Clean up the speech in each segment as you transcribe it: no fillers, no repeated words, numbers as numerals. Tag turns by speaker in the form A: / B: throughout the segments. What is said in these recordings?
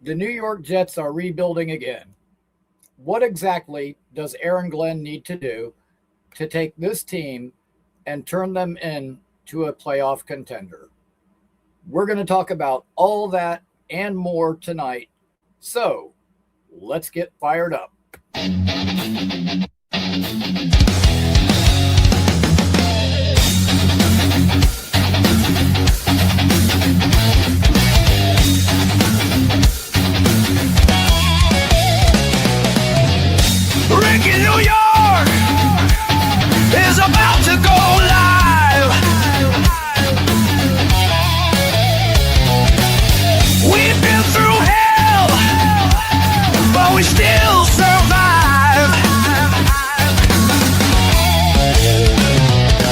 A: The New York Jets are rebuilding again. What exactly does Aaron Glenn need to do to take this team and turn them into a playoff contender? We're going to talk about all that and more tonight. So let's get fired up.
B: Ricky, New York is about to go live. We've been through hell, but we still survive.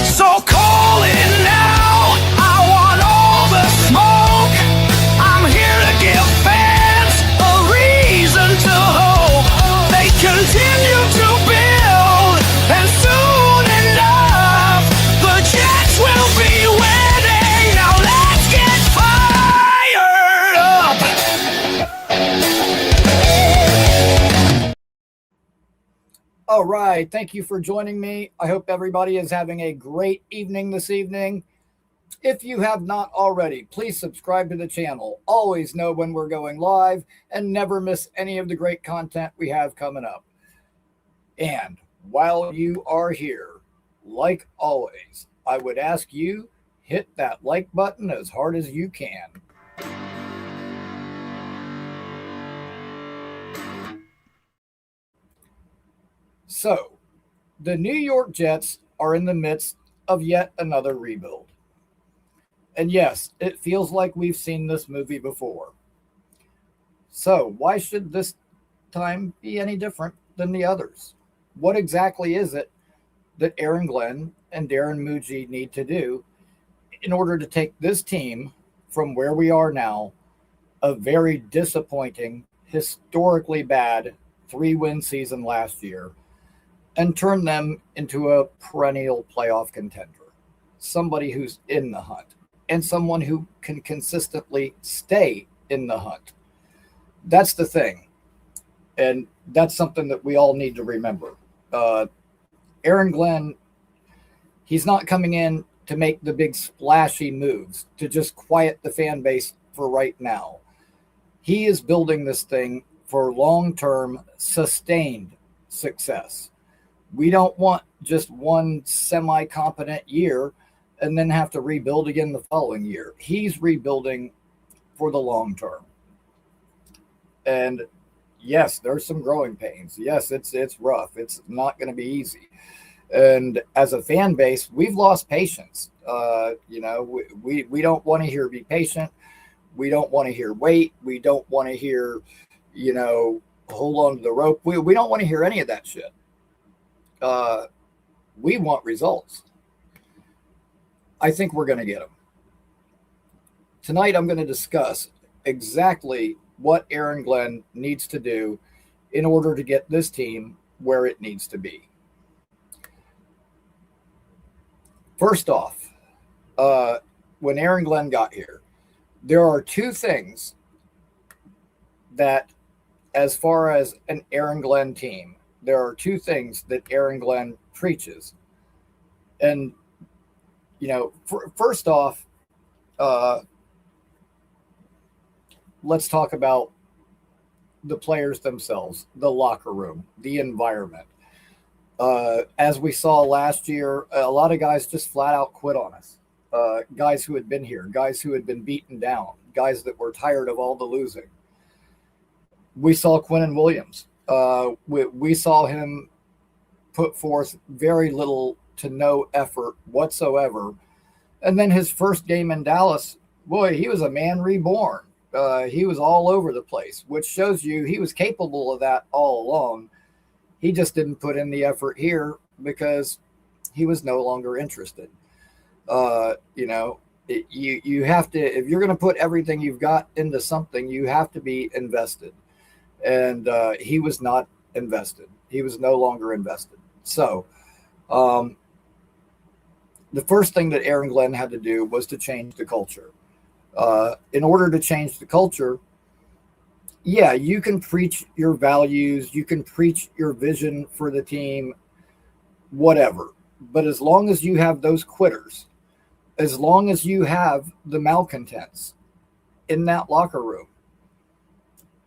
B: So call it now. I want all the smoke. I'm here to give fans a reason to hope. They continue to build, and soon enough, the Jets will be winning. Now let's get fired up.
A: All right. Thank you for joining me. I hope everybody is having a great evening this evening. If you have not already, please subscribe to the channel. Always know when we're going live and never miss any of the great content we have coming up. And while you are here, like always, I would ask you hit that like button as hard as you can. So, the New York Jets are in the midst of yet another rebuild. And yes, it feels like we've seen this movie before. So, why should this time be any different than the others? What exactly is it that Aaron Glenn and Darren Muji need to do in order to take this team from where we are now, a very disappointing, historically bad 3-win season last year, and turn them into a perennial playoff contender, somebody who's in the hunt, and someone who can consistently stay in the hunt? That's the thing. And that's something that we all need to remember. Aaron Glenn, he's not coming in to make the big splashy moves to just quiet the fan base for right now. He is building this thing for long-term, sustained success. We don't want just one semi-competent year and then have to rebuild again the following year. He's rebuilding for the long term. And yes, there's some growing pains. Yes, it's rough. It's not going to be easy. And as a fan base, we've lost patience. We don't want to hear be patient. We don't want to hear wait. We don't want to hear, hold on to the rope. We don't want to hear any of that shit. We want results. I think we're going to get them. Tonight, I'm going to discuss exactly what Aaron Glenn needs to do in order to get this team where it needs to be. First off, when Aaron Glenn got here, there are two things that, as far as an Aaron Glenn team, there are two things that Aaron Glenn preaches. And, first off, let's talk about the players themselves, the locker room, the environment. As we saw last year, a lot of guys just flat out quit on us. Guys who had been here, guys who had been beaten down, guys that were tired of all the losing. We saw Quinnen Williams. We saw him put forth very little to no effort whatsoever. And then his first game in Dallas, boy, he was a man reborn. He was all over the place, which shows you he was capable of that all along. He just didn't put in the effort here because he was no longer interested. You have to, if you're going to put everything you've got into something, you have to be invested. And he was not invested. He was no longer invested. So the first thing that Aaron Glenn had to do was to change the culture. In order to change the culture, yeah, you can preach your values, you can preach your vision for the team, whatever. But as long as you have those quitters, as long as you have the malcontents in that locker room,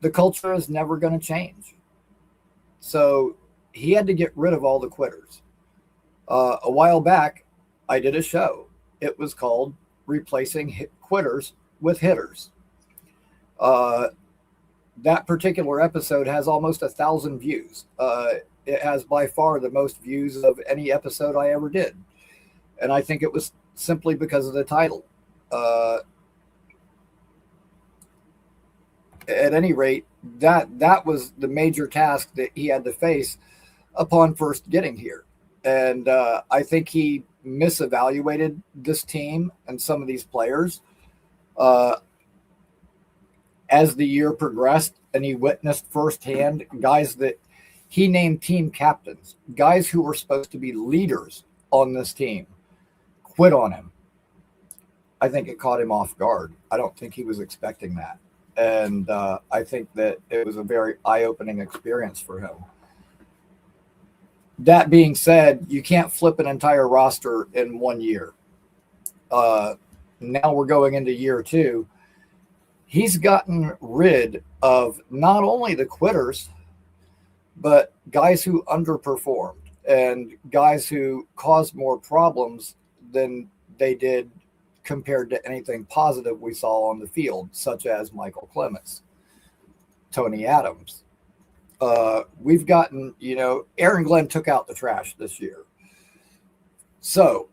A: the culture is never going to change. So he had to get rid of all the quitters. A while back, I did a show. It was called Replacing Quitters with Hitters. Uh, that particular episode has almost 1,000 views. It has by far the most views of any episode I ever did. And I think it was simply because of the title. Uh, at any rate, that was the major task that he had to face upon first getting here. And I think he misevaluated this team and some of these players uh, as the year progressed, and he witnessed firsthand guys that he named team captains, guys who were supposed to be leaders on this team, quit on him. I think it caught him off guard. I don't think he was expecting that. And I think that it was a very eye-opening experience for him. That being said, you can't flip an entire roster in 1 year. Now we're going into year two. He's gotten rid of not only the quitters, but guys who underperformed and guys who caused more problems than they did compared to anything positive we saw on the field, such as Michael Clemens, Tony Adams. We've gotten, Aaron Glenn took out the trash this year. So,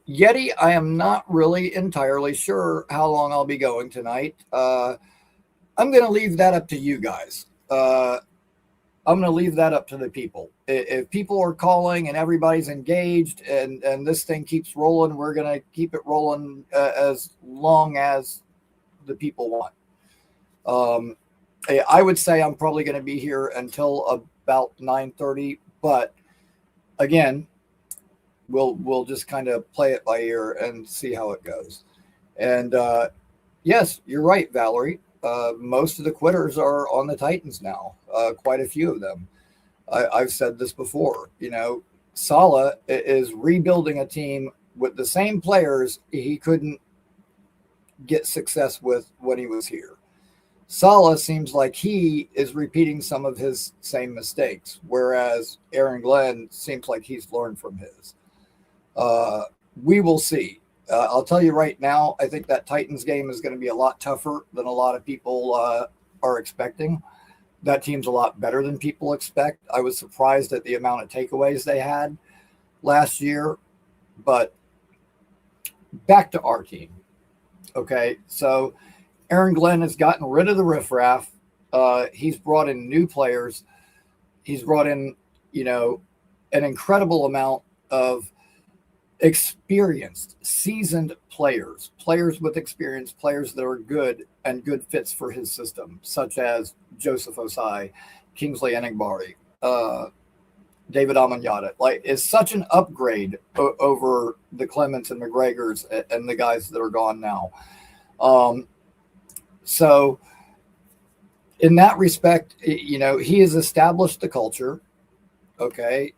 A: Yeti, I am not really entirely sure how long I'll be going tonight. I'm going to leave that up to you guys. I'm going to leave that up to the people. If people are calling and everybody's engaged and this thing keeps rolling, we're going to keep it rolling as long as the people want. I would say I'm probably going to be here until about 9:30, but again, we'll just kind of play it by ear and see how it goes. And yes, you're right, Valerie. Most of the quitters are on the Titans now. Quite a few of them. I've said this before. Saleh is rebuilding a team with the same players he couldn't get success with when he was here. Saleh seems like he is repeating some of his same mistakes, whereas Aaron Glenn seems like he's learned from his. We will see. I'll tell you right now, I think that Titans game is going to be a lot tougher than a lot of people are expecting. That team's a lot better than people expect. I was surprised at the amount of takeaways they had last year. But back to our team. Okay, so Aaron Glenn has gotten rid of the riffraff. He's brought in new players. He's brought in, an incredible amount of experienced, seasoned players with experience, players that are good and good fits for his system, such as Joseph Osai, Kingsley Eningbari, David Amanyata. Is such an upgrade over the Clements and McGregors and the guys that are gone now. So in that respect, he has established the culture. Okay.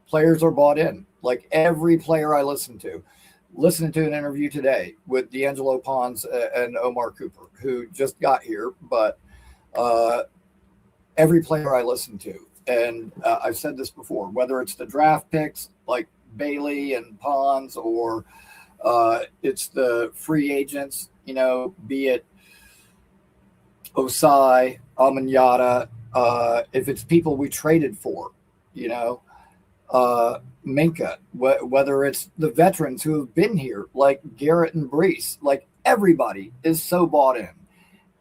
A: Players are bought in. Like every player I listened to an interview today with D'Angelo Pons and Omar Cooper, who just got here, but every player I listened to, and I've said this before, whether it's the draft picks like Bailey and Pons, or it's the free agents, be it Osai, Amanyata, if it's people we traded for, Minka, whether it's the veterans who have been here, like Garrett and Brees, like everybody is so bought in.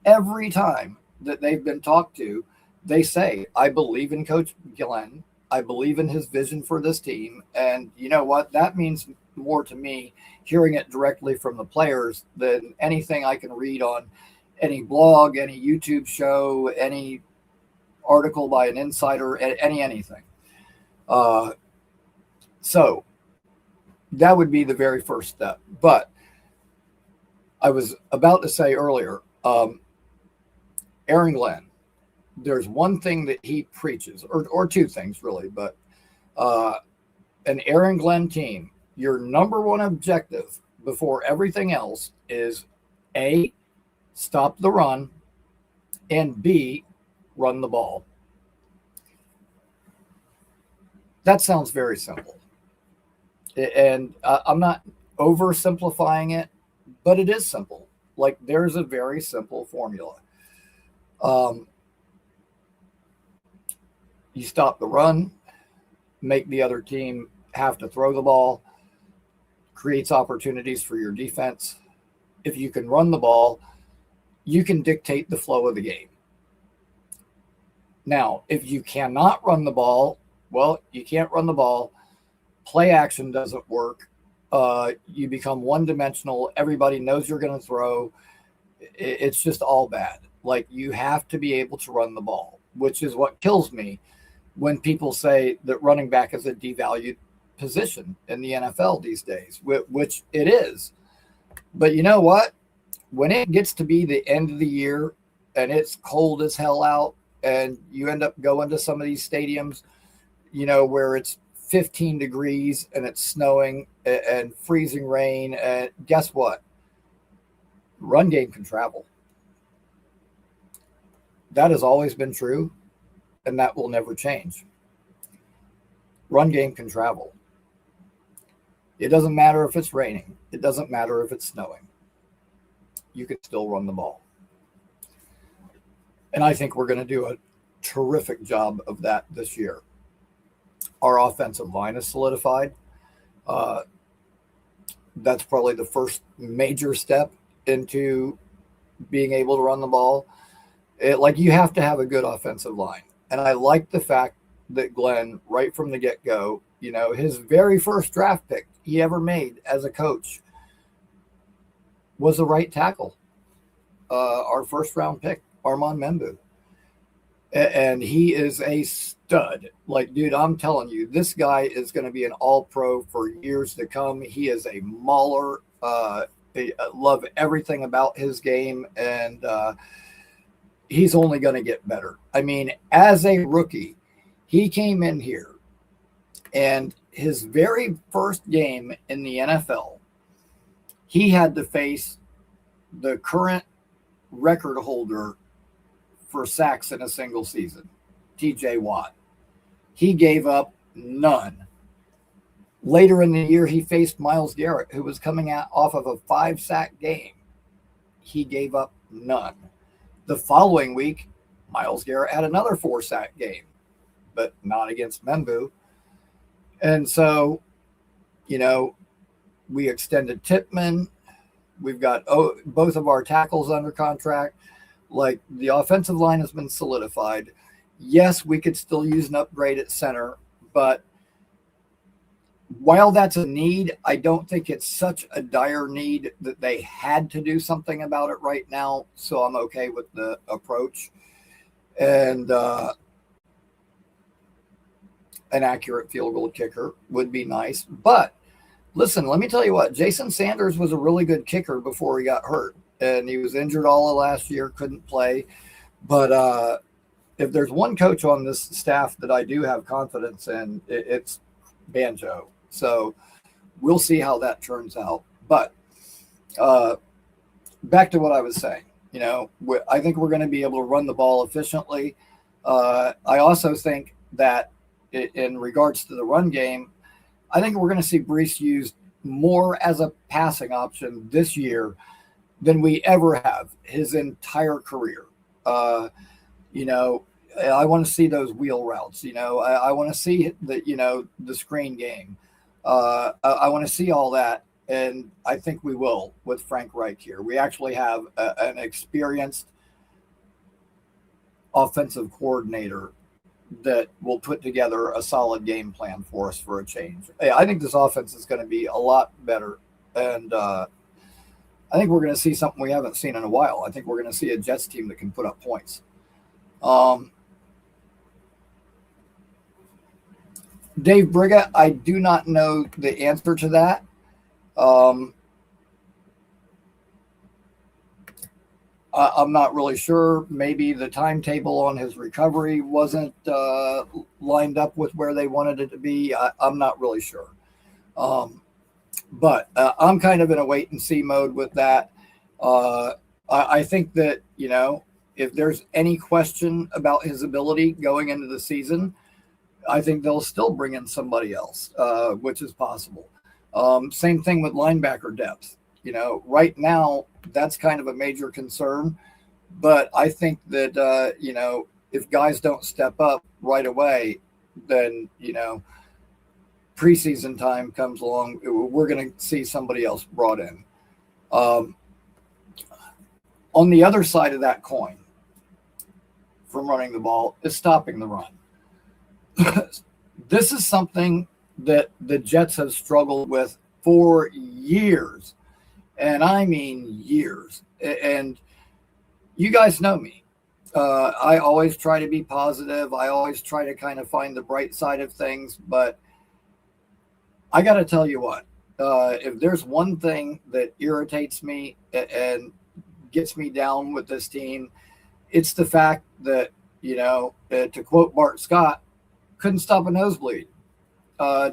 A: Every time that they've been talked to, they say, I believe in Coach Glenn. I believe in his vision for this team. And you know what? That means more to me hearing it directly from the players than anything I can read on any blog, any YouTube show, any article by an insider, anything. So that would be the very first step. But I was about to say earlier, Aaron Glenn, there's one thing that he preaches, or two things really, but uh, an Aaron Glenn team, your number one objective before everything else is A, stop the run, and B, run the ball. That sounds very simple. And I'm not oversimplifying it, but it is simple. Like there's a very simple formula. Um, you stop the run, make the other team have to throw the ball, creates opportunities for your defense. If you can run the ball, you can dictate the flow of the game. Now, if you cannot run the ball, well, you can't run the ball. Play action doesn't work. You become one dimensional. Everybody knows you're going to throw. It's just all bad. Like you have to be able to run the ball, which is what kills me when people say that running back is a devalued position in the NFL these days, which it is. But you know what? When it gets to be the end of the year and it's cold as hell out and you end up going to some of these stadiums, where it's 15 degrees and it's snowing and freezing rain, and guess what? Run game can travel. That has always been true, and that will never change. Run game can travel. It doesn't matter if it's raining. It doesn't matter if it's snowing. You can still run the ball. And I think we're going to do a terrific job of that this year. Our offensive line is solidified. That's probably the first major step into being able to run the ball. You have to have a good offensive line. And I like the fact that Glenn, right from the get-go, his very first draft pick he ever made as a coach was a right tackle. Our first round pick, Armand Membu. And he is a stud. Like, dude, I'm telling you, this guy is going to be an all-pro for years to come. He is a mauler. I love everything about his game, and he's only going to get better. I mean, as a rookie, he came in here, and his very first game in the NFL, he had to face the current record holder for sacks in a single season, TJ Watt. He gave up none. Later in the year, he faced Myles Garrett, who was coming out off of a 5-sack game. He gave up none. The following week, Myles Garrett had another 4-sack game, but not against Membu. And so, we extended Tippmann. We've got both of our tackles under contract. Like, the offensive line has been solidified. Yes, we could still use an upgrade at center, but while that's a need, I don't think it's such a dire need that they had to do something about it right now. So I'm okay with the approach. And an accurate field goal kicker would be nice. But listen, let me tell you what, Jason Sanders was a really good kicker before he got hurt. And he was injured all of last year, couldn't play. But if there's one coach on this staff that I do have confidence in, it's Banjo. So we'll see how that turns out. But back to what I was saying, I think we're going to be able to run the ball efficiently. I also think that in regards to the run game, I think we're going to see Brees used more as a passing option this year than we ever have his entire career. I want to see those wheel routes. I want to see the screen game. I want to see all that, and I think we will with Frank Reich here. We actually have an experienced offensive coordinator that will put together a solid game plan for us for a change. I think this offense is going to be a lot better, and I think we're going to see something we haven't seen in a while. I think we're going to see a Jets team that can put up points. Dave Briga, I do not know the answer to that. I'm not really sure. Maybe the timetable on his recovery wasn't lined up with where they wanted it to be. I'm not really sure. Um, but I'm kind of in a wait and see mode with that. Uh, I think that, if there's any question about his ability going into the season, I think they'll still bring in somebody else, which is possible. Same thing with linebacker depth. Right now, that's kind of a major concern. But I think that, if guys don't step up right away, then, preseason time comes along, we're going to see somebody else brought in. On the other side of that coin, from running the ball, is stopping the run. This is something that the Jets have struggled with for years, and I mean years. And you guys know me. I always try to be positive. I always try to kind of find the bright side of things, but I got to tell you what, if there's one thing that irritates me and gets me down with this team, it's the fact that, to quote Bart Scott, couldn't stop a nosebleed.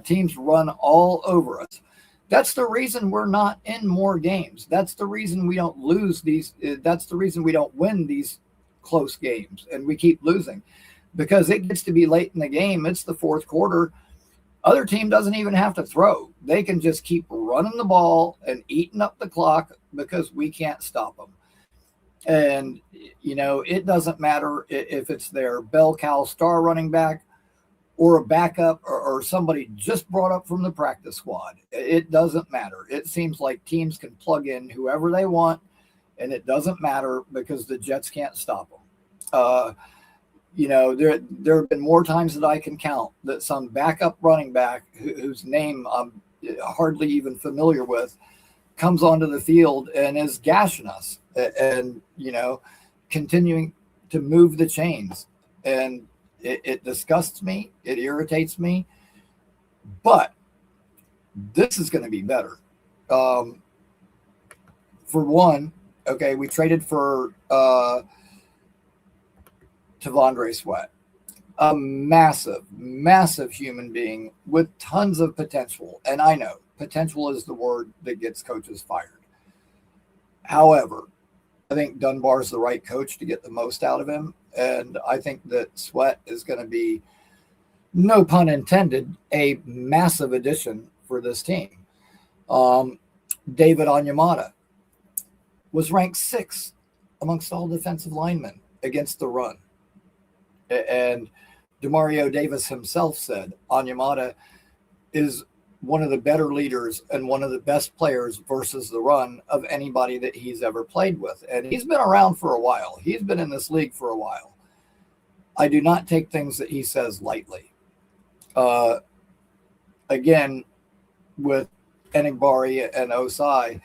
A: Teams run all over us. That's the reason we're not in more games. That's the reason we don't lose these. That's the reason we don't win these close games and we keep losing, because it gets to be late in the game. It's the fourth quarter. Other team doesn't even have to throw. They can just keep running the ball and eating up the clock because we can't stop them. And, it doesn't matter if it's their bell cow star running back or a backup or somebody just brought up from the practice squad. It doesn't matter. It seems like teams can plug in whoever they want, and it doesn't matter because the Jets can't stop them. There have been more times that I can count that some backup running back whose name I'm hardly even familiar with comes onto the field and is gashing us and, continuing to move the chains. And it disgusts me. It irritates me. But this is going to be better. For one, okay, we traded for Tavondre Sweat, a massive, massive human being with tons of potential. And I know potential is the word that gets coaches fired. However, I think Dunbar's the right coach to get the most out of him. And I think that Sweat is going to be, no pun intended, a massive addition for this team. David Onyemata was ranked 6th amongst all defensive linemen against the run. And Demario Davis himself said Onyemata is one of the better leaders and one of the best players versus the run of anybody that he's ever played with. And he's been around for a while. He's been in this league for a while. I do not take things that he says lightly. Again, with Enigbari and Osai,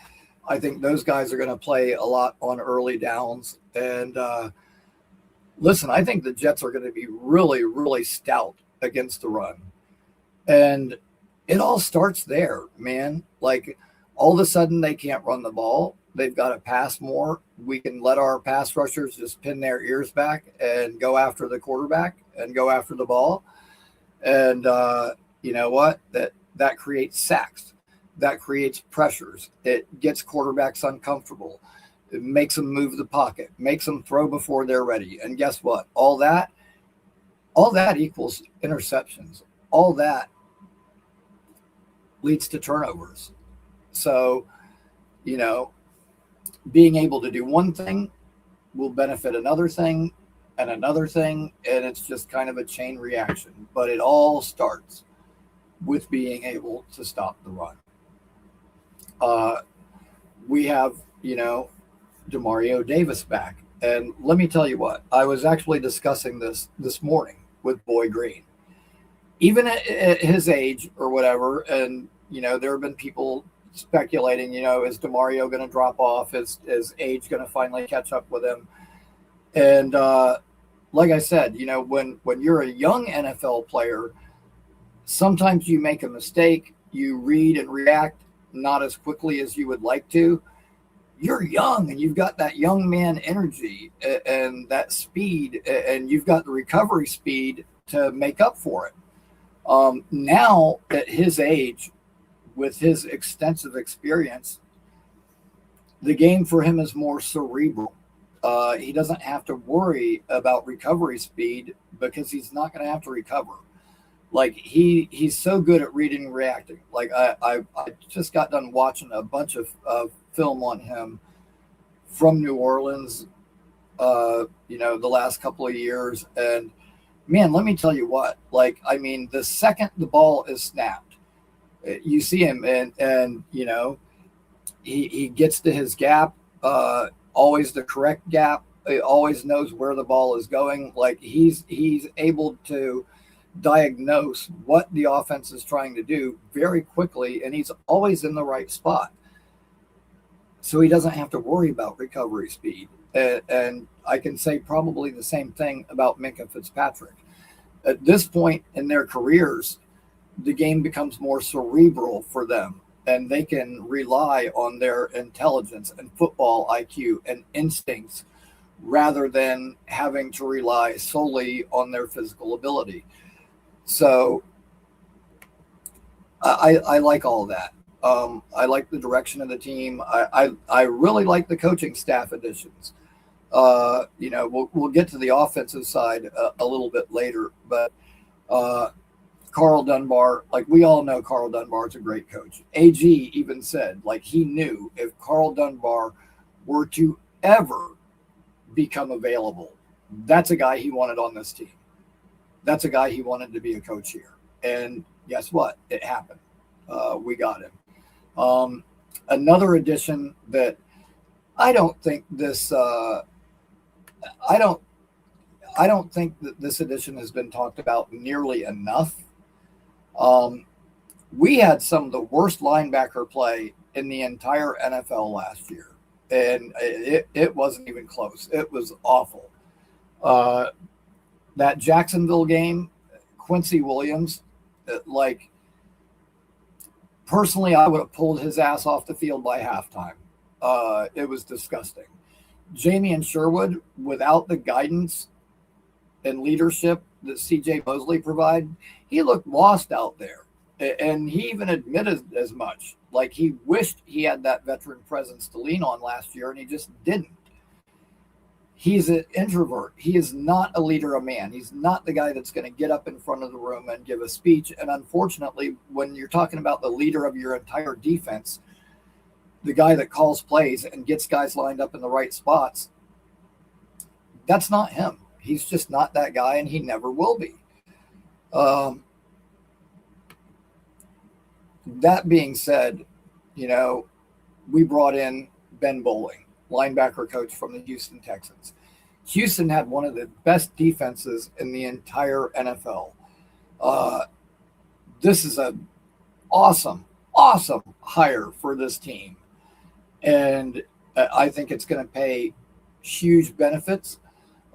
A: I think those guys are going to play a lot on early downs. And listen, I think the Jets are going to be really, really stout against the run. And it all starts there, man. Like, all of a sudden they can't run the ball. They've got to pass more. We can let our pass rushers just pin their ears back and go after the quarterback and go after the ball. And you know what? That creates sacks. That creates pressures. It gets quarterbacks uncomfortable. It makes them move the pocket, makes them throw before they're ready. And guess what? All that equals interceptions. All that leads to turnovers. So, being able to do one thing will benefit another thing and another thing, and it's just kind of a chain reaction. But it all starts with being able to stop the run. We have, Demario Davis back. And let me tell you what, I was actually discussing this morning with Boy Green. Even at his age or whatever, and, there have been people speculating, is DeMario going to drop off? Is age going to finally catch up with him? And like I said, when you're a young NFL player, sometimes you make a mistake, you read and react not as quickly as you would like to. you're young and you've got that young man energy and that speed, and you've got the recovery speed to make up for it. Now at his age, with his extensive experience, the game for him is more cerebral. He doesn't have to worry about recovery speed because he's not going to have to recover. Like he's so good at reading and reacting. Like I just got done watching a bunch of film on him from New Orleans, the last couple of years. And man, let me tell you what, like, I mean, the second the ball is snapped, you see him and he gets to his gap, always the correct gap. He always knows where the ball is going. Like he's able to diagnose what the offense is trying to do very quickly, and he's always in the right spot. So he doesn't have to worry about recovery speed. And I can say probably the same thing about Minkah Fitzpatrick. At this point in their careers, the game becomes more cerebral for them, and they can rely on their intelligence and football IQ and instincts rather than having to rely solely on their physical ability. So I like all of that. I like the direction of the team. I really like the coaching staff additions. We'll get to the offensive side a little bit later, but Carl Dunbar, like we all know, Carl Dunbar is a great coach. AG even said, like, he knew if Carl Dunbar were to ever become available, that's a guy he wanted on this team. That's a guy he wanted to be a coach here. And guess what? It happened. We got him. Another addition that I don't think this I don't think that this edition has been talked about nearly enough. We had some of the worst linebacker play in the entire NFL last year, and it wasn't even close. It was awful. That Jacksonville game, Quincy Williams, personally, I would have pulled his ass off the field by halftime. It was disgusting. Jamie Sherwood, without the guidance and leadership that CJ Mosley provided, he looked lost out there. And he even admitted as much. Like he wished he had that veteran presence to lean on last year, and he just didn't. He's an introvert. He is not a leader of man. He's not the guy that's going to get up in front of the room and give a speech. And unfortunately, when you're talking about the leader of your entire defense, the guy that calls plays and gets guys lined up in the right spots, that's not him. He's just not that guy, and he never will be. That being said, we brought in Ben Bowling, linebacker coach from the Houston Texans. Houston had one of the best defenses in the entire NFL. This is an awesome hire for this team. And I think it's going to pay huge benefits.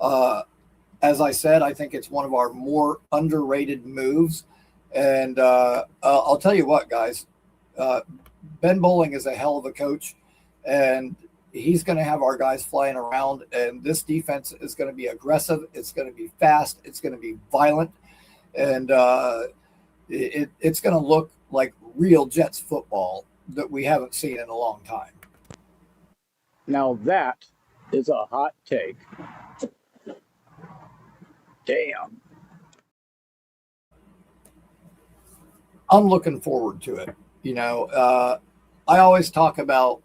A: As I said, I think it's one of our more underrated moves. And I'll tell you what, guys, Ben Bowling is a hell of a coach, and he's going to have our guys flying around. And this defense is going to be aggressive. It's going to be fast. It's going to be violent. And it's going to look like real Jets football that we haven't seen in a long time.
C: Now that is a hot take. Damn.
A: I'm looking forward to it. I always talk about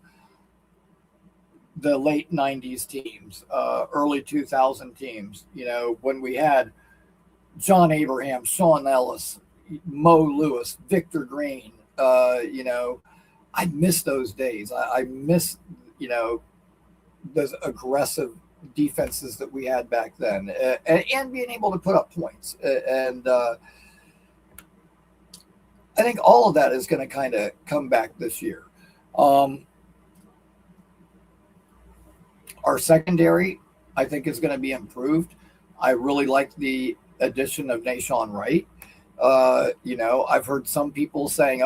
A: the late 90s teams, early 2000 teams, when we had John Abraham, Sean Ellis, Mo Lewis, Victor Green. I miss those days. I miss, those aggressive defenses that we had back then, and being able to put up points. And I think all of that is going to kind of come back this year. Our secondary, I think, is going to be improved. I really like the addition of Nashawn Wright. I've heard some people saying,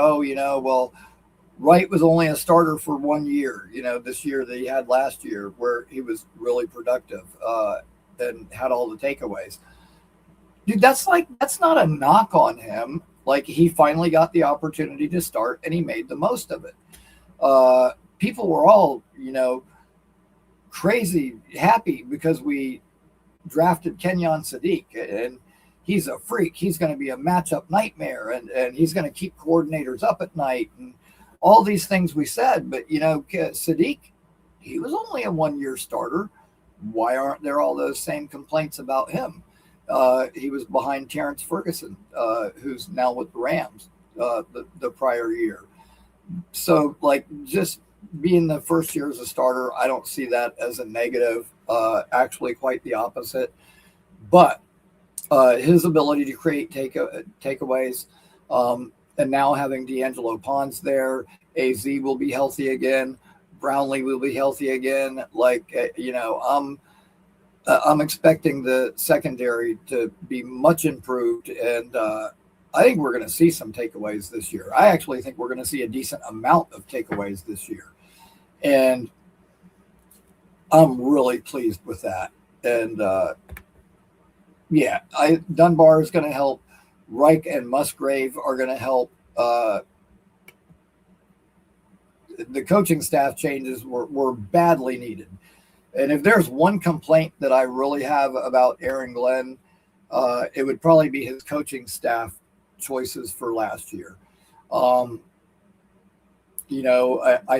A: Wright was only a starter for 1 year, this year that he had last year, where he was really productive and had all the takeaways. Dude, that's not a knock on him. Like, he finally got the opportunity to start and he made the most of it. People were all, crazy happy because we drafted Kenyon Sadiq, and he's a freak. He's going to be a matchup nightmare, and he's going to keep coordinators up at night, and all these things we said. But, Sadiq, he was only a 1 year starter. Why aren't there all those same complaints about him? He was behind Terrence Ferguson, who's now with the Rams the prior year. So, just being the first year as a starter, I don't see that as a negative. Actually, quite the opposite. But his ability to create takeaways, and now having D'Angelo Pons there, AZ will be healthy again. Brownlee will be healthy again. I'm expecting the secondary to be much improved, and I think we're going to see some takeaways this year. I actually think we're going to see a decent amount of takeaways this year, and I'm really pleased with that. And Dunbar is going to help. Reich and Musgrave are going to help. The coaching staff changes were badly needed. And if there's one complaint that I really have about Aaron Glenn, it would probably be his coaching staff choices for last year. I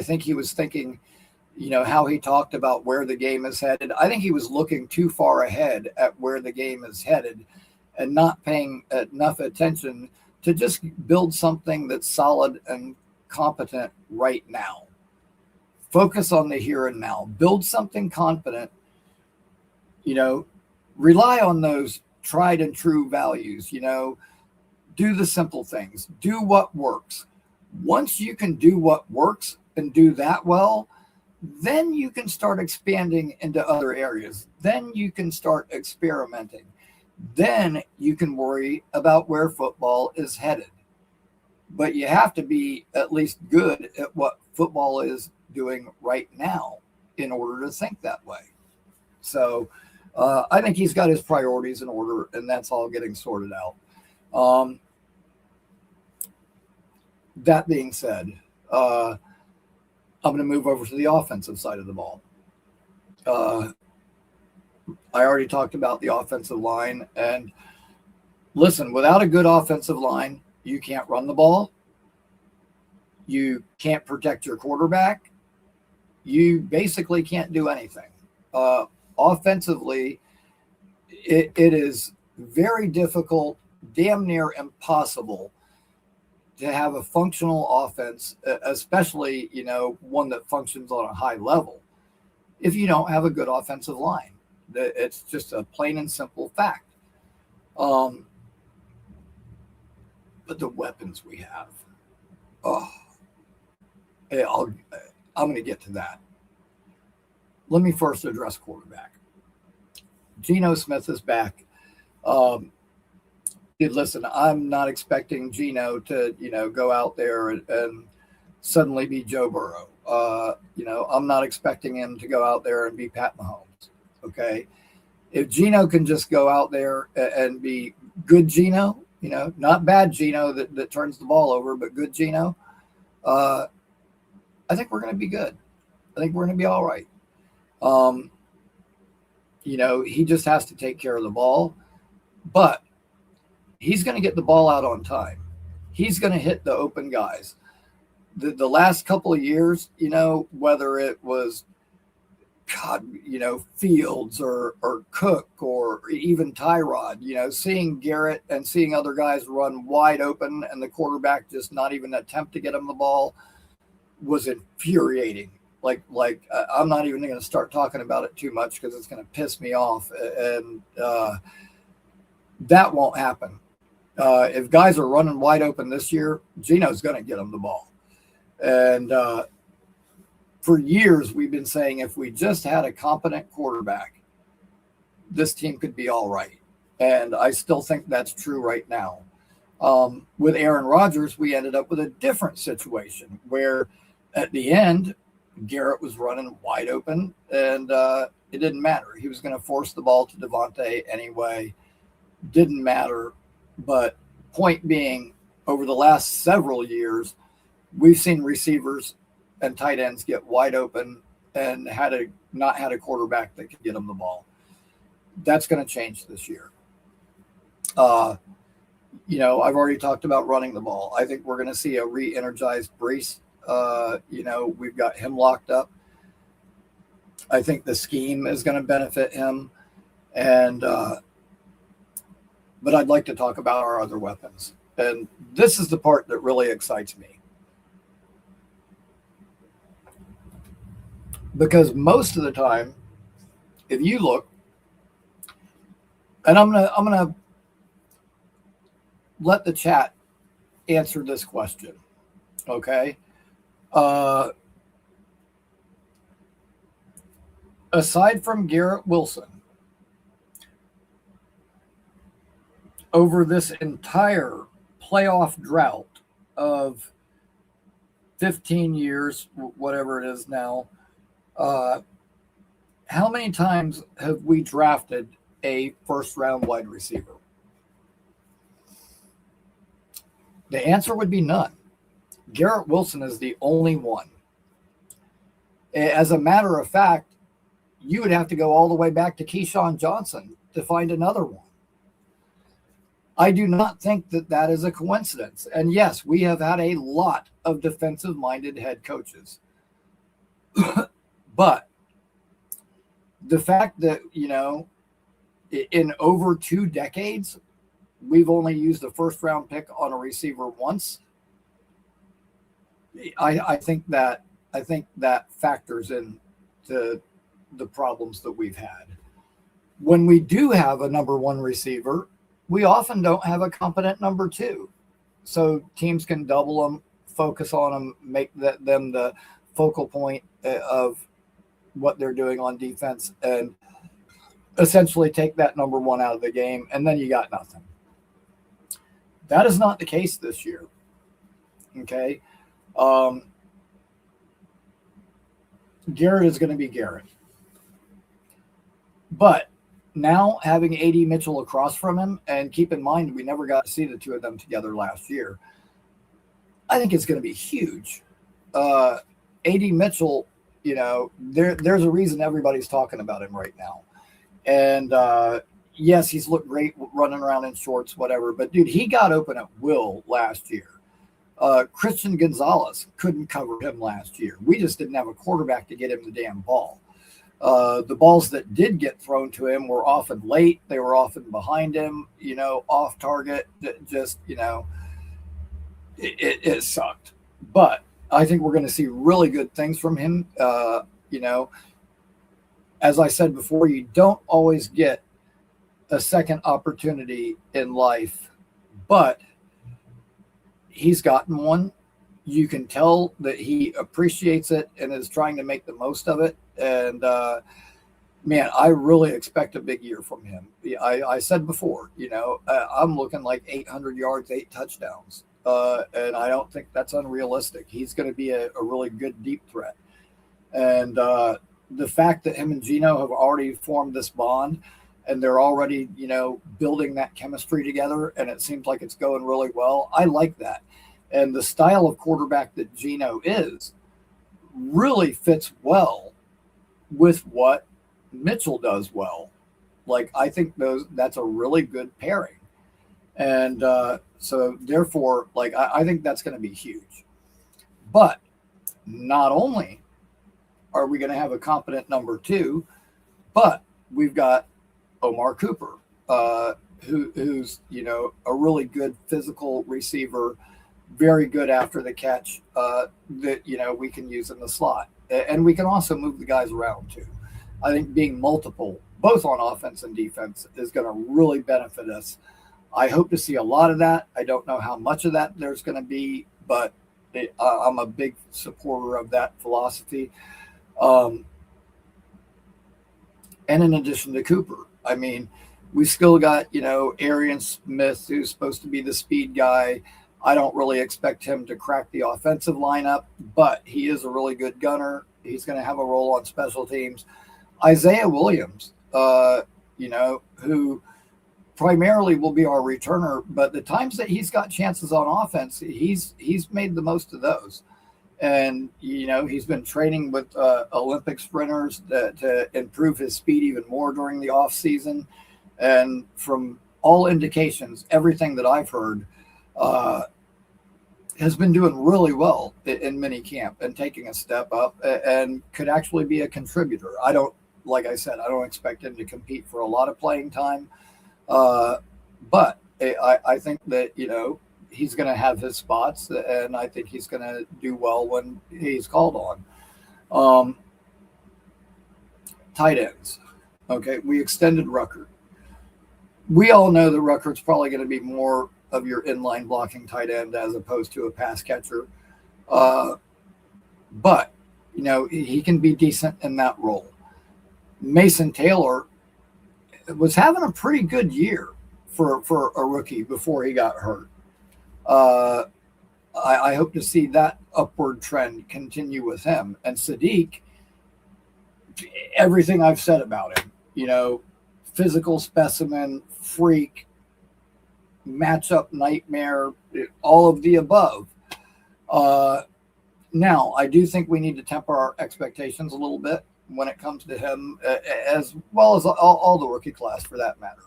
A: think he was thinking, how he talked about where the game is headed. I think he was looking too far ahead at where the game is headed and not paying enough attention to just build something that's solid and competent right now. Focus on the here and now. Build something confident. Rely on those tried and true values. Do the simple things. Do what works. Once you can do what works and do that well, then you can start expanding into other areas. Then you can start experimenting. Then you can worry about where football is headed. But you have to be at least good at what football is doing right now in order to think that way. So I think he's got his priorities in order, and that's all getting sorted out. That being said, I'm going to move over to the offensive side of the ball. I already talked about the offensive line, and listen, without a good offensive line, you can't run the ball. You can't protect your quarterback. You basically can't do anything. Offensively, it is very difficult, damn near impossible to have a functional offense, especially, one that functions on a high level, if you don't have a good offensive line. It's just a plain and simple fact. But the weapons we have, I'm going to get to that. Let me first address quarterback. Geno Smith is back. Listen, I'm not expecting Geno to, go out there and suddenly be Joe Burrow. I'm not expecting him to go out there and be Pat Mahomes. Okay. If Geno can just go out there and be good Geno, not bad Geno that turns the ball over, but good Geno, I think we're going to be good. I think we're going to be all right. He just has to take care of the ball, but he's going to get the ball out on time. He's going to hit the open guys. The last couple of years, whether it was, Fields or Cook or even Tyrod, seeing Garrett and seeing other guys run wide open and the quarterback just not even attempt to get him the ball was infuriating. I'm not even going to start talking about it too much because it's going to piss me off. And that won't happen. If guys are running wide open this year, Geno's going to get them the ball. And for years, we've been saying if we just had a competent quarterback, this team could be all right. And I still think that's true right now. With Aaron Rodgers, we ended up with a different situation where at the end, Garrett was running wide open, and it didn't matter. He was going to force the ball to Devontae anyway. Didn't matter. But point being, over the last several years, we've seen receivers and tight ends get wide open and not had a quarterback that could get them the ball. That's going to change this year. I've already talked about running the ball. I think we're going to see a re-energized Brees. We've got him locked up. I think the scheme is going to benefit him. But I'd like to talk about our other weapons. And this is the part that really excites me. Because most of the time, if you look, and I'm gonna let the chat answer this question, okay? Aside from Garrett Wilson, over this entire playoff drought of 15 years, whatever it is now, how many times have we drafted a first-round wide receiver? The answer would be none. Garrett Wilson is the only one. As a matter of fact, you would have to go all the way back to Keyshawn Johnson to find another one. I do not think that is a coincidence. And yes, we have had a lot of defensive-minded head coaches. But the fact that, in over 2 decades, we've only used a first-round pick on a receiver once, I think that factors in to the problems that we've had. When we do have a number one receiver, we often don't have a competent number two. So teams can double them, focus on them, make them the focal point of what they're doing on defense, and essentially take that number one out of the game, and then you got nothing. That is not the case this year. Okay. Garrett is going to be Garrett. But now having A.D. Mitchell across from him, and keep in mind, we never got to see the two of them together last year, I think it's going to be huge. A.D. Mitchell, there's a reason everybody's talking about him right now. And yes, he's looked great running around in shorts, whatever. But, dude, he got open at will last year. Christian Gonzalez couldn't cover him last year. We just didn't have a quarterback to get him the damn ball. The balls that did get thrown to him were often late. They were often behind him, off target. Just, it sucked. But I think we're going to see really good things from him. As I said before, you don't always get a second opportunity in life, but he's gotten one. You can tell that he appreciates it and is trying to make the most of it. And man, I really expect a big year from him. I said before, I'm looking like 800 yards, 8 touchdowns. And I don't think that's unrealistic. He's going to be a really good deep threat. And the fact that him and Gino have already formed this bond, and they're already, building that chemistry together, and it seems like it's going really well. I like that. And the style of quarterback that Gino is really fits well with what Mitchell does well. Like, I think that's a really good pairing. And so therefore, like, I think that's going to be huge. But not only are we going to have a competent number two, but we've got Omar Cooper, who's, a really good physical receiver, very good after the catch, that, we can use in the slot. And we can also move the guys around too. I think being multiple, both on offense and defense, is going to really benefit us. I hope to see a lot of that. I don't know how much of that there's going to be, but I'm a big supporter of that philosophy. And in addition to Cooper, I mean, We still got, Arian Smith, who's supposed to be the speed guy. I don't really expect him to crack the offensive lineup, but he is a really good gunner. He's going to have a role on special teams. Isaiah Williams, who primarily will be our returner, but the times that he's got chances on offense, he's made the most of those. And, he's been training with Olympic sprinters to improve his speed even more during the off season. And from all indications, everything that I've heard has been doing really well in mini camp and taking a step up and could actually be a contributor. Like I said, I don't expect him to compete for a lot of playing time. But I think that, he's going to have his spots, and I think he's going to do well when he's called on. Tight ends. Okay, we extended Ruckert. We all know that Ruckert's probably going to be more of your inline blocking tight end as opposed to a pass catcher. But, he can be decent in that role. Mason Taylor was having a pretty good year for a rookie before he got hurt. I hope to see that upward trend continue with him. And Sadiq, everything I've said about him, physical specimen, freak, matchup nightmare, all of the above. Now, I do think we need to temper our expectations a little bit when it comes to him, as well as all the rookie class for that matter.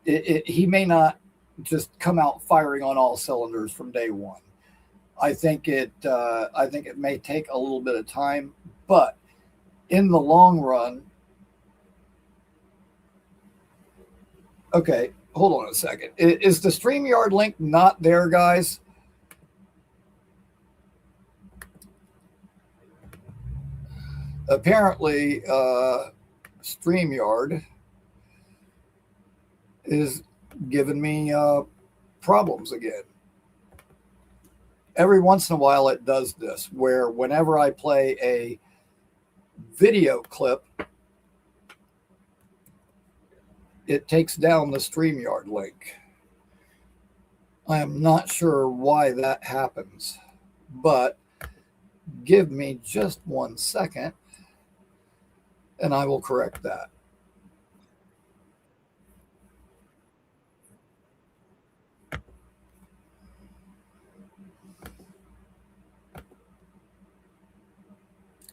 A: He may not just come out firing on all cylinders from day one. I think it may take a little bit of time, but in the long run. Okay, hold on a second. Is the StreamYard link not there, guys? Apparently, StreamYard is giving me problems again. Every once in a while it does this, where whenever I play a video clip, it takes down the StreamYard link. I am not sure why that happens, but give me just 1 second and I will correct that.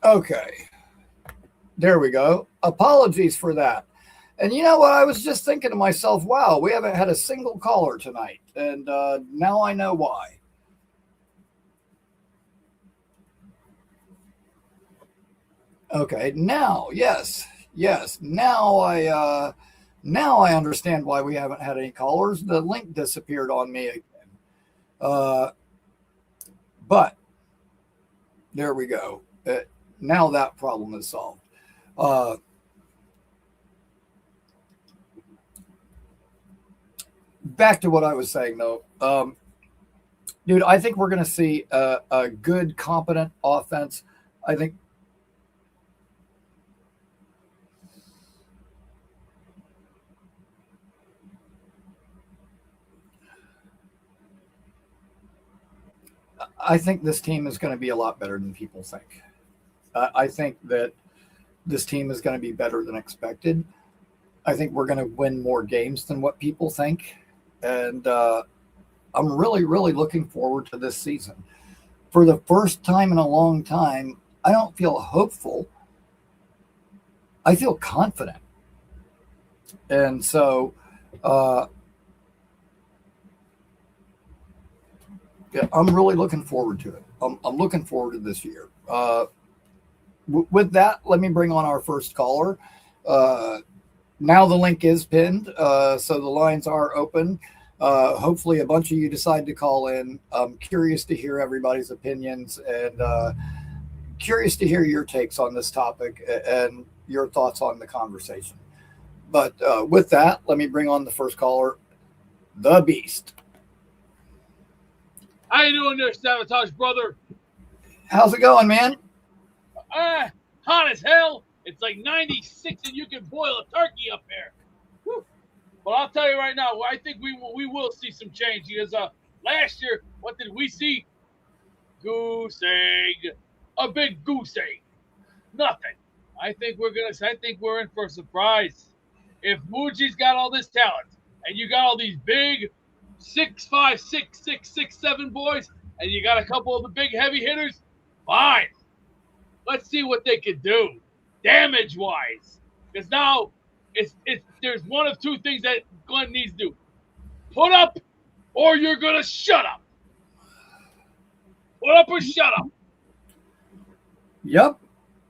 A: Okay, there we go. Apologies for that. And you know what? I was just thinking to myself, wow, we haven't had a single caller tonight. And now I know why. Okay, now, yes. Now I understand why we haven't had any callers. The link disappeared on me again. But there we go. Now that problem is solved. Back to what I was saying, though. Dude, I think we're going to see a good, competent offense. I think this team is going to be a lot better than people think. I think that this team is going to be better than expected. I think we're going to win more games than what people think. And I'm really, really looking forward to this season. For the first time in a long time, I don't feel hopeful. I feel confident. And so, yeah, I'm really looking forward to it. I'm looking forward to this year. With that, let me bring on our first caller. Now the link is pinned, so the lines are open. Hopefully a bunch of you decide to call in. I'm curious to hear everybody's opinions and curious to hear your takes on this topic and your thoughts on the conversation. But with that, let me bring on the first caller, the Beast.
D: How you doing there, Sabotage brother?
A: How's it going, man?
D: Hot as hell. It's like 96 and you can boil a turkey up there. Whew. But I'll tell you right now, I think we will see some change because last year, what did we see? Goose egg, a big goose egg, nothing. I think we're in for a surprise. If Muji's got all this talent and you got all these big 6'5", 6'6", 6'7" boys, and you got a couple of the big heavy hitters, fine. Let's see what they can do, damage wise. Because now there's one of two things that Glenn needs to do: put up, or you're gonna shut up. Put up or shut up.
A: Yep.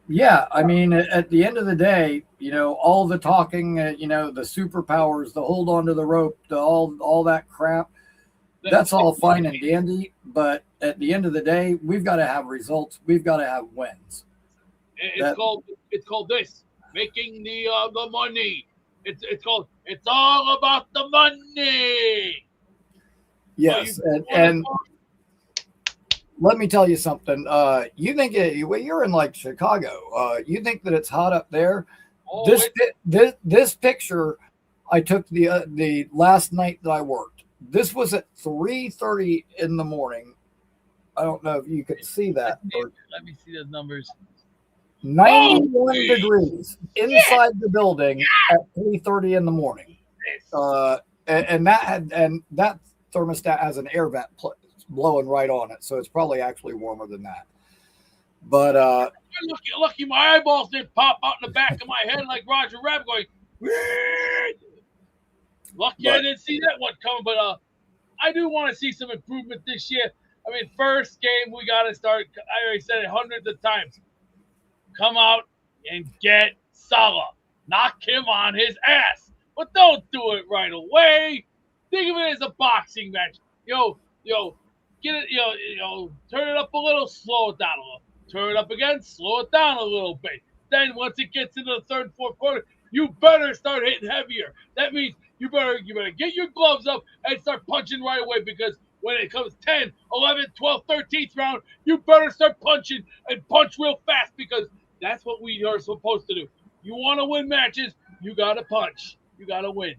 A: Yeah. I mean, at the end of the day, all the talking, the superpowers, the hold on to the rope, all that crap, that's all fine and dandy. But at the end of the day, we've got to have results. We've got to have wins.
D: It's called this, making the money. It's called, it's all about the money.
A: Yes, and let me tell you something. You think you're in like Chicago. You think that it's hot up there?
D: Oh,
A: This picture I took the last night that I worked. This was at 3:30 in the morning. I don't know if you could see that.
D: Let me see those numbers.
A: 91 degrees inside the building at 3:30 in the morning. And that thermostat has an air vent blowing right on it, so it's probably actually warmer than that. But
D: lucky my eyeballs didn't pop out in the back of my head like Roger Rabbit going. Lucky I didn't see that one coming, but I do want to see some improvement this year. I mean, first game we got to start. I already said it hundreds of times. Come out and get Salah. Knock him on his ass, but don't do it right away. Think of it as a boxing match. Get it. Turn it up a little, slow it down a little. Turn it up again, slow it down a little bit. Then once it gets into the third and fourth quarter, you better start hitting heavier. That means you better get your gloves up and start punching right away, because when it comes 10, 11, 12, 13th round, you better start punching and punch real fast, because that's what we are supposed to do. You want to win matches, you got to punch. You got to win.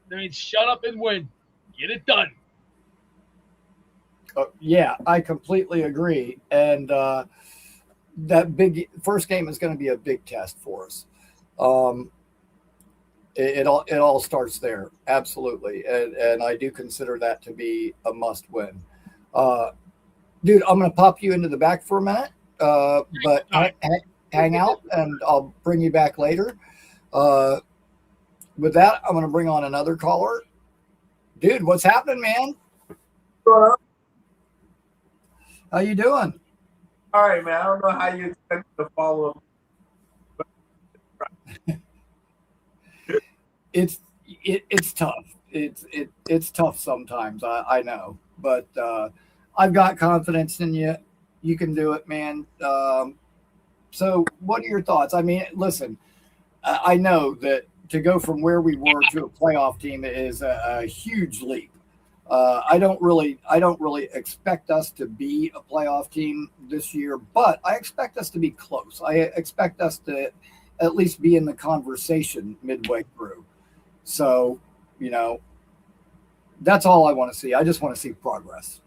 D: That means shut up and win. Get it done.
A: Yeah, I completely agree. And that big first game is going to be a big test for us. It all starts there, absolutely, and I do consider that to be a must win. Dude, I'm going to pop you into the back for a minute, but hang out, and I'll bring you back later. With that, I'm going to bring on another caller. Dude, what's happening, man? How you doing?
E: All right, man. I don't know how you expect to follow.
A: It's tough. It's tough sometimes. I know, but I've got confidence in you. You can do it, man. So, what are your thoughts? I mean, listen, I know that to go from where we were to a playoff team is a huge leap. I don't really expect us to be a playoff team this year, but I expect us to be close. I expect us to at least be in the conversation midway through. So, that's all I want to see. I just want to see progress.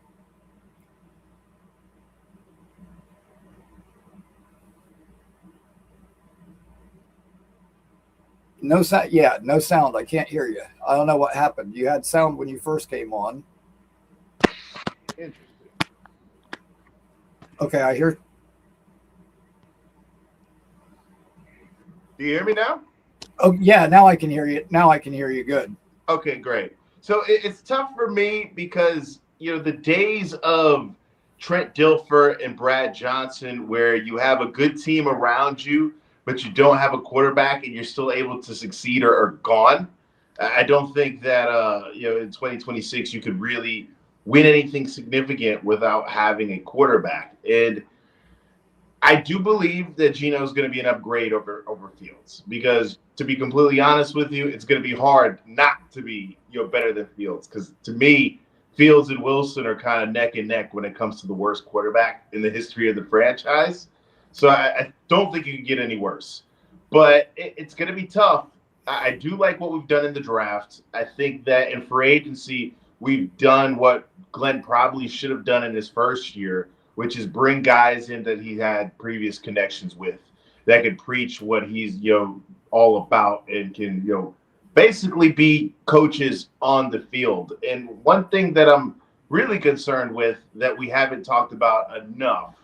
A: No sound. Yeah, no sound. I can't hear you. I don't know what happened. You had sound when you first came on.
E: Interesting.
A: Okay, I hear.
E: Do you hear me now?
A: Oh yeah, now I can hear you. Now I can hear you good.
E: Okay, great. So it's tough for me because the days of Trent Dilfer and Brad Johnson, where you have a good team around you, but you don't have a quarterback and you're still able to succeed, are gone. I don't think that in 2026 you could really win anything significant without having a quarterback. And I do believe that Geno is going to be an upgrade over Fields, because to be completely honest with you, it's going to be hard not to be better than Fields, because to me, Fields and Wilson are kind of neck and neck when it comes to the worst quarterback in the history of the franchise. So I don't think you can get any worse. but it's going to be tough. I do like what we've done in the draft. I think that in free agency, we've done what Glenn probably should have done in his first year, which is bring guys in that he had previous connections with that can preach what he's all about and can basically be coaches on the field. And one thing that I'm really concerned with that we haven't talked about enough,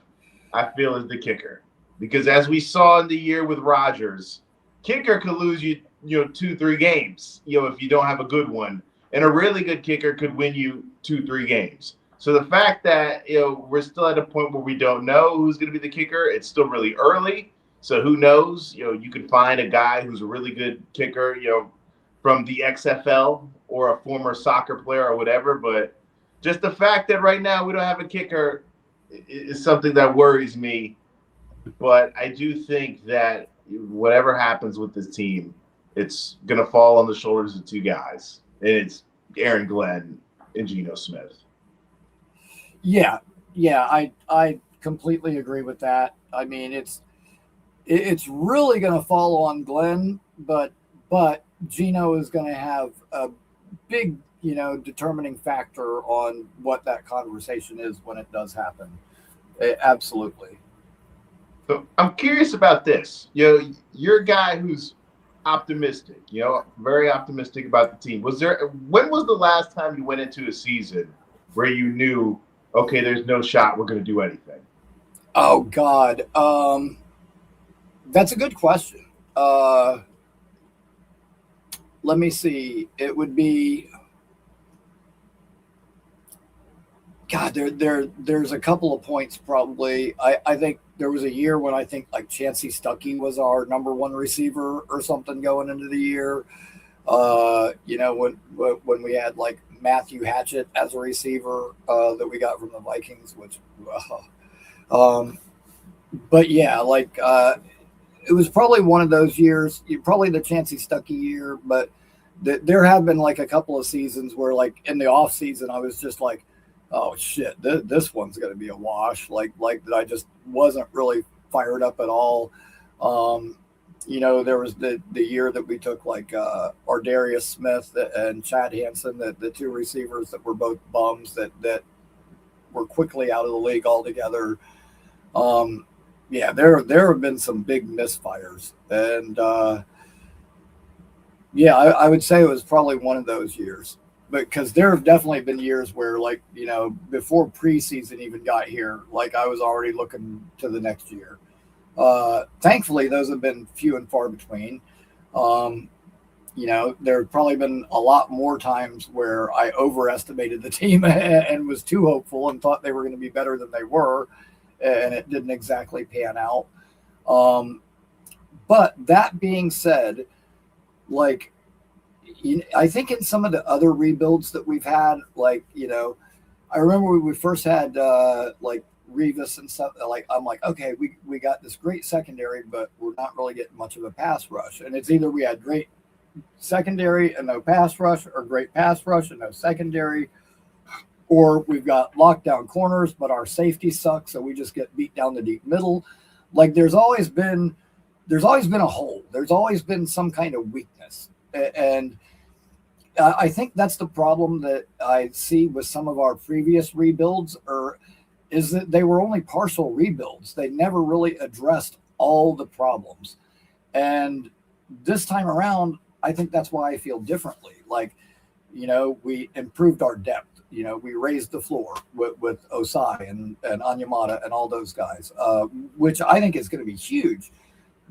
E: I feel, is the kicker. Because as we saw in the year with Rodgers, kicker could lose you 2-3 games, if you don't have a good one. And a really good kicker could win you 2-3 games. So the fact that, we're still at a point where we don't know who's going to be the kicker, it's still really early. So who knows? You could find a guy who's a really good kicker, from the XFL or a former soccer player or whatever. But just the fact that right now we don't have a kicker is something that worries me. But I do think that whatever happens with this team, it's going to fall on the shoulders of two guys. And it's Aaron Glenn and Geno Smith.
A: Yeah, I completely agree with that. I mean, it's really going to fall on Glenn, but Geno is going to have a big, determining factor on what that conversation is when it does happen. Absolutely.
E: So I'm curious about this. You're a guy who's optimistic, very optimistic about the team. When was the last time you went into a season where you knew, okay, there's no shot we're going to do anything?
A: Oh God. That's a good question. Let me see. It would be, God, there's a couple of points probably. I think there was a year when I think like Chancey Stuckey was our number one receiver or something going into the year. When we had like Matthew Hatchett as a receiver that we got from the Vikings, which, but yeah, it was probably one of those years, probably the Chancey Stuckey year, but there have been like a couple of seasons where like in the off season, I was just like, oh shit, this one's going to be a wash. Like that I just wasn't really fired up at all. There was the year that we took like Ardarius Smith and Chad Hansen, the two receivers that were both bums that were quickly out of the league altogether. There have been some big misfires, and I would say it was probably one of those years. Because there have definitely been years where, like, before preseason even got here, like I was already looking to the next year. Thankfully, those have been few and far between. There have probably been a lot more times where I overestimated the team and was too hopeful and thought they were going to be better than they were, and it didn't exactly pan out. But that being said, like, I think in some of the other rebuilds that we've had, like, I remember when we first had like Revis and stuff, like, I'm like, okay, we got this great secondary, but we're not really getting much of a pass rush. And it's either we had great secondary and no pass rush, or great pass rush and no secondary, or we've got lockdown corners, but our safety sucks, so we just get beat down the deep middle. Like there's always been a hole. There's always been some kind of weakness. And I think that's the problem that I see with some of our previous rebuilds, is that they were only partial rebuilds. They never really addressed all the problems. And this time around, I think that's why I feel differently. Like, we improved our depth. We raised the floor with Osai and Anyamata and all those guys, which I think is going to be huge.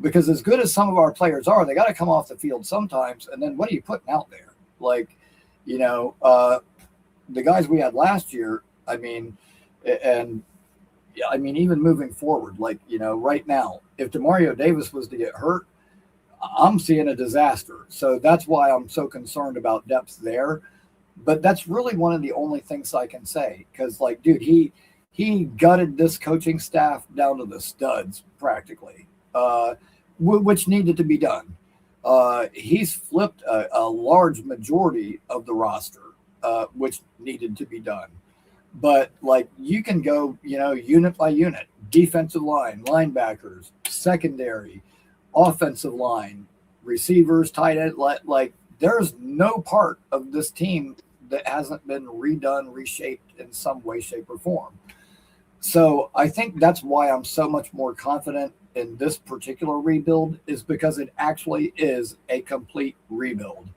A: Because as good as some of our players are, they got to come off the field sometimes. And then what are you putting out there? Like, the guys we had last year, even moving forward, like, right now, if DeMario Davis was to get hurt, I'm seeing a disaster. So that's why I'm so concerned about depth there. But that's really one of the only things I can say. Because, like, dude, he gutted this coaching staff down to the studs practically. Which needed to be done. He's flipped a large majority of the roster, which needed to be done. But like you can go, unit by unit, defensive line, linebackers, secondary, offensive line, receivers, tight end. Like there's no part of this team that hasn't been redone, reshaped in some way, shape, or form. So I think that's why I'm so much more confident in this particular rebuild, is because it actually is a complete rebuild.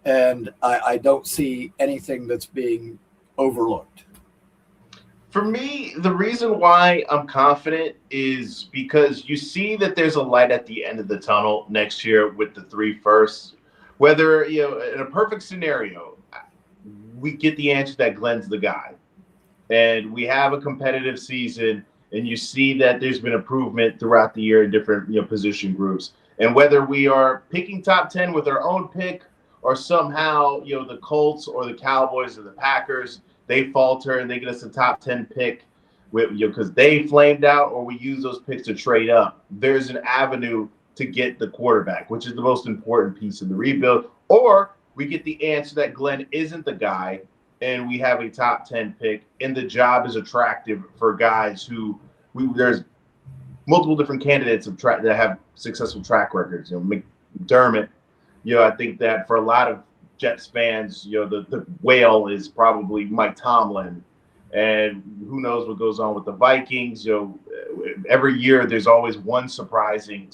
A: And I don't see anything that's being overlooked.
E: For me, the reason why I'm confident is because you see that there's a light at the end of the tunnel next year with the 3 firsts. Whether, in a perfect scenario, we get the answer that Glenn's the guy, and we have a competitive season, and you see that there's been improvement throughout the year in different position groups. And whether we are picking top 10 with our own pick, or somehow the Colts or the Cowboys or the Packers, they falter and they get us a top 10 pick because they flamed out, or we use those picks to trade up, there's an avenue to get the quarterback, which is the most important piece of the rebuild. Or we get the answer that Glenn isn't the guy, and we have a top 10 pick, and the job is attractive for guys who there's multiple different candidates that have successful track records. McDermott, I think that for a lot of Jets fans, the whale is probably Mike Tomlin, and who knows what goes on with the Vikings. Every year there's always one surprising,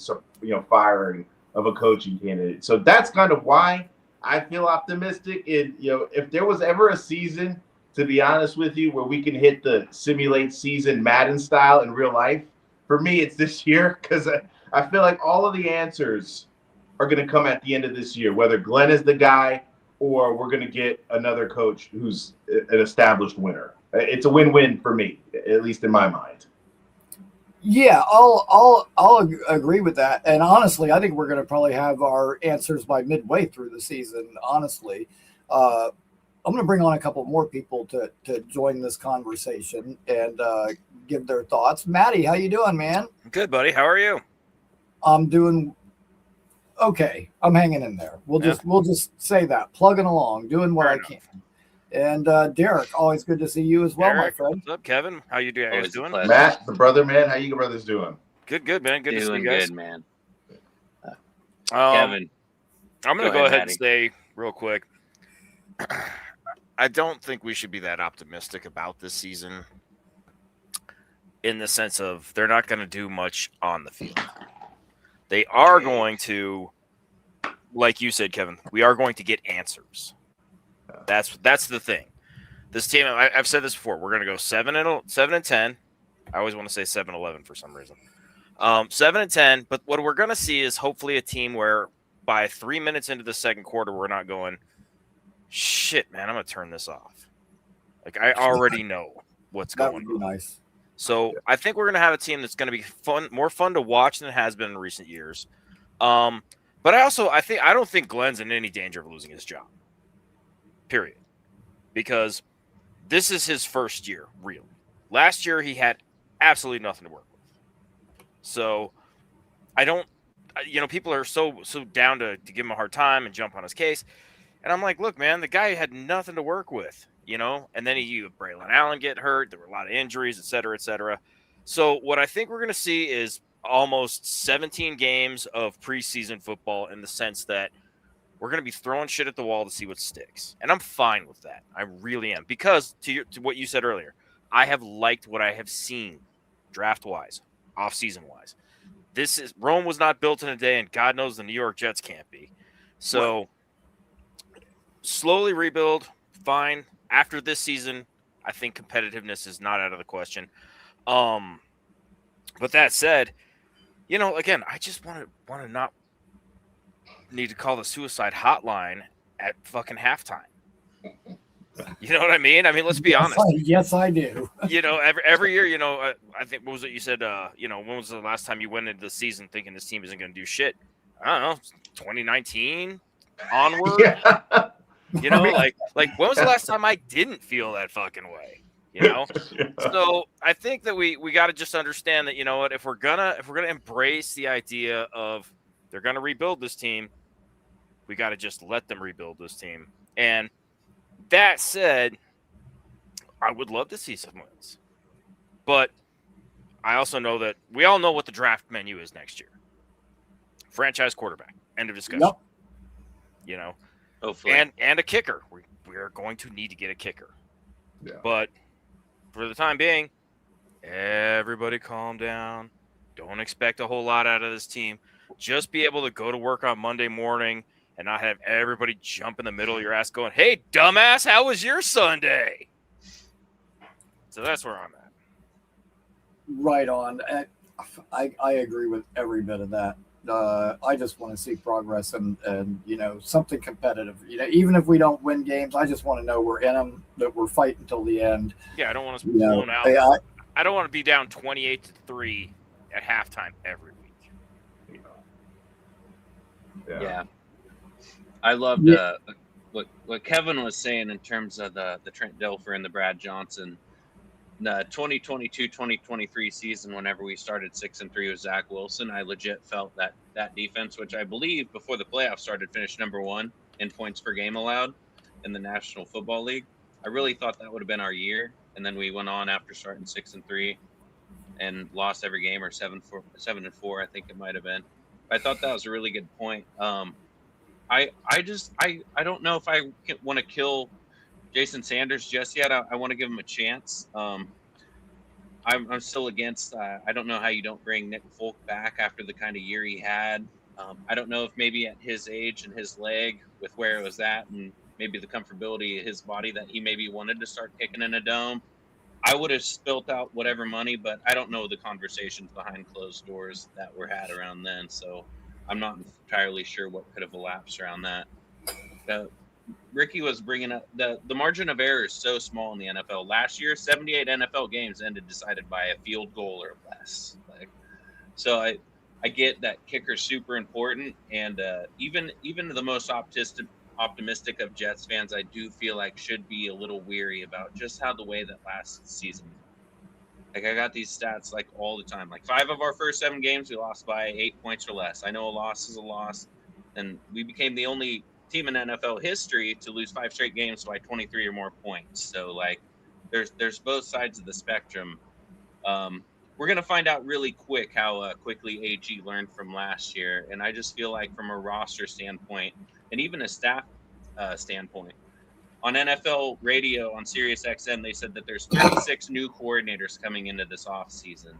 E: firing of a coaching candidate. So that's kind of why I feel optimistic. If there was ever a season, to be honest with you, where we can hit the simulate season Madden style in real life, for me it's this year, because I feel like all of the answers are going to come at the end of this year, whether Glenn is the guy or we're going to get another coach who's an established winner. It's a win-win for me, at least in my mind.
A: Yeah, I'll agree with that. And honestly, I think we're going to probably have our answers by midway through the season. Honestly, I'm going to bring on a couple more people to join this conversation and give their thoughts. Matty, how you doing, man?
F: Good, buddy. How are you?
A: I'm doing okay. I'm hanging in there. We'll just say that, plugging along, doing what I can. And Derek, always good to see you as well,
F: Derek,
A: my friend.
F: what's up, Kevin? How you guys doing?
E: Matt, the brother, man, how you brothers doing?
F: Good, man. Good to see you guys.
G: Good, man.
F: Kevin, I'm going to go ahead and
G: Maddie.
F: say real quick, I don't think we should be that optimistic about this season, in the sense of they're not going to do much on the field. They are going to, like you said, Kevin, we are going to get answers. That's the thing. This team, I've said this before, we're going to go 7-10. I always want to say 7-11 for some reason. 7-10, but what we're going to see is hopefully a team where by 3 minutes into the second quarter, we're not going, shit, man, I'm going to turn this off. Like, I already know what's
A: That
F: going
A: would be
F: on.
A: nice.
F: So I think we're going to have a team that's going to be more fun to watch than it has been in recent years. But I don't think Glenn's in any danger of losing his job. Period. Because this is his first year, really. Last year he had absolutely nothing to work with. So I don't, people are so down to give him a hard time and jump on his case. And I'm like, look, man, the guy had nothing to work with. And then you have Braylon Allen get hurt. There were a lot of injuries, et cetera, et cetera. So what I think we're going to see is almost 17 games of preseason football, in the sense that we're going to be throwing shit at the wall to see what sticks. And I'm fine with that. I really am. Because to what you said earlier, I have liked what I have seen draft-wise, off-season-wise. Rome was not built in a day, and God knows the New York Jets can't be. So slowly rebuild, fine. After this season, I think competitiveness is not out of the question. But that said, again, I just want to not need to call the suicide hotline at fucking halftime. You know what I mean? I mean, let's be honest.
A: Yes, I do.
F: Every year, I think, what was it you said? When was the last time you went into the season thinking this team isn't going to do shit? I don't know, 2019 onward.
E: Yeah.
F: Like when was the last time I didn't feel that fucking way? So I think that we got to just understand that, if we're gonna embrace the idea of they're gonna rebuild this team, we got to just let them rebuild this team. And that said, I would love to see some wins, but I also know that we all know what the draft menu is next year. Franchise quarterback. End of discussion.
A: Yep.
F: You know,
G: Hopefully.
F: and a kicker. We are going to need to get a kicker.
E: Yeah.
F: But for the time being, everybody calm down. Don't expect a whole lot out of this team. Just be able to go to work on Monday morning and not have everybody jump in the middle of your ass going, "Hey, dumbass, how was your Sunday?" So that's where I'm at.
A: Right on. I agree with every bit of that. I just want to see progress and something competitive. Even if we don't win games, I just want to know we're in them, that we're fighting until the end.
F: Yeah, I don't want us blown out. I don't want to be down 28-3 at halftime every week.
G: Yeah. I loved what Kevin was saying in terms of the Trent Dilfer and the Brad Johnson. The 2022-2023 season, whenever we started 6-3 with Zach Wilson, I legit felt that defense, which I believe before the playoffs started, finished number 1 in points per game allowed in the National Football League. I really thought that would have been our year, and then we went on after starting 6-3 and lost every game, or 7-4, I think it might have been. I thought that was a really good point. I don't know if I want to kill Jason Sanders just yet. I want to give him a chance. I'm still against. I don't know how you don't bring Nick Folk back after the kind of year he had. I don't know if maybe at his age and his leg, with where it was at, and maybe the comfortability of his body, that he maybe wanted to start kicking in a dome. I would have spilt out whatever money, but I don't know the conversations behind closed doors that were had around then. So I'm not entirely sure what could have elapsed around that. Ricky was bringing up the margin of error is so small in the NFL. Last year, 78 NFL games ended decided by a field goal or less. So I get that kicker's super important, and even the most optimistic of Jets fans, I do feel like should be a little weary about just how the way that last season. Like, I got these stats like all the time. Like, 5 of our first 7 games, we lost by 8 points or less. I know a loss is a loss, and we became the only team in NFL history to lose 5 straight games by 23 or more points. So, like, there's both sides of the spectrum. We're going to find out really quick how quickly AG learned from last year. And I just feel like from a roster standpoint and even a staff standpoint, on NFL radio on Sirius XM, they said that there's 36 new coordinators coming into this offseason.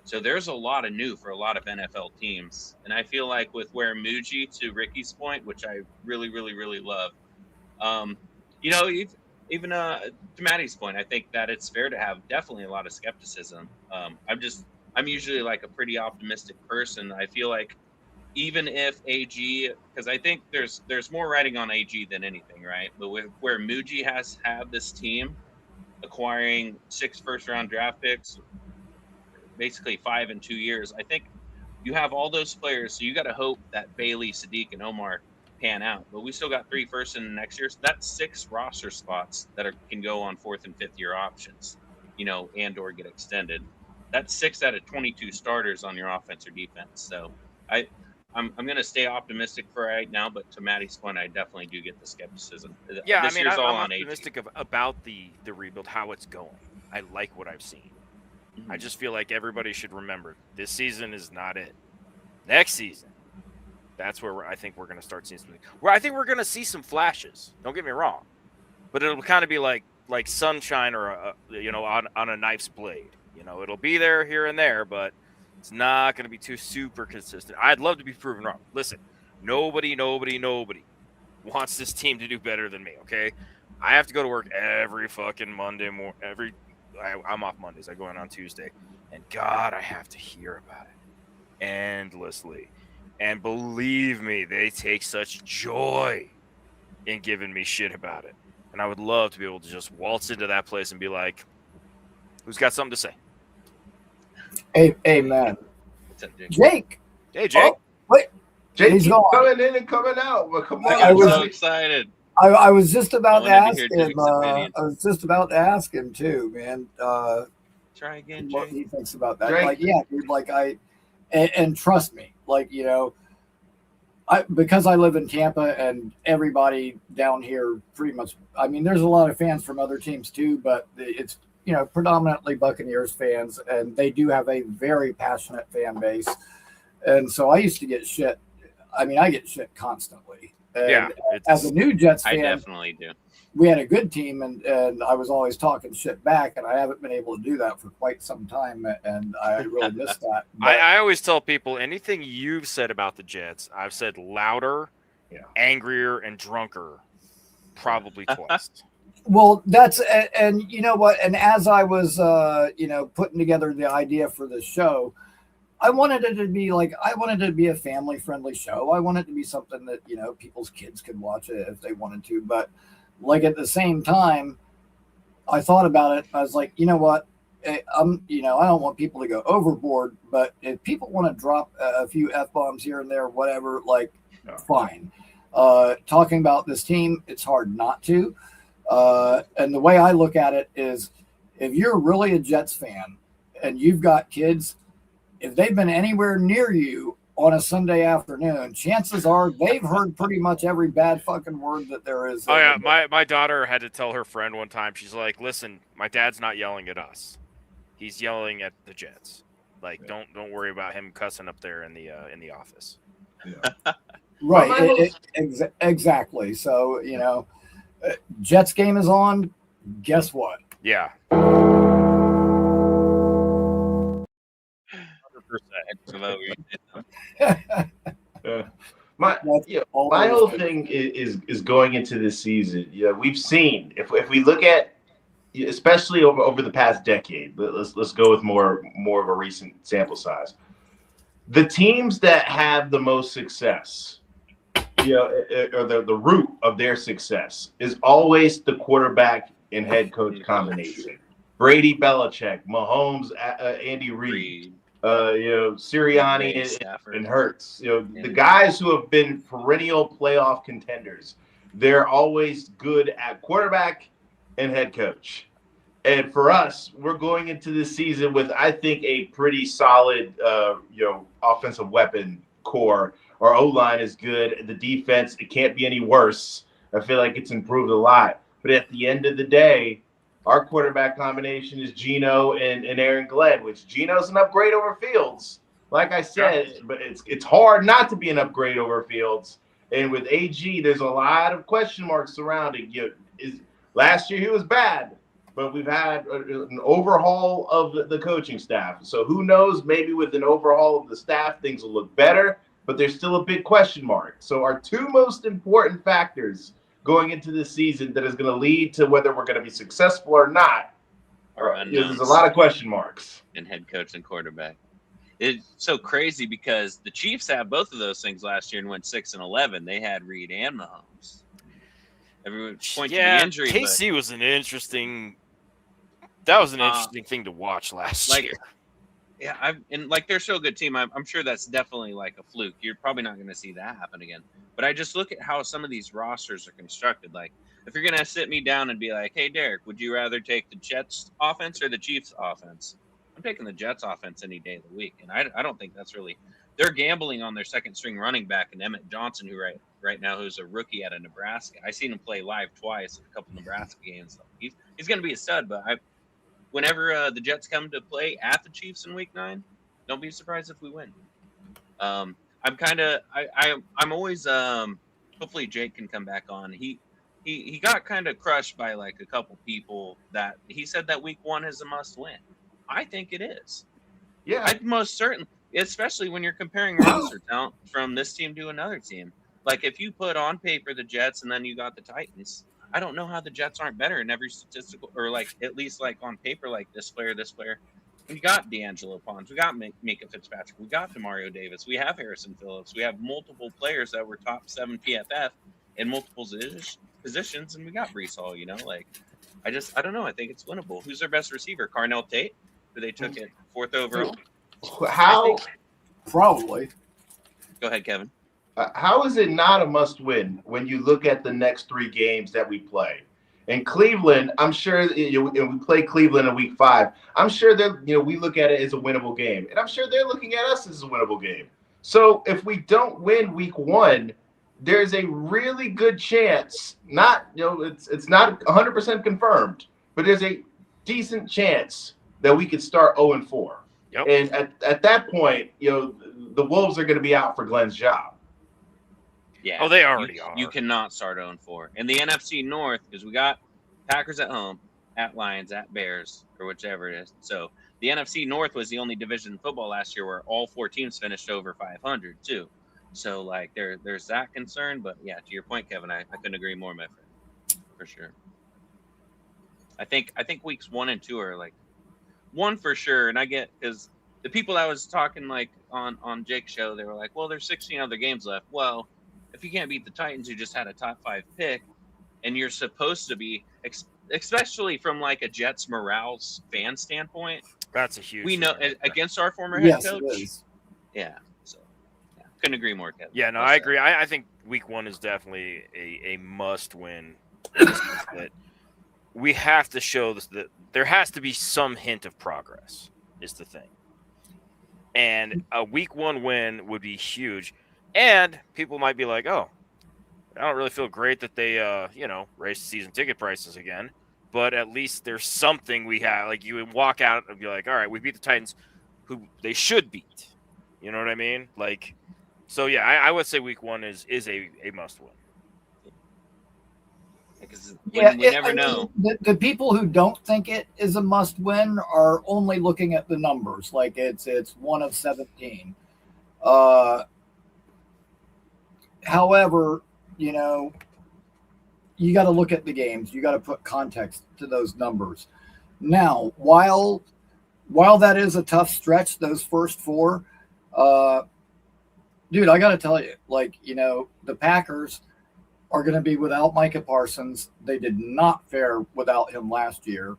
G: So there's a lot of new for a lot of NFL teams. And I feel like with where Muji, to Ricky's point, which I really, really, really love, even to Maddie's point, I think that it's fair to have definitely a lot of skepticism. I'm usually like a pretty optimistic person. I feel like even if AG, because I think there's more writing on AG than anything, right? But with where Muji has had this team acquiring 6 first-round draft picks, basically 5 in 2 years, I think you have all those players. So you got to hope that Bailey, Sadiq, and Omar pan out. But we still got 3 first in the next year. So that's 6 roster spots that can go on 4th and 5th year options, and or get extended. That's 6 out of 22 starters on your offense or defense. So I'm going to stay optimistic for right now, but to Maddie's point, I definitely do get the skepticism.
F: Yeah,
G: I'm
F: optimistic about the rebuild, how it's going. I like what I've seen. Mm-hmm. I just feel like everybody should remember this season is not it. Next season, that's where I think we're going to start seeing something. Where I think we're going to see some flashes. Don't get me wrong, but it'll kind of be like sunshine or on a knife's blade. It'll be there here and there, but it's not going to be too super consistent. I'd love to be proven wrong. Listen, nobody wants this team to do better than me, okay? I have to go to work every fucking Monday morning. I'm off Mondays. I go in on Tuesday. And God, I have to hear about it endlessly. And believe me, they take such joy in giving me shit about it. And I would love to be able to just waltz into that place and be like, who's got something to say?
A: Amen.
G: What's up, Jake?
A: Jake.
F: Hey, Jake.
A: Oh, wait.
E: Jake
A: He's
E: keeps
A: going.
E: coming in and coming out. Well, come on.
G: I'm so excited.
A: I was just about to ask him.
G: Jake's opinion.
A: I was just about to ask him too, man.
G: Try again,
A: what
G: Jake.
A: he thinks about that.
E: Drake.
A: Like, yeah, dude. And trust me, because I live in Tampa and everybody down here pretty much. I mean, there's a lot of fans from other teams too, but it's predominantly Buccaneers fans, and they do have a very passionate fan base. And so I used to get shit I mean, I get shit constantly. And
F: Yeah,
A: as a new Jets
G: I
A: fan,
G: definitely do.
A: we had a good team, and I was always talking shit back, and I haven't been able to do that for quite some time, and I really miss that. But,
F: I always tell people anything you've said about the Jets, I've said louder, angrier, and drunker, probably twice.
A: well, that's and you know what? And as I was, putting together the idea for this show, I wanted it to be a family friendly show. I wanted it to be something that people's kids could watch it if they wanted to. But like at the same time, I thought about it. I was like, you know what? I don't want people to go overboard, but if people want to drop a few F-bombs here and there, whatever, fine. Talking about this team, it's hard not to. And the way I look at it is, if you're really a Jets fan and you've got kids, if they've been anywhere near you on a Sunday afternoon, chances are they've heard pretty much every bad fucking word that there is.
F: Oh yeah, my daughter had to tell her friend one time. She's like, "Listen, my dad's not yelling at us; he's yelling at the Jets. Like, don't worry about him cussing up there in the office."
E: Yeah.
A: Right, exactly. So Jets game is on. Guess what?
F: Yeah.
E: 100%. My whole thing is going into this season. We've seen if we look at, especially over the past decade. Let's go with more of a recent sample size. The teams that have the most success, or the root of their success is always the quarterback and head coach combination. Brady, Belichick, Mahomes, Andy Reid. Sirianni and Hurts. The guys who have been perennial playoff contenders, they're always good at quarterback and head coach. And for us, we're going into this season with, I think, a pretty solid, offensive weapon core. Our O-line is good. The defense, it can't be any worse. I feel like it's improved a lot. But at the end of the day, our quarterback combination is Geno and Aaron Glenn, which Geno's an upgrade over Fields. Like I said, but it's hard not to be an upgrade over Fields. And with AG, there's a lot of question marks surrounding you. Last year he was bad, but we've had an overhaul of the coaching staff. So who knows, maybe with an overhaul of the staff, things will look better, but there's still a big question mark. So our two most important factors going into this season that is going to lead to whether we're going to be successful or not, there's a lot of question marks.
G: And head coach and quarterback. It's so crazy because the Chiefs had both of those things last year and went 6-11. They had Reed and Mahomes. Everyone points to the injury.
F: KC was an interesting. That was an interesting thing to watch last year.
G: Yeah, they're still a good team. I'm sure that's definitely like a fluke. You're probably not going to see that happen again. But I just look at how some of these rosters are constructed. Like, if you're going to sit me down and be like, "Hey, Derek, would you rather take the Jets offense or the Chiefs offense?" I'm taking the Jets offense any day of the week, and I don't think that's really. They're gambling on their second string running back and Emmett Johnson, who right now who's a rookie out of Nebraska. I seen him play live twice at a couple Nebraska games. He's going to be a stud, but whenever the Jets come to play at the Chiefs in Week 9, don't be surprised if we win. I'm always hopefully Jake can come back on. He got kind of crushed by like a couple people that he said that Week 1 is a must win. I think it is.
E: Yeah,
G: I most certainly, especially when you're comparing roster talent from this team to another team. Like if you put on paper the Jets and then you got the Titans, I don't know how the Jets aren't better in every statistical, or like at least like on paper, like this player. We got D'Angelo Pons, we got Mika Fitzpatrick, we got Demario Davis, we have Harrison Phillips, we have multiple players that were top 7 PFF in multiple positions, and we got Breece Hall. I don't know. I think it's winnable. Who's their best receiver? Carnell Tate, who they took it 4th overall.
E: How?
A: Probably.
G: Go ahead, Kevin.
E: How is it not a must-win when you look at the next 3 games that we play? And Cleveland, I'm sure we play Cleveland in Week 5. I'm sure that we look at it as a winnable game, and I'm sure they're looking at us as a winnable game. So if we don't win Week 1, there's a really good chance. It's not 100% confirmed, but there's a decent chance that we could start 0-4.
F: Yep.
E: And at that point, the Wolves are going to be out for Glenn's job.
G: Yeah.
F: Oh, they already are.
G: You cannot start 0-4. In the NFC North, because we got Packers at home, at Lions, at Bears, or whichever it is. So the NFC North was the only division in football last year where all 4 teams finished over 500 too. So like there's that concern, but yeah, to your point, Kevin, I couldn't agree more, my friend, for sure. I think weeks 1 and 2 are like one for sure, and I get because the people I was talking like on Jake's show, they were like, well, there's 16 other games left. Well, if you can't beat the Titans, who just had a top 5 pick, and you're supposed to be, especially from like a Jets morale fan standpoint,
F: That's a huge.
G: We know
F: thing.
G: against our former head
A: Yes,
G: coach.
A: it is.
G: Yeah, so yeah, couldn't agree more, Kevin.
F: Yeah, no,
G: Well
F: I
G: said.
F: agree. I think week 1 is definitely a must win. That we have to show this, that there has to be some hint of progress is the thing. And a week 1 win would be huge. And people might be like, oh, I don't really feel great that they, raised season ticket prices again. But at least there's something we have. Like, you would walk out and be like, all right, we beat the Titans, who they should beat. You know what I mean? Like, so yeah, I would say week 1 is a must win.
G: Because
A: Yeah,
G: we never know.
A: The people who don't think it is a must win are only looking at the numbers, like it's 1 of 17. However, you got to look at the games. You got to put context to those numbers. Now, while that is a tough stretch, those first 4, dude, I got to tell you, like, the Packers are going to be without Micah Parsons. They did not fare without him last year.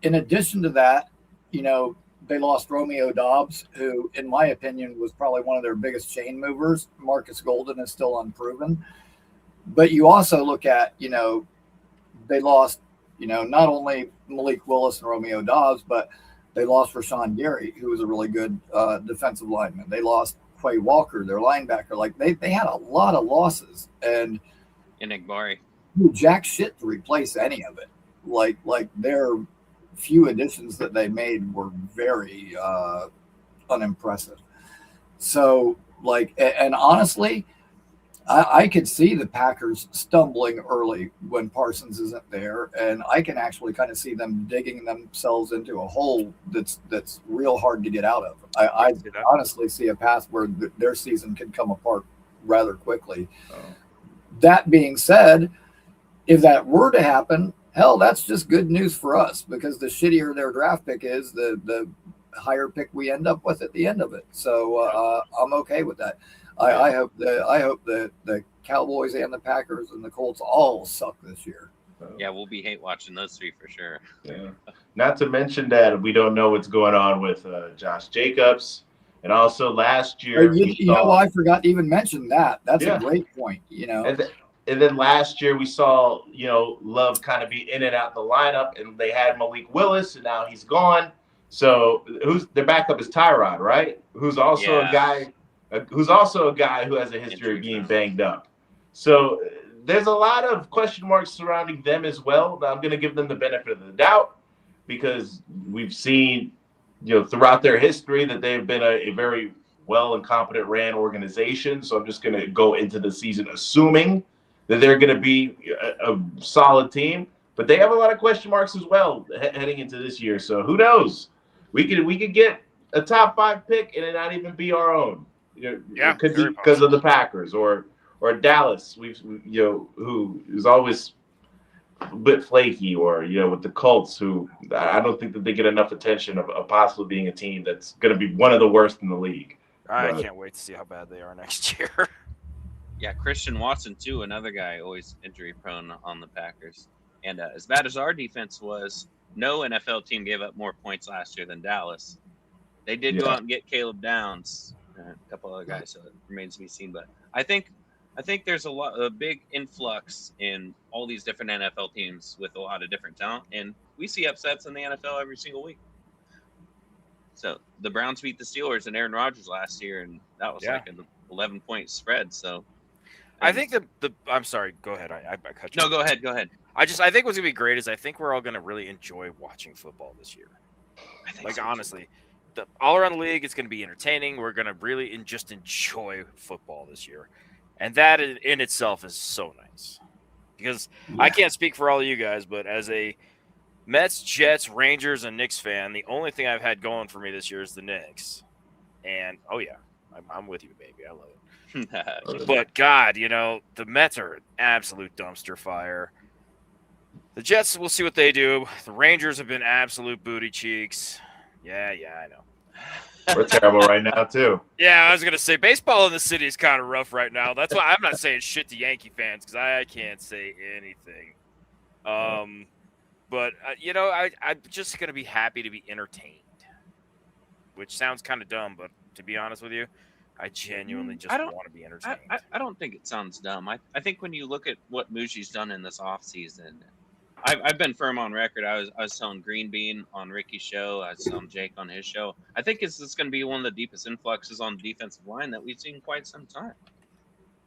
A: In addition to that, they lost Romeo Doubs, who, in my opinion, was probably one of their biggest chain movers. Marcus Golden is still unproven. But you also look at, they lost, not only Malik Willis and Romeo Doubs, but they lost Rashawn Gary, who was a really good defensive lineman. They lost Quay Walker, their linebacker. Like, they had a lot of losses. And
G: Igbari.
A: Jack shit to replace any of it. Like their few additions that they made were very unimpressive. So, and honestly, I could see the Packers stumbling early when Parsons isn't there, and I can actually kind of see them digging themselves into a hole that's real hard to get out of. I honestly see a path where their season could come apart rather quickly. Oh. That being said, if that were to happen, hell, that's just good news for us, because the shittier their draft pick is, the higher pick we end up with at the end of it. So I'm okay with that. I hope that the Cowboys and the Packers and the Colts all suck this year.
G: Yeah, we'll be hate watching those 3 for sure.
E: Yeah. Not to mention that we don't know what's going on with Josh Jacobs, and also last year
A: I forgot to even mention that. That's a great point.
E: And then last year we saw Love kind of be in and out the lineup, and they had Malik Willis, and now he's gone. So their backup is Tyrod, right? Who's also a guy who has a history of being banged up. So there's a lot of question marks surrounding them as well. But I'm going to give them the benefit of the doubt, because we've seen, throughout their history that they've been a very well and competent ran organization. So I'm just going to go into the season assuming that they're going to be a solid team. But they have a lot of question marks as well heading into this year. So who knows? We could get a top 5 pick and it not even be our own. It could be because of the Packers or Dallas, who is always a bit flaky, or with the Colts, who I don't think that they get enough attention of possibly being a team that's going to be one of the worst in the league.
F: I can't wait to see how bad they are next year.
G: Yeah, Christian Watson too, another guy always injury prone on the Packers. And as bad as our defense was, no NFL team gave up more points last year than Dallas. They did go out and get Caleb Downs. A couple other guys, so it remains to be seen. But I think there's a big influx in all these different NFL teams with a lot of different talent, and we see upsets in the NFL every single week. So the Browns beat the Steelers and Aaron Rodgers last year, and that was like an 11-point spread. So
F: I think I'm sorry. Go ahead. I cut you.
G: No, go ahead.
F: I think what's gonna be great is I think we're all gonna really enjoy watching football this year.
G: I think so,
F: honestly. All around the league, it's going to be entertaining. We're going to really just enjoy football this year. And that in itself is so nice. Because I can't speak for all of you guys, but as a Mets, Jets, Rangers, and Knicks fan, the only thing I've had going for me this year is the Knicks. And, oh, yeah, I'm with you, baby. I love it. But, God, the Mets are an absolute dumpster fire. The Jets, we'll see what they do. The Rangers have been absolute booty cheeks. Yeah, I know.
E: We're terrible right now, too.
F: Yeah, I was going to say, baseball in the city is kind of rough right now. That's why I'm not saying shit to Yankee fans, because I can't say anything. But, I'm just going to be happy to be entertained, which sounds kind of dumb, but to be honest with you, I genuinely just want to be entertained.
G: I don't think it sounds dumb. I think when you look at what Muji's done in this offseason, I've been firm on record. I was telling Green Bean on Ricky's show. I was telling Jake on his show. I think it's going to be one of the deepest influxes on the defensive line that we've seen in quite some time.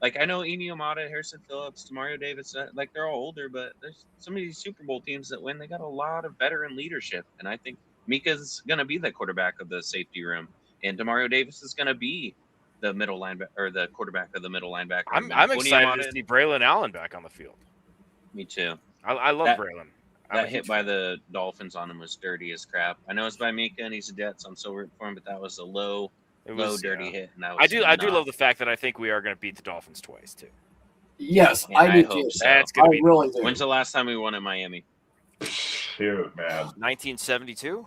G: Like, I know Emi Amada, Harrison Phillips, Demario Davis, like, they're all older, but there's some of these Super Bowl teams that win, they got a lot of veteran leadership. And I think Mika's going to be the quarterback of the safety room, and Demario Davis is going to be the middle linebacker, or the quarterback of the middle linebacker.
F: I'm excited to see Braylon Allen back on the field.
G: Me too.
F: I love Braylon.
G: That hit by the Dolphins on him was dirty as crap. I know it's by Mika and he's a Jet, so I'm so rooting for him, but that was a low, dirty hit. And that was
F: I do love the fact that I think we are going to beat the Dolphins twice too.
A: Yes,
G: and
A: I do
G: hope
A: too.
G: so.
F: That's going to be.
A: Really do.
G: When's the last time we won in Miami?
E: Shoot, man.
F: 1972.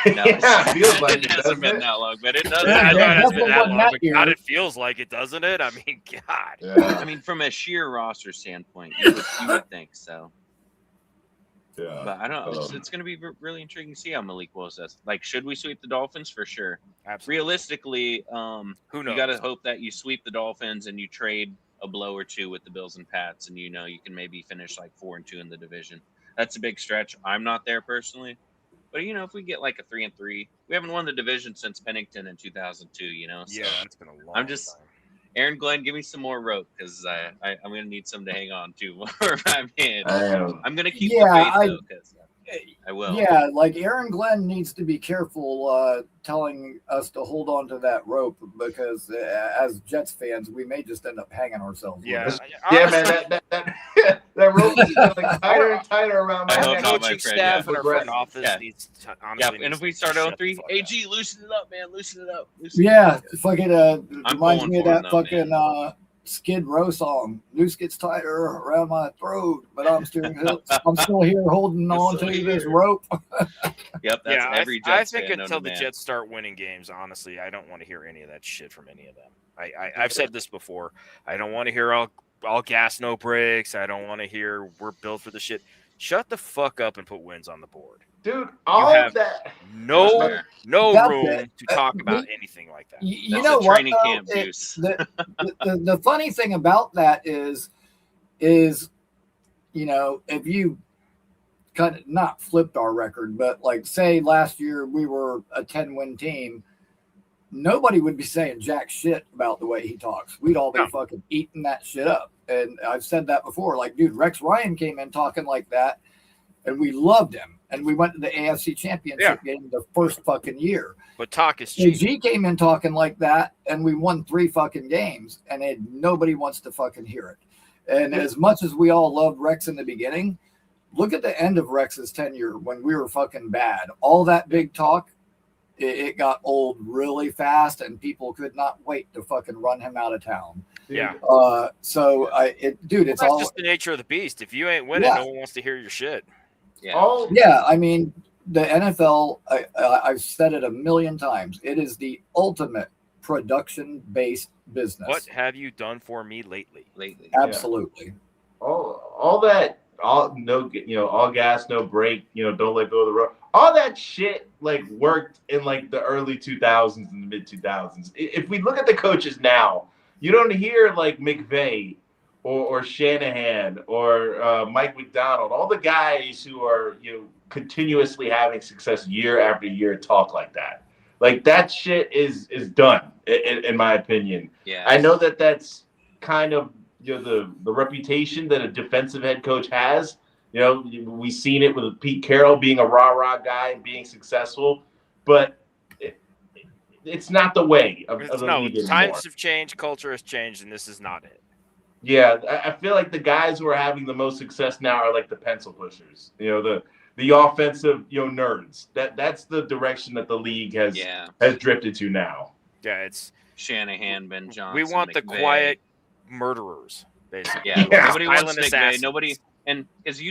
G: No,
E: Yeah, feels like
G: it hasn't been that long, but it does.
F: I know it hasn't been that long, but
A: year.
F: God, it feels like it, doesn't it? I mean, God.
E: Yeah.
G: I mean, from a sheer roster standpoint, you would think so.
E: Yeah.
G: But I don't know. It's going to be really intriguing to see how Malik Willis does. Like, should we sweep the Dolphins? For sure.
F: Absolutely.
G: Realistically,
F: Who knows?
G: you got to hope that you sweep the Dolphins and you trade a blow or two with the Bills and Pats, and you can maybe finish like 4-2 in the division. That's a big stretch. I'm not there personally. But, if we get like a 3-3, we haven't won the division since Pennington in 2002, So
F: Yeah, it's been a long
G: I'm just
F: time.
G: Aaron Glenn, give me some more rope, because I'm going to need some to hang on to. I'm going to keep the faith, though, because I will.
A: Yeah, like Aaron Glenn needs to be careful telling us to hold on to that rope, because as Jets fans, we may just end up hanging ourselves.
F: Yeah,
A: with it.
E: Yeah, man, that rope is like tighter and tighter around my
G: I hope
E: neck.
G: not, my
F: coaching
G: friend.
F: staff
E: Yeah.
F: and our front office
G: Yeah.
F: needs to,
G: Yeah,
F: honestly.
G: and if we start 0-3, AG, loosen it up, man. Loosen it up.
A: Yeah, fucking reminds
G: pulling
A: me of
G: for him,
A: that
G: though,
A: fucking Skid Row song. Noose gets tighter around my throat, but I'm still here holding on to this rope.
G: Yep, that's every Jets
F: I think
G: fan
F: until the
G: man.
F: Jets start winning games, honestly, I don't want to hear any of that shit from any of them. I've said this before. I don't want to hear all gas, no brakes. I don't want to hear we're built for the shit. Shut the fuck up and put wins on the board.
E: Dude, all
F: have
E: of that.
F: No
A: That's
F: room
A: it.
F: to talk about anything like that.
A: You
G: That's
A: know
G: the
A: what?
G: training
A: Though?
G: camp juice.
A: The funny thing about that is if you kind of not flipped our record, but like say last year we were a 10-win team, nobody would be saying jack shit about the way he talks. We'd all be fucking eating that shit up. And I've said that before. Like, dude, Rex Ryan came in talking like that, and we loved him. And we went to the AFC Championship game the first fucking year.
F: But talk is cheap.
A: AG came in talking like that, and we won 3 fucking games, and nobody wants to fucking hear it. And as much as we all loved Rex in the beginning, look at the end of Rex's tenure when we were fucking bad. All that big talk, it got old really fast, and people could not wait to fucking run him out of town.
F: Yeah.
A: It's all
F: just the nature of the beast. If you ain't winning, no one wants to hear your shit.
G: Yeah.
A: I mean, the NFL, I've said it a million times, it is the ultimate production-based business.
F: What have you done for me lately?
A: Absolutely.
E: All that, all gas, no brake, don't let go of the road. All that shit like worked in like the early 2000s and the mid 2000s. If we look at the coaches now, you don't hear like McVay or Shanahan or Mike McDonald, all the guys who are continuously having success year after year talk like that. Like that shit is done in my opinion.
G: Yeah.
E: I know that's kind of the reputation that a defensive head coach has. We've seen it with Pete Carroll being a rah-rah guy and being successful, but it's not the way of the
F: No,
E: league anymore.
F: times have changed, culture has changed, and this is not it.
E: Yeah, I feel like the guys who are having the most success now are like the pencil pushers. The offensive, nerds. That's the direction that the league has drifted to now.
F: Yeah, it's
G: Shanahan, Ben Johnson.
F: We want the
G: McVay.
F: quiet murderers, basically.
G: Yeah, nobody wants
F: Silent
G: McVay.
F: assassins.
G: Nobody, and because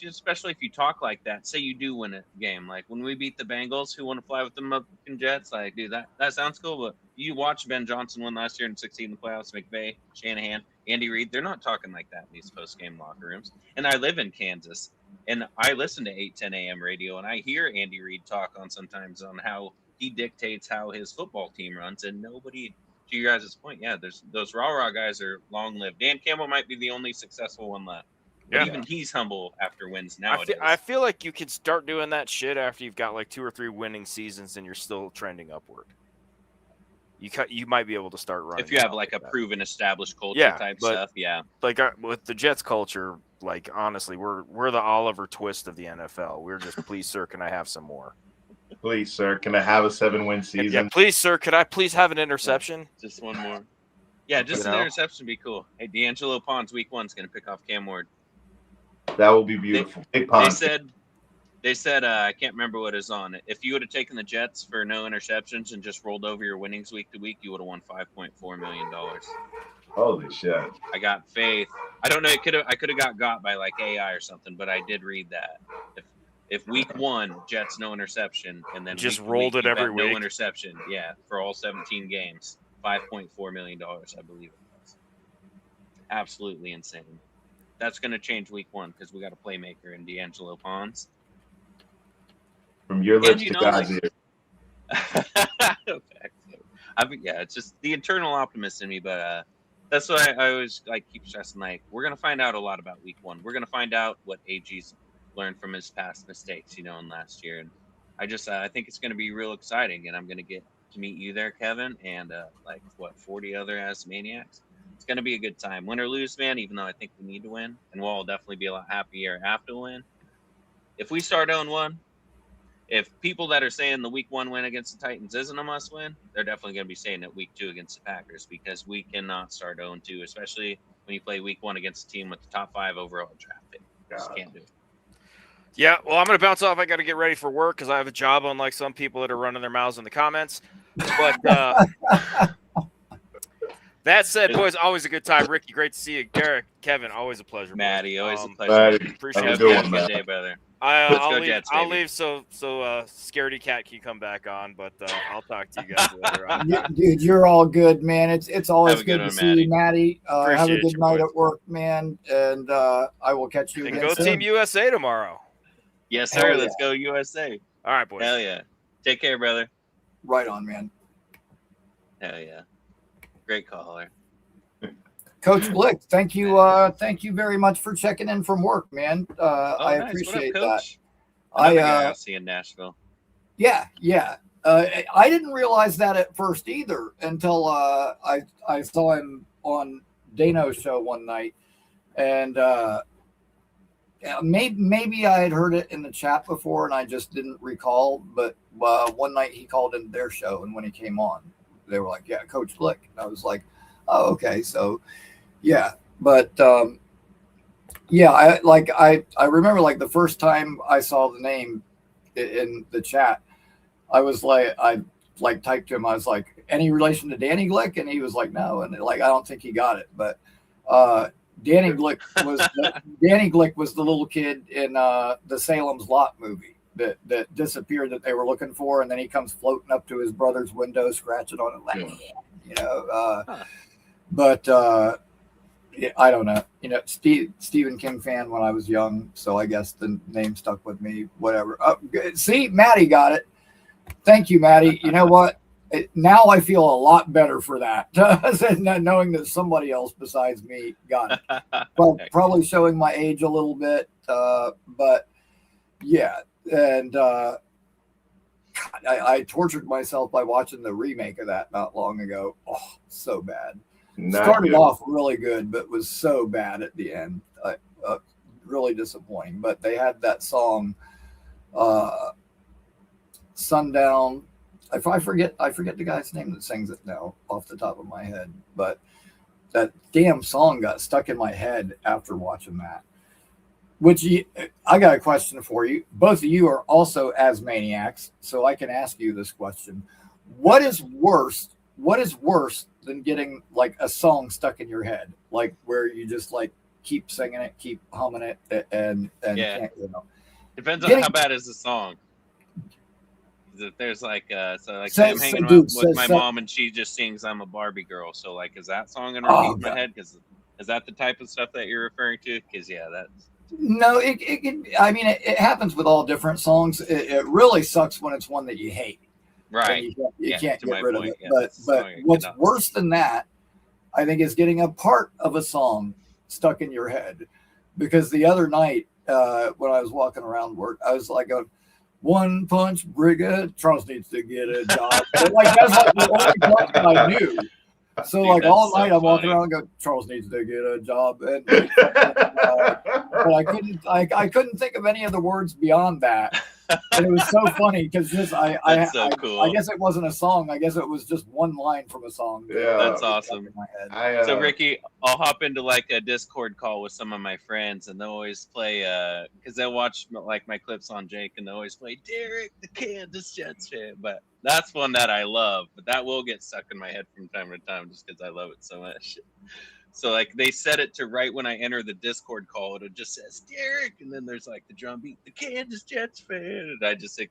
G: especially if you talk like that, say you do win a game, like when we beat the Bengals, who want to fly with the motherfucking Jets? Like, dude, that sounds cool, but you watch Ben Johnson win last year and succeed in the playoffs. McVay, Shanahan, Andy Reid, they're not talking like that in these post-game locker rooms. And I live in Kansas, and I listen to 8:10 a.m. radio, and I hear Andy Reid talk sometimes on how he dictates how his football team runs, and nobody. To your guys' point, there's those rah-rah guys are long-lived. Dan Campbell might be the only successful one left. But even he's humble after wins nowadays.
F: I feel like you could start doing that shit after you've got like 2 or 3 winning seasons and you're still trending upward. You might be able to start running.
G: If you have like a proven established culture type stuff,
F: Like with the Jets culture, like honestly, we're the Oliver Twist of the NFL. We're just, please, sir, can I have some more?
E: Please, sir, can I have a 7-win season?
F: Yeah, please, sir, could I please have an interception?
G: Just one more. Yeah, just an interception would be cool. Hey, D'Angelo Pons, week 1's going to pick off Cam Ward.
E: That will be beautiful. Big Pons.
G: They said I can't remember what is on it. If you would have taken the Jets for no interceptions and just rolled over your winnings week to week, you would have won $5.4 million.
E: Holy shit!
G: I got faith. I don't know. I could have got by like AI or something, but I did read that. If week 1 Jets no interception and then
F: just
G: week
F: rolled it every week,
G: no interception, for all 17 games, $5.4 million, I believe it was. Absolutely insane. That's going to change week 1 because we got a playmaker in D'Angelo Pons.
E: From your lips to God's ears.
G: It's just the internal optimist in me, but that's why I always keep stressing. Like, we're going to find out a lot about week 1. We're going to find out what AG's learned from his past mistakes, in last year. And I think it's going to be real exciting, and I'm going to get to meet you there, Kevin, and 40 other ass maniacs. It's going to be a good time. Win or lose, man, even though I think we need to win, and we'll all definitely be a lot happier after win. If we start 0-1, if people that are saying the week 1 win against the Titans isn't a must win, they're definitely going to be saying it week 2 against the Packers, because we cannot start 0-2, especially when you play week 1 against a team with the top 5 overall draft pick. Just can't do it.
F: Yeah, well, I'm going to bounce off. I got to get ready for work because I have a job, unlike some people that are running their mouths in the comments. But that said, boys, always a good time. Ricky, great to see you. Derek, Kevin, always a pleasure.
G: Maddie, always a pleasure.
F: Appreciate
E: it.
G: Have a good day, brother.
F: I'll leave so Scaredy Cat can come back on, but I'll talk to you guys later on.
A: Dude, you're all good, man. It's always good to see you, Maddie. Have a good night at work, man, and I will catch you again
F: soon. Go Team USA tomorrow.
G: Yes, sir. Let's go USA.
F: All right, boys.
G: Hell yeah. Take care, brother.
A: Right on, man.
G: Hell yeah. Great caller.
A: Coach Blick, thank you very much for checking in from work, man. I appreciate that.
G: I'll see you in Nashville.
A: Yeah. I didn't realize that at first either until I saw him on Dano's show one night, and maybe I had heard it in the chat before and I just didn't recall. But one night he called in their show, and when he came on, they were like, "Yeah, Coach Blick." And I was like, "Oh, okay." So. Yeah, but I remember like the first time I saw the name in the chat, I typed to him. I was like, "Any relation to Danny Glick?" And he was like, "No." And I don't think he got it, but Danny Glick was the little kid in the Salem's Lot movie that disappeared that they were looking for, and then he comes floating up to his brother's window, scratching on it, But. Yeah, I don't know. Stephen King fan when I was young, so I guess the name stuck with me. Whatever. See, Maddie got it. Thank you, Maddie. You know what? Now I feel a lot better for that, knowing that somebody else besides me got it. Well, probably showing my age a little bit, but yeah. And I tortured myself by watching the remake of that not long ago. Oh, so bad. Started off really good, but was so bad at the end. Really disappointing. But they had that song, Sundown, if I forget the guy's name that sings it now off the top of my head, but that damn song got stuck in my head after watching that. I got a question for you. Both of you are also Asmaniacs, so I can ask you this question. What is worse than getting like a song stuck in your head? Like where you just like keep singing it, keep humming it, and
G: Yeah.
A: can't,
G: Depends on how bad is the song. If there's like say I'm hanging with my mom and she just sings "I'm a Barbie girl," so like is that song gonna repeat in my head? Because is that the type of stuff that you're referring to? Because that's
A: no, it happens with all different songs. It really sucks when it's one that you hate.
G: Right.
A: You can't get rid of it.
G: Yeah,
A: but what's worse than that, I think, is getting a part of a song stuck in your head. Because the other night when I was walking around work, I was like a one punch brigade. Charles needs to get a job. Like that's like the only part that I knew. So like all night I'm walking around and go, Charles needs to get a job, and but I couldn't think of any of the words beyond that. And it was so funny because cool. I guess it wasn't a song. I guess it was just one line from a song.
E: Yeah,
G: that's awesome. So Ricky, I'll hop into like a Discord call with some of my friends, and they'll always play because they'll watch like my clips on Jake, and they always play Derek the Kansas Jets fan. But that's one that I love, but that will get stuck in my head from time to time just because I love it so much. So like they set it to right when I enter the Discord call, it just says Derek, and then there's like the drum beat, the Kansas Jets fan, and it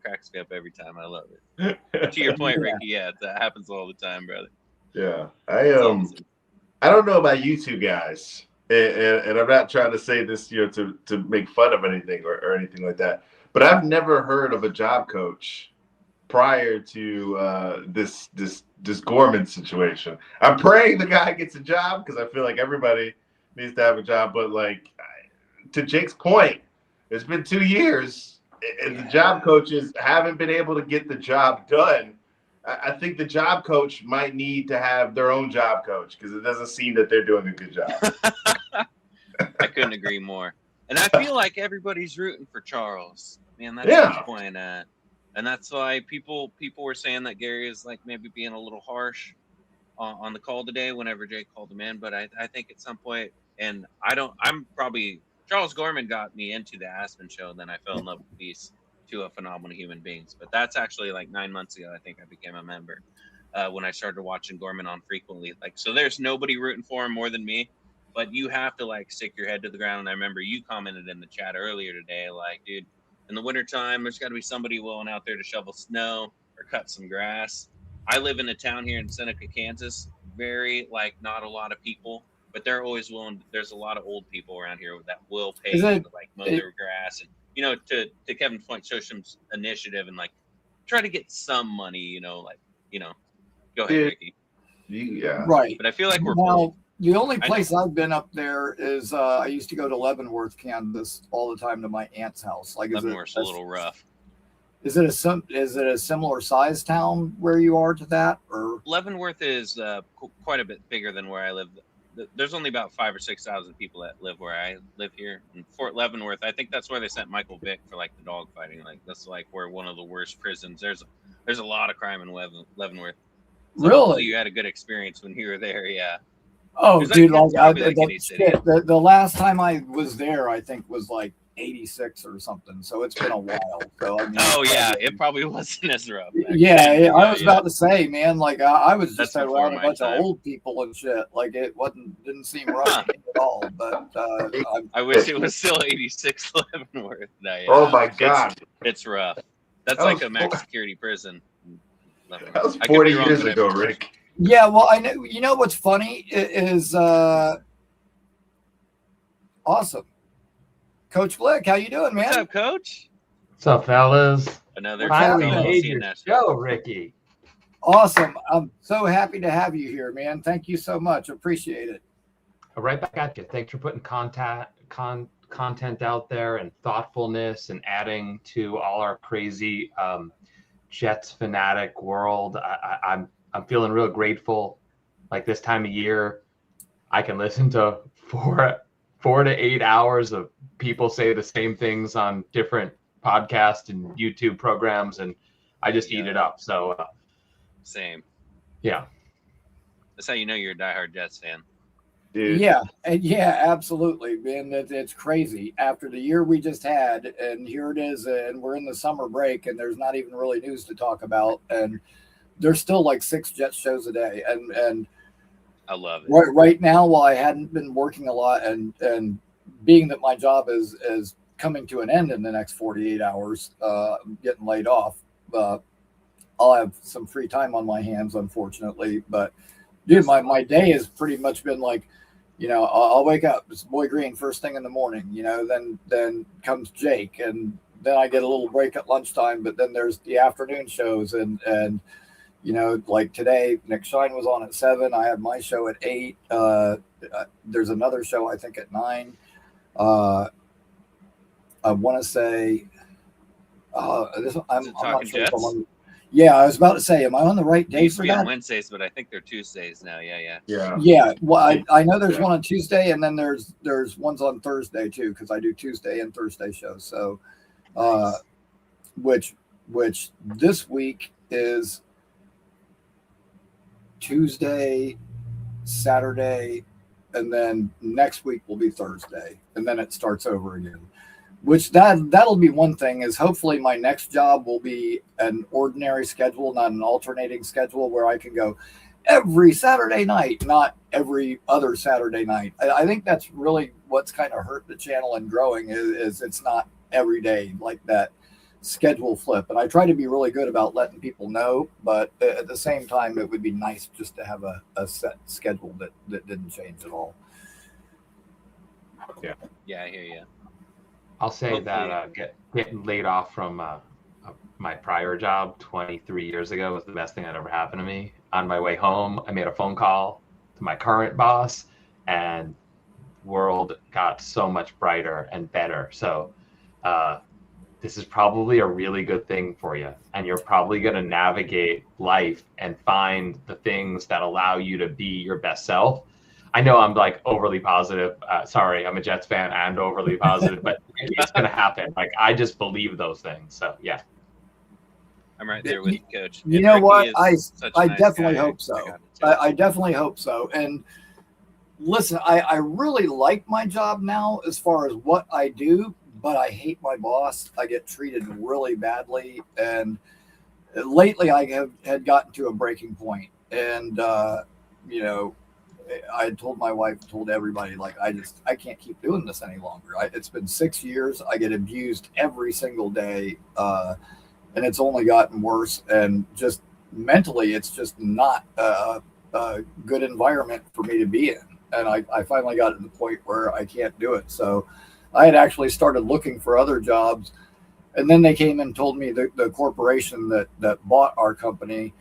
G: cracks me up every time. I love it. To your point, Ricky, that happens all the time, brother.
E: Yeah, I don't know about you two guys, and I'm not trying to say this to make fun of anything or anything like that, but I've never heard of a job coach prior to this Gorman situation. I'm praying the guy gets a job because I feel like everybody needs to have a job. But like to Jake's point, it's been 2 years and the job coaches haven't been able to get the job done. I think the job coach might need to have their own job coach because it doesn't seem that they're doing a good job.
G: I couldn't agree more. And I feel like everybody's rooting for Charles. Man, that's the point at. And that's why people were saying that Gary is like maybe being a little harsh on the call today whenever Jake called him in. But I think at some point, and Charles Gorman got me into the Aspen show, and then I fell in love with these two phenomenal human beings. But that's actually like 9 months ago, I think I became a member when I started watching Gorman on frequently. Like, so there's nobody rooting for him more than me, but you have to like stick your head to the ground. And I remember you commented in the chat earlier today, like, dude, in the wintertime, there's got to be somebody willing out there to shovel snow or cut some grass. I live in a town here in Seneca, Kansas. Very, like, not a lot of people, but they're always willing. There's a lot of old people around here that will pay to, like, mow their grass. And, to Kevin's point, show some initiative and, like, try to get some money, go ahead, Ricky.
E: Yeah.
A: Right.
G: But I feel like we're
A: the only place I've been up there is I used to go to Leavenworth, Kansas, all the time to my aunt's house. Like,
G: Leavenworth's a little rough.
A: Is it a similar size town where you are to that, or
G: Leavenworth is quite a bit bigger than where I live. There's only about 5,000 or 6,000 people that live where I live here in Fort Leavenworth. I think that's where they sent Michael Vick for like the dog fighting. Like that's like where one of the worst prisons. There's a lot of crime in Leavenworth. So
A: really?
G: You had a good experience when you were there, yeah.
A: Oh, dude, the last time I was there, I think was like 86 or something. So it's been a while. So I mean,
G: it probably wasn't as rough.
A: I was about to say, man, like I was just around a bunch of old people and shit. Like it didn't seem rough at all. But
G: I wish it was still 86 Leavenworth. No, yeah.
E: Oh my God,
G: it's rough. That's like a max security prison.
E: That was 40 years ago, Rick.
A: Yeah, well, I know. You know what's funny is awesome. Coach Flick, how you doing, man?
G: What's up, Coach?
H: What's up, fellas?
G: Another
H: finally made your show, Ricky.
A: Awesome. I'm so happy to have you here, man. Thank you so much. Appreciate it.
H: Right back at you. Thanks for putting content out there and thoughtfulness and adding to all our crazy Jets fanatic world. I'm feeling real grateful. Like this time of year, I can listen to 4 to 8 hours of people say the same things on different podcasts and YouTube programs, and I just eat it up. So
G: Same.
H: yeah.
G: That's how you know you're a diehard Jets fan.
E: Dude.
A: Yeah, and yeah, absolutely, man. It's crazy. After the year we just had, and here it is, and we're in the summer break, and there's not even really news to talk about, and there's still like 6 Jets shows a day, and
G: I love it.
A: right now, while I hadn't been working a lot, and being that my job is coming to an end in the next 48 hours, getting laid off, I'll have some free time on my hands, unfortunately, but. Dude, my day has pretty much been like, I'll wake up, it's Boy Green first thing in the morning, then comes Jake, and then I get a little break at lunchtime, but then there's the afternoon shows, and like today, Nick Shine was on at 7. I had my show at 8. There's another show I think at 9. I want to say, I'm not sure if I'm on. Yeah, I was about to say, am I on the right day for that?
G: On Wednesdays, but I think they're Tuesdays now. Yeah.
A: Yeah. Well, I know there's one on Tuesday, and then there's ones on Thursday too, because I do Tuesday and Thursday shows. So, which this week is Tuesday, Saturday, and then next week will be Thursday, and then it starts over again. Which that'll be one thing, is hopefully my next job will be an ordinary schedule, not an alternating schedule where I can go every Saturday night, not every other Saturday night. I think that's really what's kind of hurt the channel and growing is it's not every day like that schedule flip. And I try to be really good about letting people know, but at the same time, it would be nice just to have a set schedule that didn't change at all.
G: Yeah, I hear you.
H: I'll say that getting laid off from my prior job 23 years ago was the best thing that ever happened to me. On my way home, I made a phone call to my current boss, and world got so much brighter and better. So this is probably a really good thing for you, and you're probably going to navigate life and find the things that allow you to be your best self. I know I'm like overly positive. Sorry, I'm a Jets fan and overly positive, but it's going to happen. Like, I just believe those things. So, yeah.
G: I'm right there with you, Coach.
A: You know what? I definitely hope so. I definitely hope so. And listen, I really like my job now as far as what I do, but I hate my boss. I get treated really badly. And lately I had gotten to a breaking point. And, I told my wife, told everybody, like, I can't keep doing this any longer. It's been 6 years. I get abused every single day. And it's only gotten worse. And just mentally, it's just not a good environment for me to be in. And I finally got to the point where I can't do it. So I had actually started looking for other jobs. And then they came and told me the corporation that bought our company,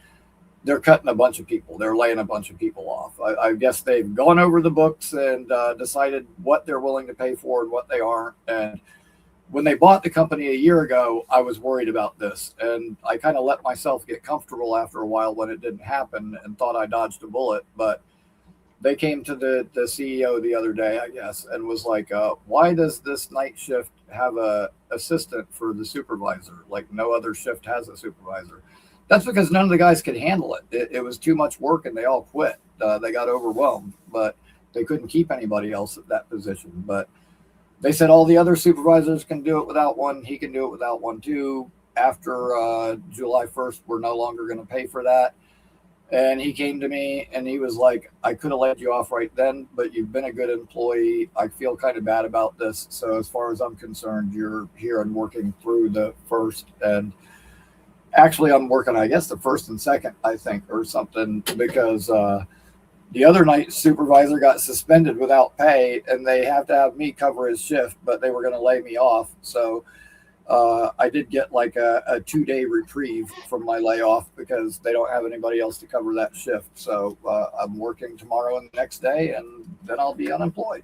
A: they're cutting a bunch of people. They're laying a bunch of people off. I guess they've gone over the books and decided what they're willing to pay for and what they aren't. And when they bought the company a year ago, I was worried about this. And I kind of let myself get comfortable after a while when it didn't happen and thought I dodged a bullet. But they came to the CEO the other day, I guess, and was like, why does this night shift have a assistant for the supervisor? Like, no other shift has a supervisor. That's because none of the guys could handle it. It was too much work, and they all quit. They got overwhelmed, but they couldn't keep anybody else at that position. But they said all the other supervisors can do it without one. He can do it without one too. After July 1st, we're no longer going to pay for that. And he came to me and he was like, I could have let you off right then, but you've been a good employee. I feel kind of bad about this. So as far as I'm concerned, you're here and working through the first. And actually, I'm working, I guess, the first and second, I think, or something, because the other night supervisor got suspended without pay, and they have to have me cover his shift, but they were going to lay me off. So I did get like a 2-day reprieve from my layoff because they don't have anybody else to cover that shift. So I'm working tomorrow and the next day, and then I'll be unemployed.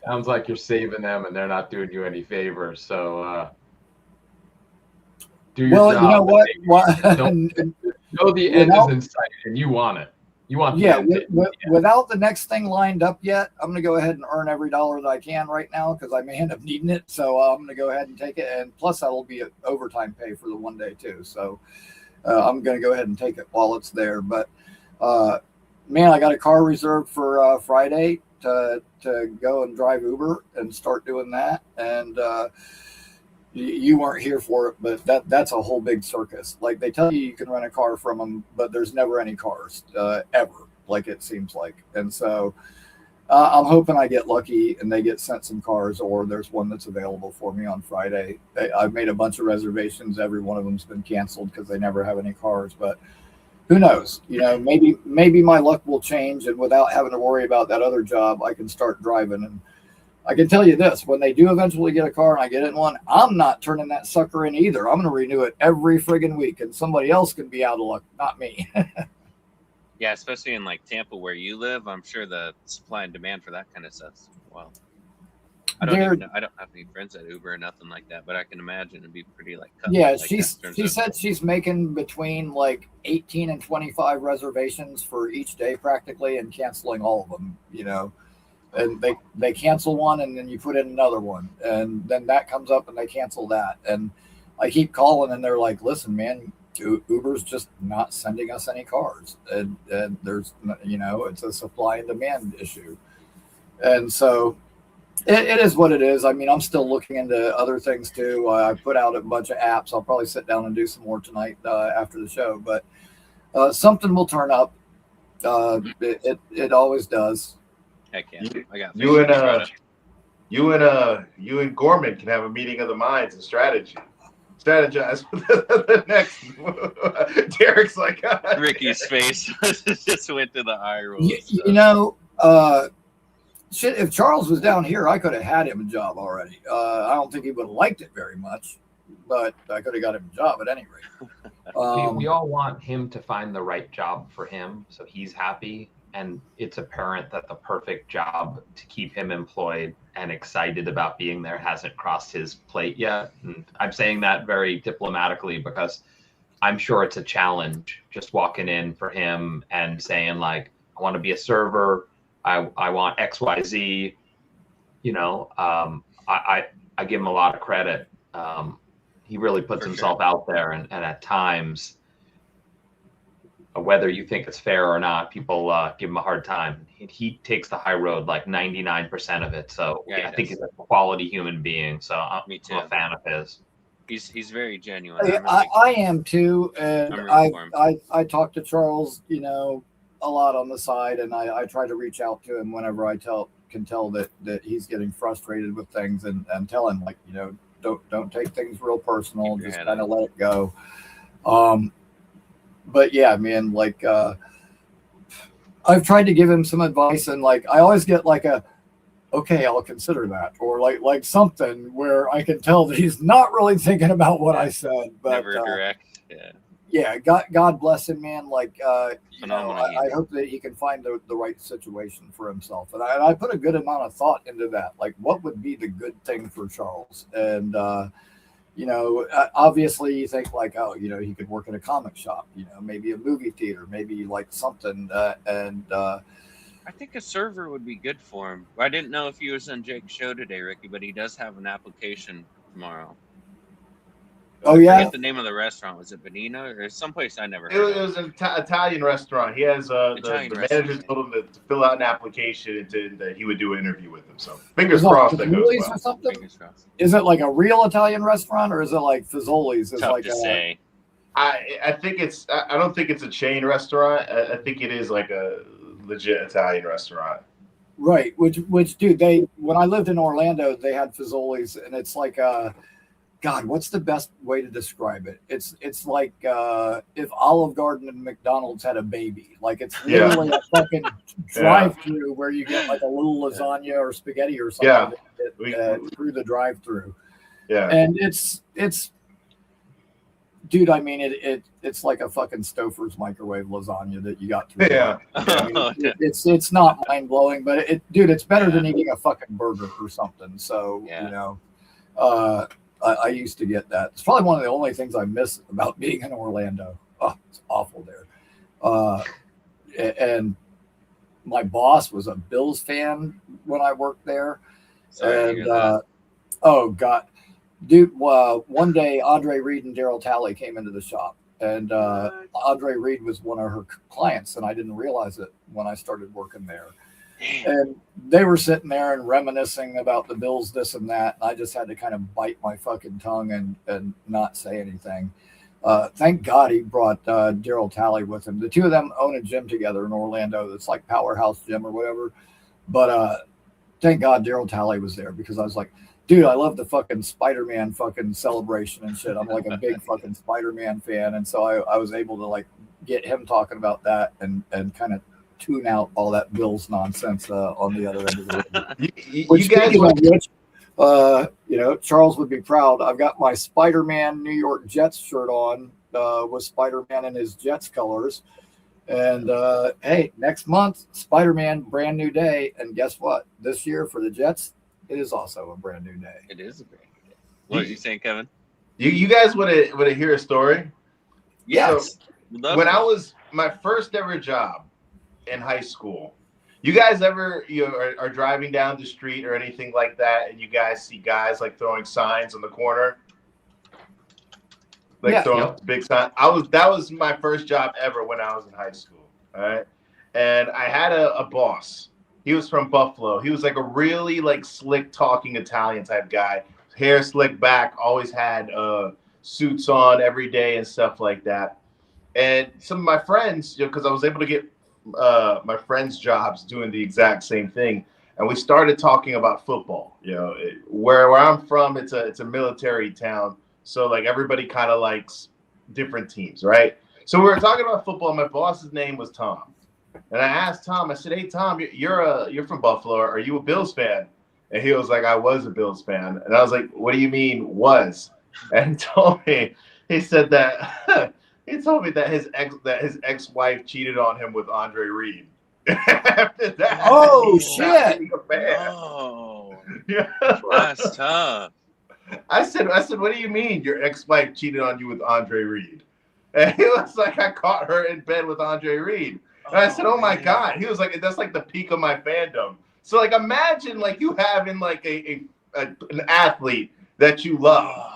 H: Sounds like you're saving them, and they're not doing you any favors. So do your job.
A: You know what?
H: Know the end is in sight, and you want it. You want
A: Yeah,
H: them to,
A: without the next thing lined up yet, I'm going to go ahead and earn every dollar that I can right now because I may end up needing it. So I'm going to go ahead and take it. And plus, that'll be overtime pay for the one day, too. So I'm going to go ahead and take it while it's there. But, man, I got a car reserved for Friday to go and drive Uber and start doing that. And you weren't here for it, but that's a whole big circus. Like they tell you can rent a car from them, but there's never any cars ever, like it seems like. And so I'm hoping I get lucky and they get sent some cars, or there's one that's available for me on Friday. I've made a bunch of reservations. Every one of them's been canceled because they never have any cars. But who knows? You know, maybe my luck will change, and without having to worry about that other job, I can start driving. And I can tell you this, when they do eventually get a car and I get in one, I'm not turning that sucker in either. I'm going to renew it every friggin' week, and somebody else can be out of luck, not me.
G: Yeah, especially in like Tampa where you live, I'm sure the supply and demand for that kind of stuff. Well, I don't even know. I don't have any friends at Uber or nothing like that, but I can imagine it'd be pretty like cut.
A: Yeah,
G: like
A: she said she's making between like 18 and 25 reservations for each day practically, and canceling all of them, you know. And they cancel one, and then you put in another one, and then that comes up and they cancel that. And I keep calling and they're like, listen, man, Uber's just not sending us any cars. And there's, you know, it's a supply and demand issue. And so it is what it is. I mean, I'm still looking into other things too. I put out a bunch of apps. I'll probably sit down and do some more tonight after the show, but something will turn up. It always does.
G: Heck yeah. I got
E: you and Gorman can have a meeting of the minds and strategize for the next move. Derek's like
G: Ricky's face just went to the eye roll.
A: You know, shit, if Charles was down here, I could have had him a job already. I don't think he would have liked it very much, but I could have got him a job at any rate.
H: We all want him to find the right job for him so he's happy. And it's apparent that the perfect job to keep him employed and excited about being there hasn't crossed his plate yet. And I'm saying that very diplomatically because I'm sure it's a challenge just walking in for him and saying like, I want to be a server. I want XYZ. You know, I give him a lot of credit. He really puts himself out there, and at times, whether you think it's fair or not, people give him a hard time. He takes the high road like 99% of it. So yeah, I think he's a quality human being. So I'm a fan of his.
G: He's very genuine.
A: I am too, and I talk to Charles, you know, a lot on the side, and I try to reach out to him whenever I can tell that he's getting frustrated with things, and tell him like, you know, don't take things real personal, just kind of let it go. But yeah, man, like I've tried to give him some advice, and like I always get like okay, I'll consider that, or like something where I can tell that he's not really thinking about what I said. But
G: never direct.
A: Yeah, God bless him, man. Like you know, I hope that he can find the right situation for himself, and I put a good amount of thought into that. Like, what would be the good thing for Charles? And you know, obviously you think like, oh, you know, he could work in a comic shop, you know, maybe a movie theater, maybe like something. And
G: I think a server would be good for him. I didn't know if he was on Jake's show today, Ricky, but he does have an application tomorrow.
A: Oh, yeah.
G: I forget the name of the restaurant. Was it Benina or someplace I never heard
E: It was an Italian restaurant. He has the manager told him to fill out an application and that he would do an interview with him. So fingers crossed that goes well.
A: Or something? Fingers crossed. Is it like a real Italian restaurant, or is it like Fazoli's?
G: Tough like to say.
E: I think it's. I don't think it's a chain restaurant. I think it is like a legit Italian restaurant.
A: Right. Which dude, when I lived in Orlando, they had Fazoli's, and it's like God, what's the best way to describe it? It's like if Olive Garden and McDonald's had a baby. Like it's literally a fucking drive-through where you get like a little lasagna or spaghetti or something through the drive-through.
E: Yeah,
A: and it's dude. I mean, it's like a fucking Stouffer's microwave lasagna that you got through.
E: Yeah,
A: I mean, it's not mind-blowing, but it's better than eating a fucking burger or something. So you know. I used to get that. It's probably one of the only things I miss about being in Orlando. Oh, it's awful there. and my boss was a Bills fan when I worked there.
G: Sorry to
A: And
G: hear that.
A: oh god, dude! One day Andre Reed and Daryl Talley came into the shop, and Andre Reed was one of her clients, and I didn't realize it when I started working there. And they were sitting there and reminiscing about the Bills, this and that. And I just had to kind of bite my fucking tongue and not say anything. Thank God he brought Daryl Talley with him. The two of them own a gym together in Orlando. That's like Powerhouse Gym or whatever. But thank God Daryl Talley was there, because I was like, dude, I love the fucking Spider-Man fucking celebration and shit. I'm like a big fucking Spider-Man fan. And so I was able to like get him talking about that and kind of tune out all that Bills nonsense on the other end of the room.
E: You guys,
A: Charles would be proud. I've got my Spider-Man New York Jets shirt on with Spider-Man in his Jets colors. And hey, next month, Spider-Man, brand new day. And guess what? This year for the Jets, it is also a brand new day.
G: It is a brand new day. What are you saying, Kevin?
E: You guys want to hear a story?
G: Yes.
E: So, when I was my first ever job in high school, you guys ever are driving down the street or anything like that, and you guys see guys like throwing signs on the corner, like throwing big sign? That was my first job ever when I was in high school. All right, and I had a boss. He was from Buffalo. He was like a really like slick talking Italian type guy, hair slicked back, always had suits on every day and stuff like that. And some of my friends, because I was able to get my friends' jobs doing the exact same thing, and we started talking about football. Where I'm from, it's a military town, so like everybody kind of likes different teams, right? So we were talking about football. My boss's name was Tom, and I asked Tom. I said, "Hey Tom, you're from Buffalo. Are you a Bills fan?" And he was like, "I was a Bills fan." And I was like, "What do you mean was?" And he told me, he said that. He told me that his ex-wife cheated on him with Andre Reed. After that,
A: oh shit!
G: Oh, yeah, that's tough.
E: I said, what do you mean your ex-wife cheated on you with Andre Reed? And he was like, I caught her in bed with Andre Reed. And I said, oh my God. He was like, that's like the peak of my fandom. So like, imagine like you having like an athlete that you love.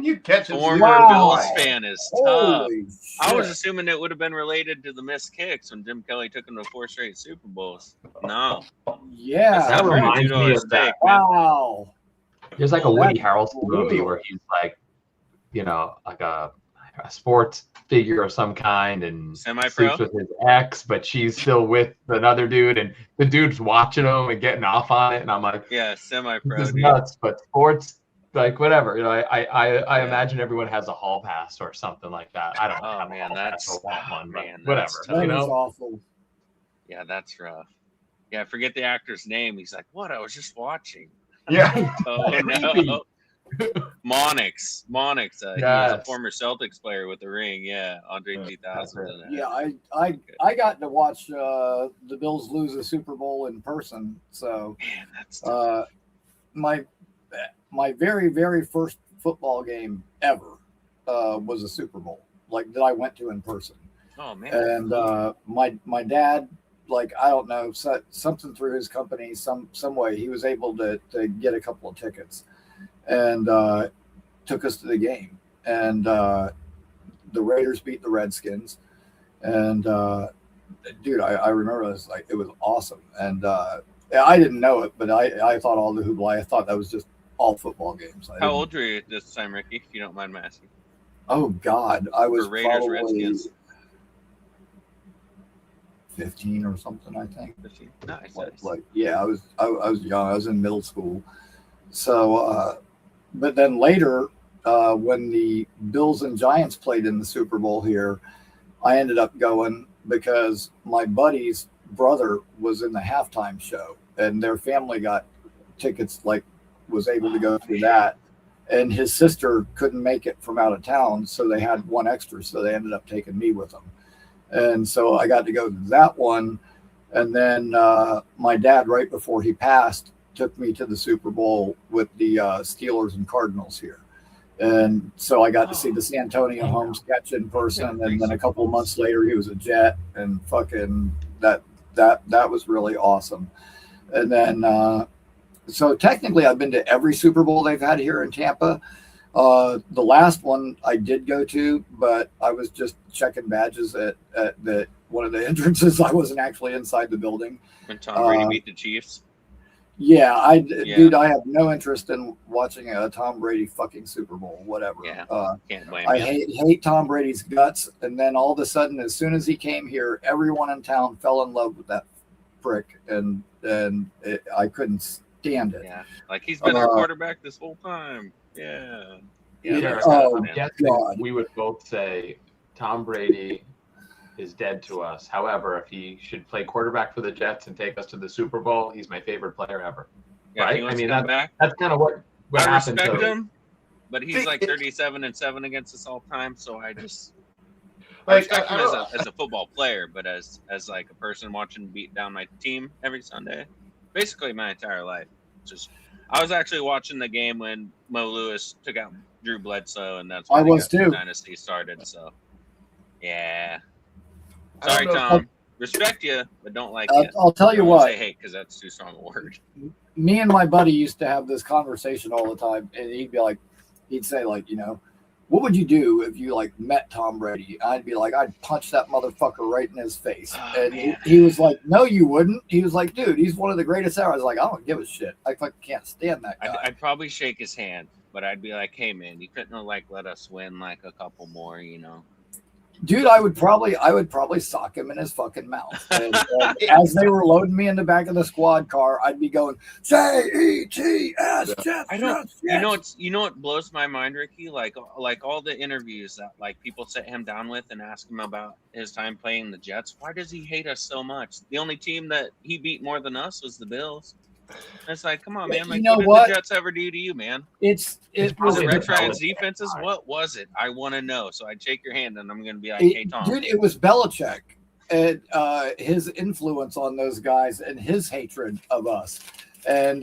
E: You catch a
G: former Bills fan is tough.
A: Holy
G: I was assuming it would have been related to the missed kicks when Jim Kelly took him to 4 straight Super Bowls. No.
A: Yeah.
H: That reminds me of that.
A: Wow.
H: There's like a Woody Harrelson movie where he's like, like a sports figure of some kind and sleeps with his ex, but she's still with another dude, and the dude's watching him and getting off on it, and I'm like,
G: yeah, semi-pro.
H: This is nuts, but sports. Like whatever, I imagine everyone has a hall pass or something like that. I don't know.
G: Oh man, that's
H: one,
G: man,
H: whatever.
A: That is awful.
G: Yeah, that's rough. Yeah, I forget the actor's name. He's like, what? I was just watching.
E: Yeah.
G: Oh no. Monix. He was a former Celtics player with the ring. Yeah, Andre 2000.
A: Yeah, I got to watch the Bills lose a Super Bowl in person. So
G: man, that's tough.
A: My very, very first football game ever was a Super Bowl, like that I went to in person.
G: Oh man!
A: And my dad, like I don't know, something through his company, some way he was able to get a couple of tickets, and took us to the game. And the Raiders beat the Redskins, and dude, I remember it was awesome. And I didn't know it, but I thought all the hoopla. I thought that was just all football games.
G: How old were you at this time, Ricky, if you don't mind me asking?
A: Oh God, I was
G: Raiders, Redskins.
A: 15 or something, I think.
G: 15. Nice.
A: Yeah, I was young. I was in middle school. So, but then later, when the Bills and Giants played in the Super Bowl here, I ended up going because my buddy's brother was in the halftime show, and their family got tickets, was able to go through that, and his sister couldn't make it from out of town, so they had one extra, so they ended up taking me with them, and so I got to go to that one. And then my dad, right before he passed, took me to the Super Bowl with the Steelers and Cardinals here, And so I got to see the Santonio Holmes catch in person, and then a couple of months later he was a Jet, and fucking that was really awesome. And then so technically I've been to every Super Bowl they've had here in Tampa. The last one I did go to, but I was just checking badges at the one of the entrances. I wasn't actually inside the building.
G: When Tom Brady beat the Chiefs.
A: Yeah, dude, I have no interest in watching a Tom Brady fucking Super Bowl, whatever.
G: Yeah, can't blame
A: I
G: you.
A: hate Tom Brady's guts, and then all of a sudden, as soon as he came here, everyone in town fell in love with that prick, and I couldn't stand it.
G: Yeah, like he's been our quarterback this whole time. Yeah.
H: We would both say Tom Brady is dead to us. However, if he should play quarterback for the Jets and take us to the Super Bowl, he's my favorite player ever.
G: Yeah,
H: right? I mean, that's kind of what
G: I
H: happened.
G: respect him, but he's like 37-7 against us all time. So I just respect him as a football player, but as like a person watching beat down my team every Sunday, basically my entire life. Just I was actually watching the game when Mo Lewis took out Drew Bledsoe, and that's when the dynasty started. So yeah. Sorry, Tom. Respect you, but don't like you.
A: I'll tell you what.
G: Say hate because that's too strong a word.
A: Me and my buddy used to have this conversation all the time, and he'd say like, what would you do if you like met Tom Brady? I'd be like, I'd punch that motherfucker right in his face. And he was like, no, you wouldn't. He was like, dude, he's one of the greatest ever. I was like, I don't give a shit. I fucking can't stand that guy.
G: I'd probably shake his hand, but I'd be like, hey man, you couldn't like let us win like a couple more,
A: Dude, I would probably sock him in his fucking mouth. And as they were loading me in the back of the squad car, I'd be going Jets.
G: I don't. You know what blows my mind, Ricky? Like all the interviews that like people sit him down with and ask him about his time playing the Jets. Why does he hate us so much? The only team that he beat more than us was the Bills. It's like, come on, man. Like, what did the Jets ever do to you, man?
A: Was
G: it Rex Ryan's defenses? What was it? I want to know. So I'd shake your hand, and I'm going to be like, hey, Tom.
A: Dude, it was Belichick and his influence on those guys and his hatred of us. And,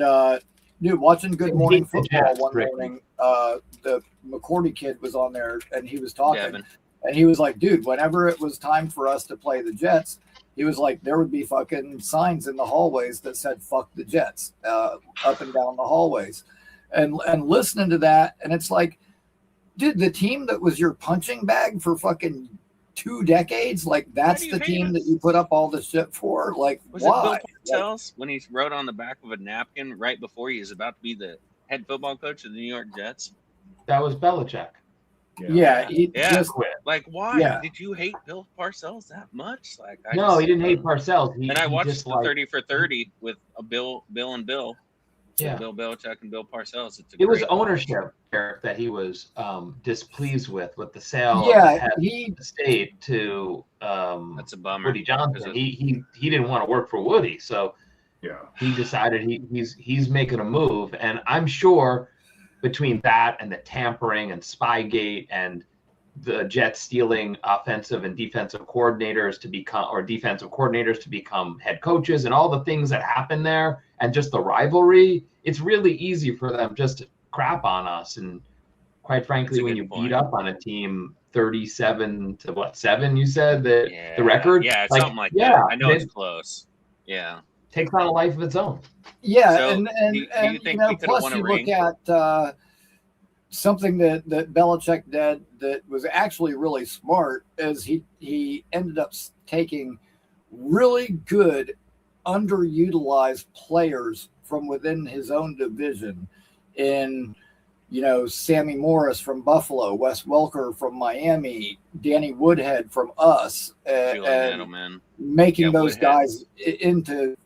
A: dude, watching Good Morning Football one morning, the McCourty kid was on there, and he was talking.
G: Devin.
A: And he was like, dude, whenever it was time for us to play the Jets, he was like, there would be fucking signs in the hallways that said, fuck the Jets, up and down the hallways. And listening to that, and it's like, dude, the team that was your punching bag for fucking 2 decades, like that's the team that you put up all this shit for? Like,
G: was
A: why?
G: It Bill Parcells when he wrote on the back of a napkin right before he was about to be the head football coach of the New York Jets?
H: That was Belichick.
A: Yeah, he just
H: quit.
G: Like, why did you hate Bill Parcells that much? Like,
H: he didn't hate Parcells.
G: I watched the 30 for 30 with Bill and Bill.
H: Yeah,
G: Bill Belichick and Bill Parcells.
H: It was ownership that he was displeased with the sale.
A: Yeah,
H: of the estate to
G: that's a bummer.
H: Woody Johnson. He didn't want to work for Woody, so he decided he's making a move, and I'm sure. Between that and the tampering and Spygate and the Jets stealing offensive and defensive coordinators to become head coaches and all the things that happen there and just the rivalry, it's really easy for them just to crap on us. And quite frankly, when you beat up on a team 37-7, you said that the record?
G: Yeah, it's something like that. I know it's close. Yeah.
H: Takes on a life of its own.
A: Yeah,
G: so
A: and
G: you think we
A: plus you look at something that Belichick did that was actually really smart is he ended up taking really good underutilized players from within his own division in Sammy Morris from Buffalo, Wes Welker from Miami, Danny Woodhead from us, and making those guys into,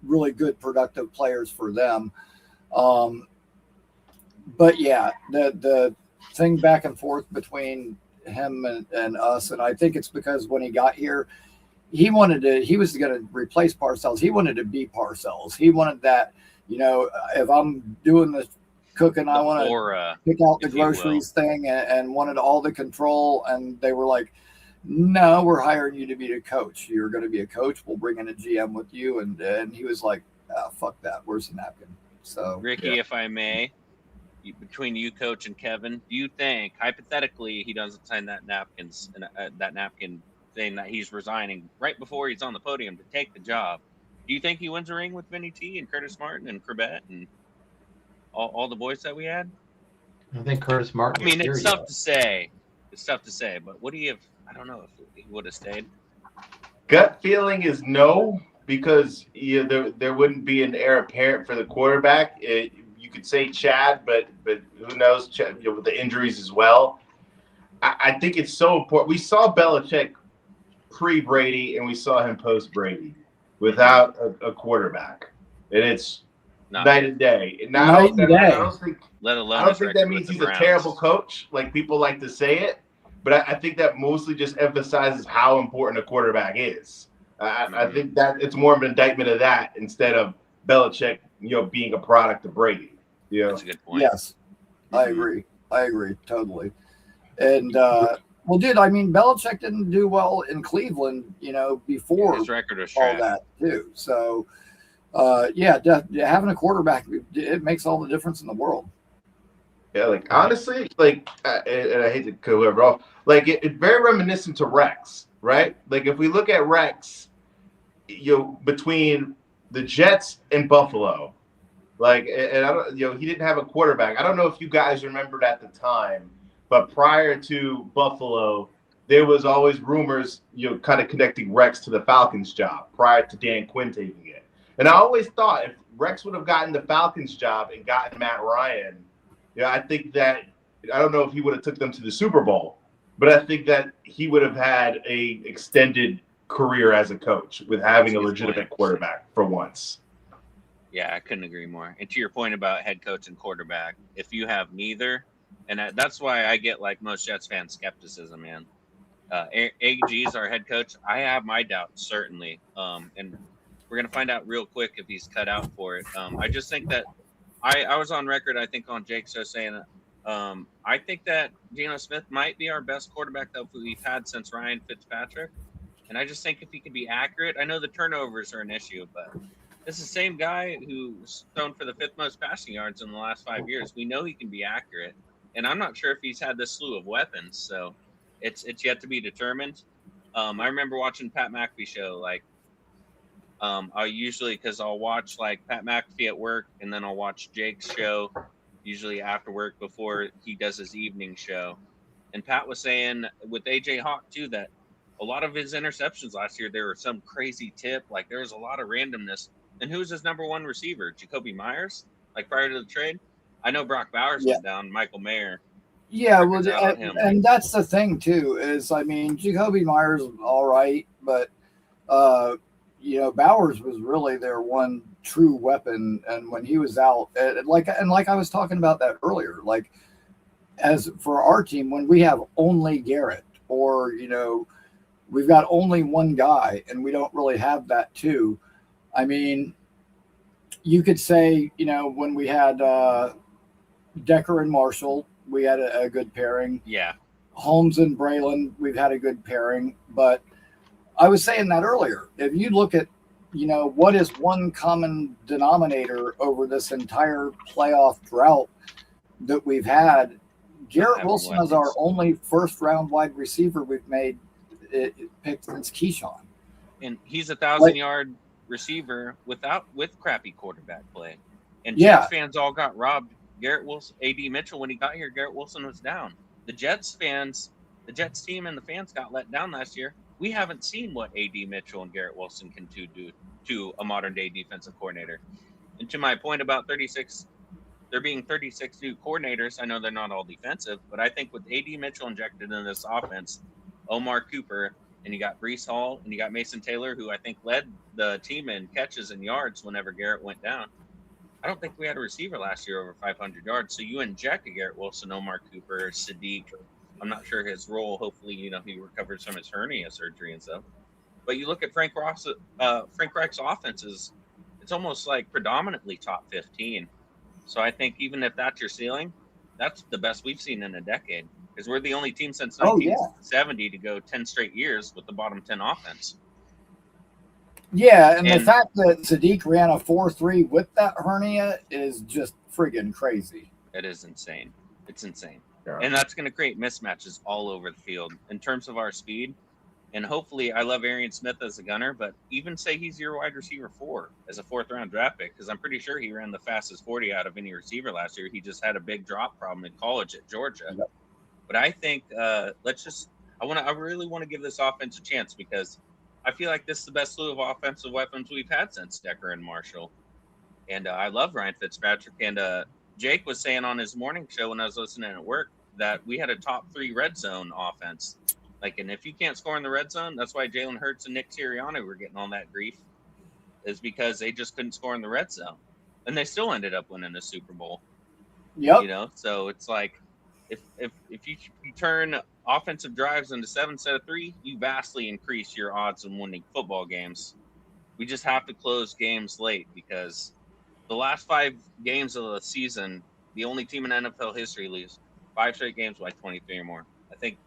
A: really good productive players for them. But yeah, the thing back and forth between him and us, and I think it's because when he got here, he was going to replace Parcells. He wanted to be Parcells. He wanted that, if I'm doing the cooking, I want to pick out the groceries thing, and wanted all the control. And they were like, no, we're hiring you to be the coach. You're going to be a coach. We'll bring in a GM with you. And he was like, fuck that. Where's the napkin? So
G: Ricky, if I may, between you, Coach, and Kevin, do you think hypothetically he doesn't sign that napkin saying that he's resigning right before he's on the podium to take the job? Do you think he wins a ring with Vinny T and Curtis Martin and Corbett and all the boys that we had?
H: I think Curtis Martin.
G: I mean,
H: was here
G: it's tough
H: yet.
G: to say. It's tough to say, but what do you have? I don't know if he would have stayed.
E: Gut feeling is no, because there wouldn't be an heir apparent for the quarterback. You could say Chad, but who knows? Chad, with the injuries as well. I think it's so important. We saw Belichick pre-Brady, and we saw him post-Brady without a quarterback, and it's night and day. And I don't think that means he's a terrible coach, like people like to say it. But I think that mostly just emphasizes how important a quarterback is. I think that it's more of an indictment of that instead of Belichick, being a product of Brady.
G: That's a good point.
A: Yes, I agree. I agree totally. And well, dude, I mean, Belichick didn't do well in Cleveland, before
G: his record was
A: all
G: trash.
A: that too. So, having a quarterback, it makes all the difference in the world.
E: Yeah, honestly, and I hate to cut whoever off, it's very reminiscent to Rex, right? If we look at Rex, between the Jets and Buffalo, and I don't, he didn't have a quarterback. I don't know if you guys remembered at the time, but prior to Buffalo, there was always rumors, kind of connecting Rex to the Falcons job prior to Dan Quinn taking it. And I always thought if Rex would have gotten the Falcons job and gotten Matt Ryan, I think that I don't know if he would have took them to the Super Bowl, but I think that he would have had a extended career as a coach with having a legitimate quarterback for once.
G: Yeah, I couldn't agree more. And to your point about head coach and quarterback, if you have neither, and that's why I get most Jets fans skepticism, man. AG is our head coach. I have my doubts, certainly. And we're going to find out real quick if he's cut out for it. I just think that I was on record, I think, on Jake's show saying I think that Geno Smith might be our best quarterback that we've had since Ryan Fitzpatrick. And I just think if he can be accurate, I know the turnovers are an issue, but this is the same guy who's thrown for the 5th most passing yards in the last 5 years. We know he can be accurate. And I'm not sure if he's had this slew of weapons, so it's yet to be determined. I remember watching Pat McAfee show, I usually, because I'll watch Pat McAfee at work, and then I'll watch Jake's show, usually after work before he does his evening show. And Pat was saying with AJ Hawk too that a lot of his interceptions last year, there were some crazy tip, there was a lot of randomness. And who's his number one receiver? Jacoby Myers, prior to the trade. I know Brock Bowers went down, Michael Mayer.
A: Yeah, well, and that's the thing too. Is Jacoby Myers all right, but Bowers was really their one true weapon, and when he was out, like I was talking about that earlier, as for our team, when we have only Garrett, or we've got only one guy, and we don't really have that too. I mean, you could say when we had Decker and Marshall, we had a good pairing.
G: Yeah,
A: Holmes and Braylon, we've had a good pairing, but I was saying that earlier. If you look at, what is one common denominator over this entire playoff drought that we've had, Garrett Wilson is our only first-round wide receiver we've made picked since Keyshawn.
G: And he's a 1,000-yard receiver with crappy quarterback play. And Jets fans all got robbed. Garrett Wilson, A.D. Mitchell, when he got here, Garrett Wilson was down. The Jets team and the fans got let down last year. We haven't seen what A.D. Mitchell and Garrett Wilson can do to a modern-day defensive coordinator. And to my point about 36, there being 36 new coordinators, I know they're not all defensive, but I think with A.D. Mitchell injected in this offense, Omar Cooper, and you got Breece Hall, and you got Mason Taylor, who I think led the team in catches and yards whenever Garrett went down. I don't think we had a receiver last year over 500 yards. So you inject a Garrett Wilson, Omar Cooper, Sadiq. I'm not sure his role. Hopefully, he recovers from his hernia surgery and stuff. But you look at Frank Reich's offenses, it's almost predominantly top 15. So I think even if that's your ceiling, that's the best we've seen in a decade. Because we're the only team since 1970 to go 10 straight years with the bottom 10 offense.
A: Yeah, and the fact that Sadiq ran a 4.3 with that hernia is just friggin' crazy.
G: It is insane. It's insane.
E: Yeah.
G: And that's going to create mismatches all over the field in terms of our speed. And hopefully, I love Arian Smith as a gunner, but even say he's your wide receiver 4 as a 4th-round draft pick, because I'm pretty sure he ran the fastest 40 out of any receiver last year. He just had a big drop problem in college at Georgia.
A: Yep.
G: But I think I really want to give this offense a chance, because I feel like this is the best slew of offensive weapons we've had since Decker and Marshall. And I love Ryan Fitzpatrick. And Jake was saying on his morning show when I was listening at work that we had a top 3 red zone offense. And if you can't score in the red zone, that's why Jalen Hurts and Nick Sirianni were getting all that grief, is because they just couldn't score in the red zone. And they still ended up winning the Super Bowl.
A: Yep.
G: So it's like, if you turn offensive drives into 7 instead of 3, you vastly increase your odds of winning football games. We just have to close games late, because the last 5 games of the season, the only team in NFL history leaves 5 straight games by 23 or more. I think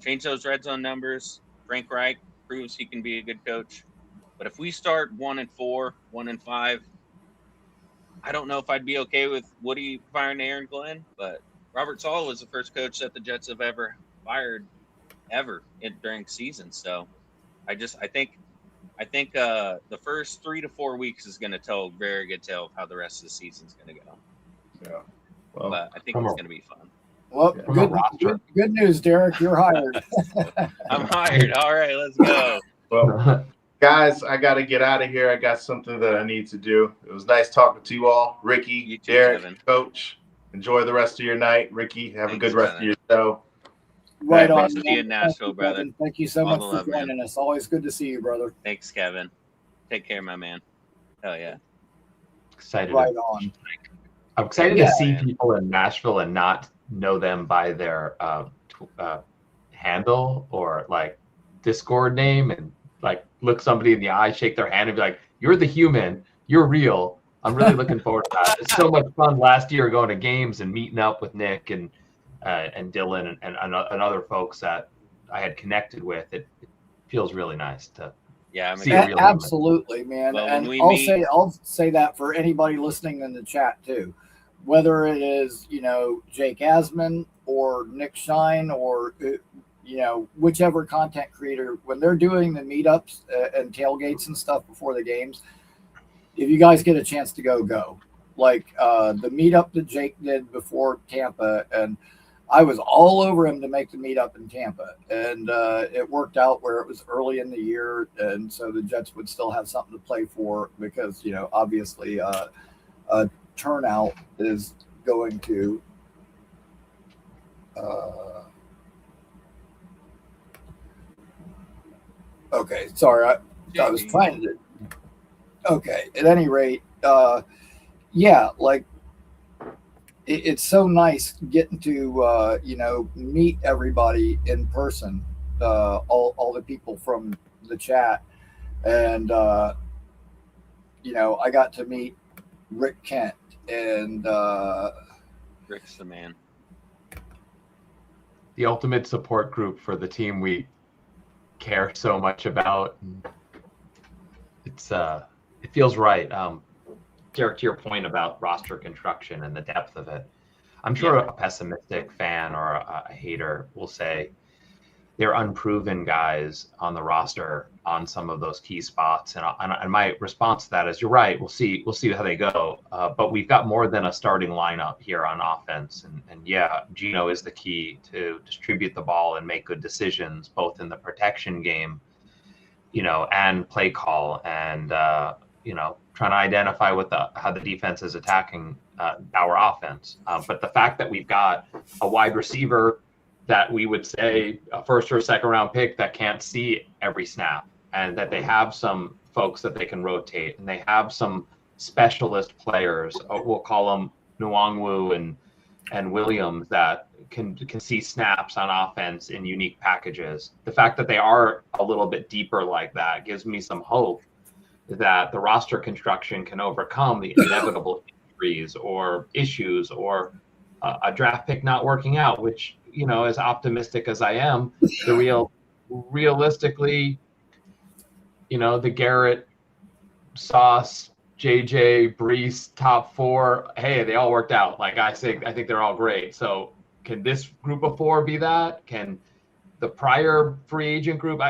G: change those red zone numbers. Frank Reich proves he can be a good coach. But if we start 1-4, 1-5, I don't know if I'd be okay with Woody firing Aaron Glenn, but Robert Saleh was the first coach that the Jets have ever fired during season. So I think the first 3 to 4 weeks is going to tell a very good tale of how the rest of the season is going to go.
E: Yeah. Well,
G: but I think it's going to be fun.
A: Well, good news, Derek. You're hired.
G: I'm hired. All right, let's go.
E: Well, guys, I got to get out of here. I got something that I need to do. It was nice talking to you all. Ricky,
G: You too,
E: Derek,
G: Kevin.
E: Coach. Enjoy the rest of your night. Ricky, have a
G: Thanks,
E: good rest
G: brother.
E: of your show.
A: Right on.
G: See you in Nashville, brother.
A: Thank you so
G: All
A: much
G: the
A: for
G: love, man.
A: joining us. Always good to see you, brother.
G: Thanks, Kevin. Take care, my man. Hell yeah.
H: Excited.
A: Right on.
H: I'm excited
A: Yeah,
H: to see
G: man.
H: people in Nashville and not know them by their handle or Discord name, and look somebody in the eye, shake their hand, and be like, "You're the human. You're real." I'm really looking forward to that. It's so much fun last year going to games and meeting up with Nick and Dylan and other folks that I had connected with. It feels really nice to see a real
A: absolutely, man.
G: Well,
A: and
G: when we
A: I'll say that for anybody listening in the chat too, whether it is Jake Asman or Nick Shine or whichever content creator, when they're doing the meetups and tailgates and stuff before the games, if you guys get a chance to go. Like the meetup that Jake did before Tampa, and I was all over him to make the meetup in Tampa, and it worked out where it was early in the year, and so the Jets would still have something to play for, because obviously turnout is going to okay, sorry, I was trying to. Okay, at any rate, yeah, it's so nice getting to meet everybody in person, all the people from the chat, and I got to meet Rick Kent, and
G: Rick's the man.
H: The ultimate support group for the team we care so much about. It feels right. Derek, to your point about roster construction and the depth of it, I'm sure a pessimistic fan or a hater will say they're unproven guys on the roster on some of those key spots. And my response to that is, you're right. We'll see how they go. But we've got more than a starting lineup here on offense. And yeah, Geno is the key to distribute the ball and make good decisions, both in the protection game, and play call, and trying to identify how the defense is attacking our offense. But the fact that we've got a wide receiver that we would say a first or second round pick that can't see every snap, and that they have some folks that they can rotate, and they have some specialist players, we'll call them Nwangwu and Williams, that can see snaps on offense in unique packages. The fact that they are a little bit deeper like that gives me some hope that the roster construction can overcome the inevitable injuries or issues or a draft pick not working out, which, as optimistic as I am, realistically, the Garrett Sauce JJ, Brees, top 4. Hey, they all worked out. Like I think they're all great. So can this group of 4 be that? Can the prior free agent group?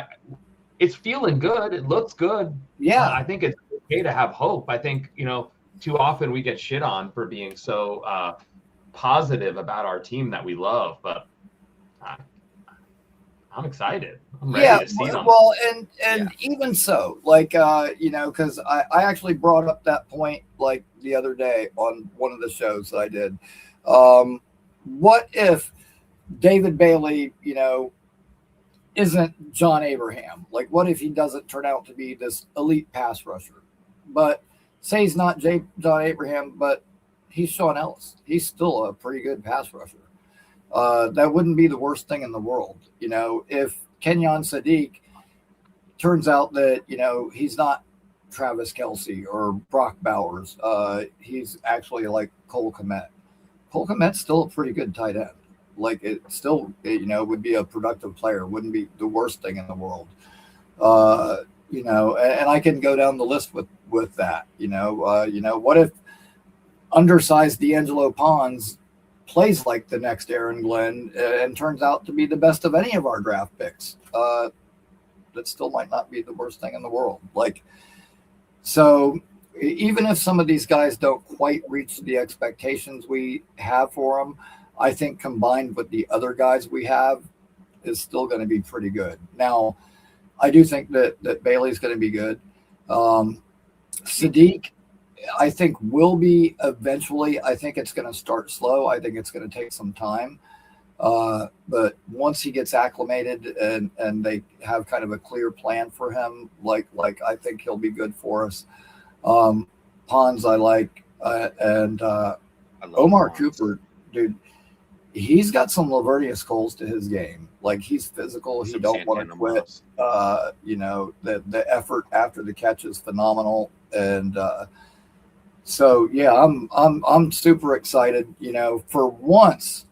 H: It's feeling good. It looks good.
A: Yeah.
H: I think it's okay to have hope. I think, too often we get shit on for being so positive about our team that we love, but I'm excited. I'm ready to see them.
A: Well, and even so, like, because I actually brought up that point like the other day on one of the shows that I did. What if David Bailey, isn't John Abraham? Like, what if he doesn't turn out to be this elite pass rusher? But say he's not John Abraham, but he's Sean Ellis. He's still a pretty good pass rusher. That wouldn't be the worst thing in the world. If Kenyon Sadiq turns out that, he's not Travis Kelce or Brock Bowers, he's actually like Cole Kmet. Cole Kmet's still a pretty good tight end. Like, it still, would be a productive player. Wouldn't be the worst thing in the world. And I can go down the list with that. What if undersized D'Angelo Pons plays like the next Aaron Glenn and turns out to be the best of any of our draft picks? That still might not be the worst thing in the world. Like, so even if some of these guys don't quite reach the expectations we have for them, I think combined with the other guys we have is still going to be pretty good. Now, I do think that Bailey's going to be good. Sadiq, I think, will be eventually. I think it's going to start slow. I think it's going to take some time. But once he gets acclimated and they have kind of a clear plan for him, like I think he'll be good for us. Pons I like, and Omar Cooper, dude, he's got some Lavernius Coles to his game. Like, he's physical. He don't want to quit. The effort after the catch is phenomenal. And so, yeah, I'm super excited, for once.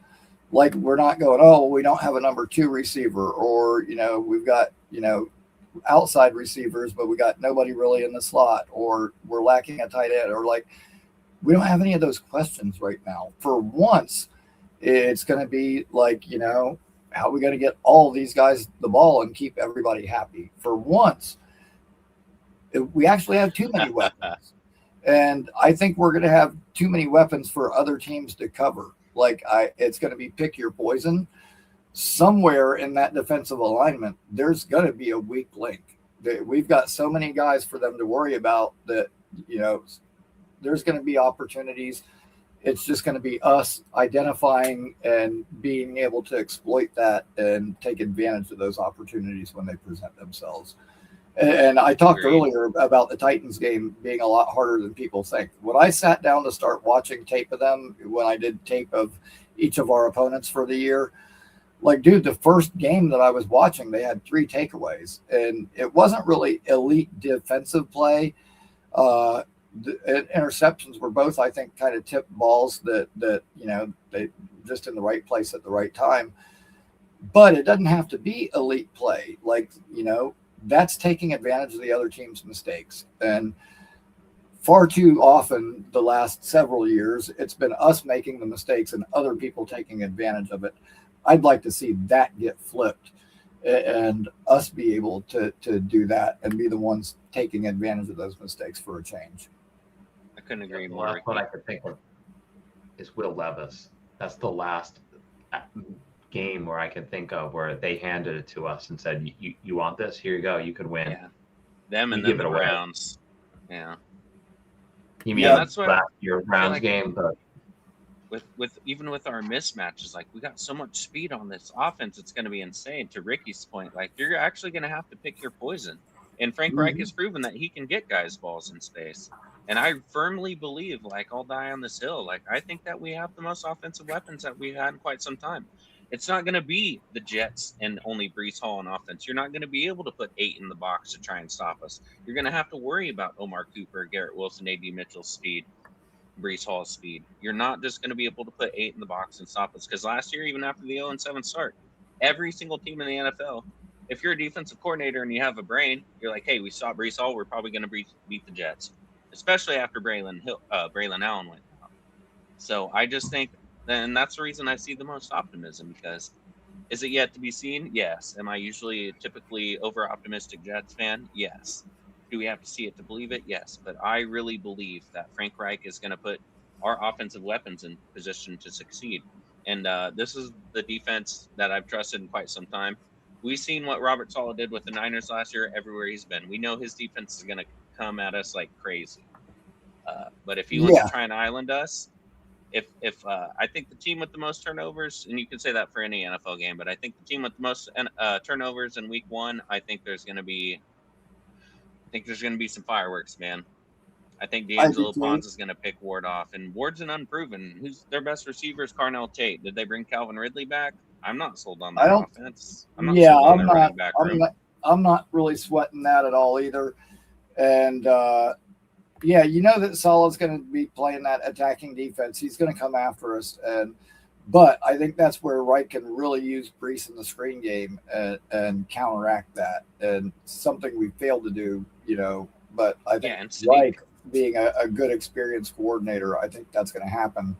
A: Like, we're not going, oh, we don't have a number 2 receiver, or, we've got, outside receivers, but we got nobody really in the slot, or we're lacking a tight end, or like, we don't have any of those questions right now. For once, it's going to be like, how are we going to get all these guys the ball and keep everybody happy? For once, we actually have too many weapons. And I think we're going to have too many weapons for other teams to cover. Like, it's going to be pick your poison. Somewhere in that defensive alignment, there's going to be a weak link. We've got so many guys for them to worry about that, there's going to be opportunities. It's just going to be us identifying and being able to exploit that and take advantage of those opportunities when they present themselves. And I talked earlier about the Titans game being a lot harder than people think. When I sat down to start watching tape of them, when I did tape of each of our opponents for the year, like, dude, the first game that I was watching, they had 3 takeaways, and it wasn't really elite defensive play. The interceptions were both, I think, kind of tipped balls that they just in the right place at the right time. But it doesn't have to be elite play. Like, that's taking advantage of the other team's mistakes. And far too often the last several years, it's been us making the mistakes and other people taking advantage of it. I'd like to see that get flipped and us be able to do that and be the ones taking advantage of those mistakes for a change.
G: I couldn't agree
H: The
G: more.
H: last one I could think of is Will Levis. That's the last game where I can think of where they handed it to us and said, you want this? Here you go. You could win.
G: Yeah. Them and
H: give
G: then
H: it
G: the
H: away.
G: Browns. Yeah.
H: You mean
G: that's what
H: last year Browns
G: like
H: game? But
G: with even with our mismatches, like, we got so much speed on this offense, it's going to be insane. To Ricky's point, like, you're actually going to have to pick your poison. And Frank Reich has proven that he can get guys balls in space. And I firmly believe, like, I'll die on this hill. Like, I think that we have the most offensive weapons that we've had in quite some time. It's not going to be the Jets and only Breece Hall on offense. You're not going to be able to put 8 in the box to try and stop us. You're going to have to worry about Omar Cooper, Garrett Wilson, A.D. Mitchell's speed, Breece Hall's speed. You're not just going to be able to put 8 in the box and stop us. Because last year, even after the 0-7 start, every single team in the NFL, if you're a defensive coordinator and you have a brain, you're like, hey, we saw Breece Hall, we're probably going to beat the Jets. especially after Braylon Allen went out. So I just think, and that's the reason I see the most optimism, because is it yet to be seen? Yes. Am I usually a typically over optimistic Jets fan? Yes. Do we have to see it to believe it? Yes. But I really believe that Frank Reich is going to put our offensive weapons in position to succeed. And this is the defense that I've trusted in quite some time. We've seen what Robert Saleh did with the Niners last year everywhere he's been. We know his defense is going to come at us like crazy. But if he wants to
A: Yeah,
G: try and island us, if I think the team with the most turnovers, and you can say that for any NFL game, but I think the team with the most turnovers in Week 1, I think there's going to be some fireworks, man. I think
A: I do
G: D'Angelo
A: too.
G: Ponz is going to pick Ward off, and Ward's an unproven. Who's their best receiver? Is Carnell Tate. Did they bring Calvin Ridley back? I'm not sold on
A: I
G: their
A: don't.
G: offense. I'm not
A: Yeah,
G: sold on their running back room.
A: I'm not really sweating that at all either. And yeah, you know that Salah's going to be playing that attacking defense. He's going to come after us, but I think that's where Wright can really use Brees in the screen game and counteract that. And something we failed to do, But I think Wright, being a good experienced coordinator, I think that's going to happen.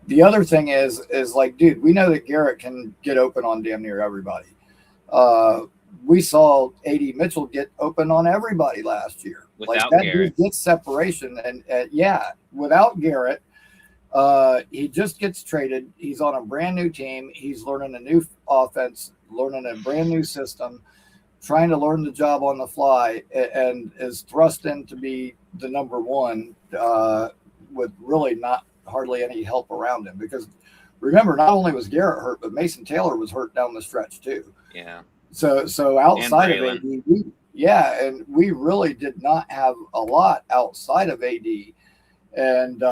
A: The other thing is like, dude, we know that Garrett can get open on damn near everybody. We saw A.D. Mitchell get open on everybody last year.
G: Without
A: that
G: Garrett.
A: dude gets separation, and without Garrett, he just gets traded. He's on a brand new team. He's learning a new offense, learning a brand new system, trying to learn the job on the fly, and is thrust in to be the number one with really not hardly any help around him. Because remember, not only was Garrett hurt, but Mason Taylor was hurt down the stretch too.
G: Yeah.
A: So outside of AD, and we really did not have a lot outside of AD. And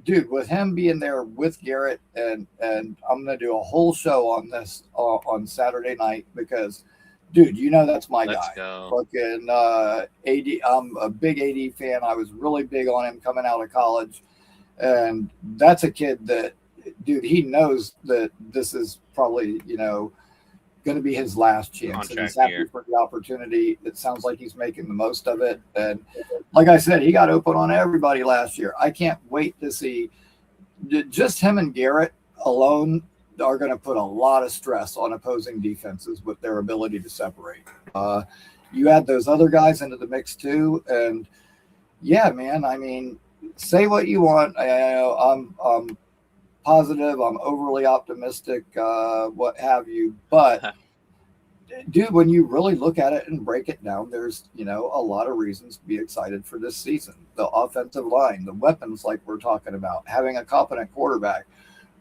A: dude, with him being there with Garrett, and I'm going to do a whole show on this on Saturday night because, dude, that's my
G: Let's
A: guy.
G: go.
A: Fucking AD. I'm a big AD fan. I was really big on him coming out of college, and that's a kid that, dude, he knows that this is probably going to be his last chance, and he's happy for the opportunity. It sounds like he's making the most of it, and like I said, he got open on everybody last year. I can't wait to see. Just him and Garrett alone are going to put a lot of stress on opposing defenses with their ability to separate. You add those other guys into the mix too, and yeah, man, I mean, say what you want. I'm positive, I'm overly optimistic, what have you, but dude, when you really look at it and break it down, there's a lot of reasons to be excited for this season. The offensive line, the weapons, like we're talking about, having a competent quarterback,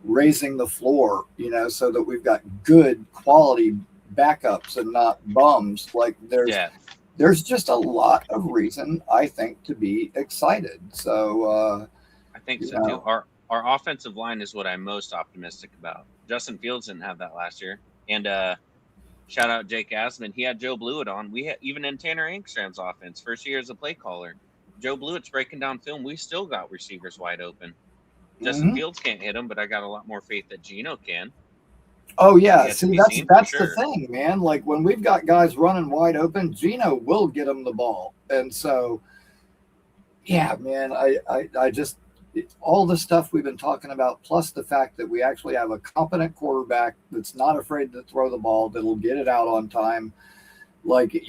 A: raising the floor, so that we've got good quality backups and not bums. Like there's just a lot of reason, I think, to be excited. So
G: I think so too. Our offensive line is what I'm most optimistic about. Justin Fields didn't have that last year. And shout out Jake Asman. He had Joe Blewett on. We had, even in Tanner Engstrom's offense, first year as a play caller, Joe Blewett's breaking down film. We still got receivers wide open. Justin Fields can't hit him, but I got a lot more faith that Geno can.
A: Oh, yeah. See, that's the thing, man. Like, when we've got guys running wide open, Geno will get them the ball. And so, yeah, man, I just – all the stuff we've been talking about, plus the fact that we actually have a competent quarterback that's not afraid to throw the ball, that'll get it out on time. Like,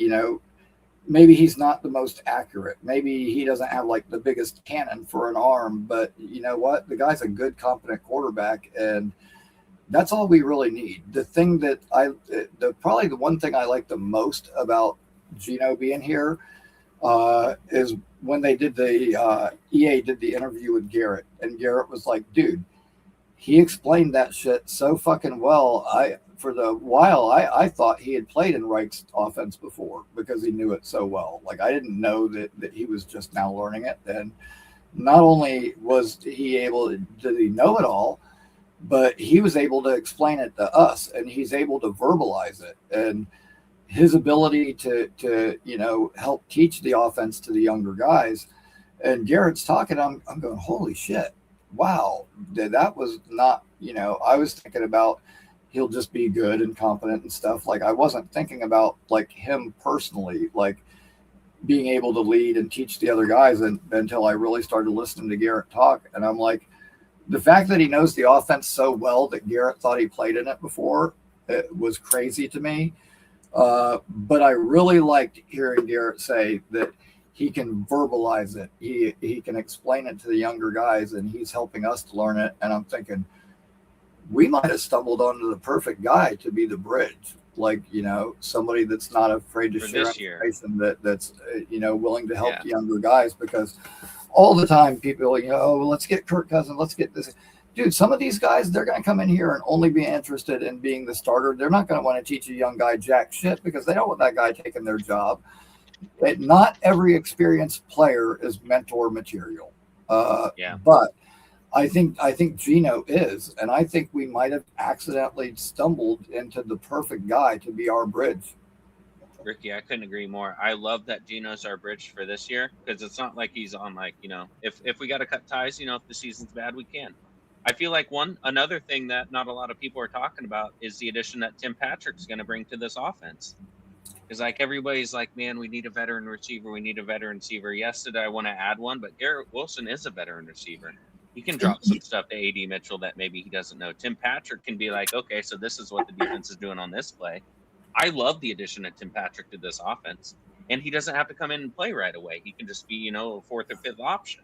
A: maybe he's not the most accurate. Maybe he doesn't have like the biggest cannon for an arm, but you know what? The guy's a good, competent quarterback, and that's all we really need. The thing that probably the one thing I like the most about Geno being here is when they did EA did the interview with Garrett, and Garrett was like, dude, he explained that shit so fucking well. For the while, I thought he had played in Reich's offense before because he knew it so well. Like, I didn't know that he was just now learning it. And not only was he did he know it all, but he was able to explain it to us, and he's able to verbalize it. And his ability to help teach the offense to the younger guys. And Garrett's talking, I'm going, holy shit, wow, that was not, I was thinking about he'll just be good and competent and stuff. Like, I wasn't thinking about like him personally. Like, being able to lead and teach the other guys until I really started listening to Garrett talk. And I'm like, the fact that he knows the offense so well that Garrett thought he played in it before, it was crazy to me. But I really liked hearing Garrett say that he can verbalize it. He can explain it to the younger guys, and he's helping us to learn it. And I'm thinking, we might have stumbled onto the perfect guy to be the bridge. Like, somebody that's not afraid to share information, that's willing to help the younger guys, because all the time people let's get Kirk Cousins, let's get this. Dude, some of these guys, they're going to come in here and only be interested in being the starter. They're not going to want to teach a young guy jack shit because they don't want that guy taking their job. Not every experienced player is mentor material. But I think Gino is, and I think we might have accidentally stumbled into the perfect guy to be our bridge.
G: Ricky, I couldn't agree more. I love that Gino's our bridge for this year, because it's not like he's on if we got to cut ties, if the season's bad, we can. I feel like another thing that not a lot of people are talking about is the addition that Tim Patrick's going to bring to this offense. Because everybody's like, man, we need a veteran receiver. We need a veteran receiver. Yes, did I want to add one? But Garrett Wilson is a veteran receiver. He can drop some stuff to A.D. Mitchell that maybe he doesn't know. Tim Patrick can be like, okay, so this is what the defense is doing on this play. I love the addition of Tim Patrick to this offense. And he doesn't have to come in and play right away. He can just be, a fourth or fifth option.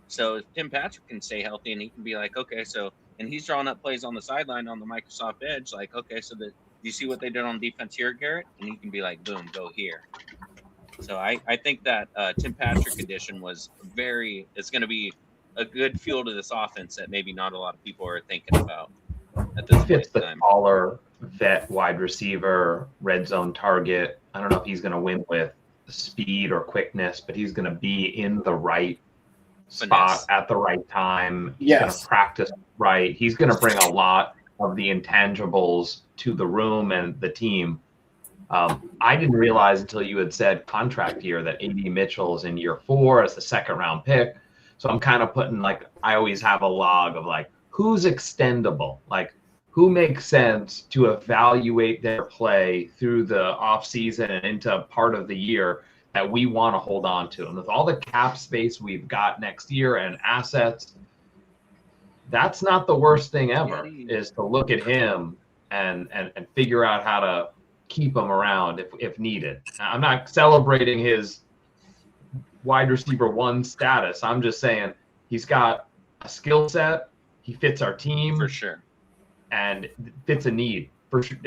G: So if Tim Patrick can stay healthy and he can be like, okay, so, and he's drawing up plays on the sideline on the Microsoft Edge, like, okay, so do you see what they did on defense here, Garrett? And he can be like, boom, go here. So I think that Tim Patrick addition it's going to be a good fuel to this offense that maybe not a lot of people are thinking about at this
H: Fits
G: point
H: the
G: in time.
H: taller vet wide receiver, red zone target. I don't know if he's going to win with speed or quickness, but he's going to be in the right spot at the right time. He's going to practice right. He's going to bring a lot of the intangibles to the room and the team. I didn't realize until you had said contract year that A.D. Mitchell is in year 4 as the second round pick. So I'm kind of putting I always have a log of who's extendable, who makes sense to evaluate their play through the off season and into part of the year that we want to hold on to. And with all the cap space we've got next year and assets, that's not the worst thing ever, is to look at him and figure out how to keep him around if needed. I'm not celebrating his wide receiver 1 status. I'm just saying he's got a skill set. He fits our team
G: for sure,
H: and fits a need for sure.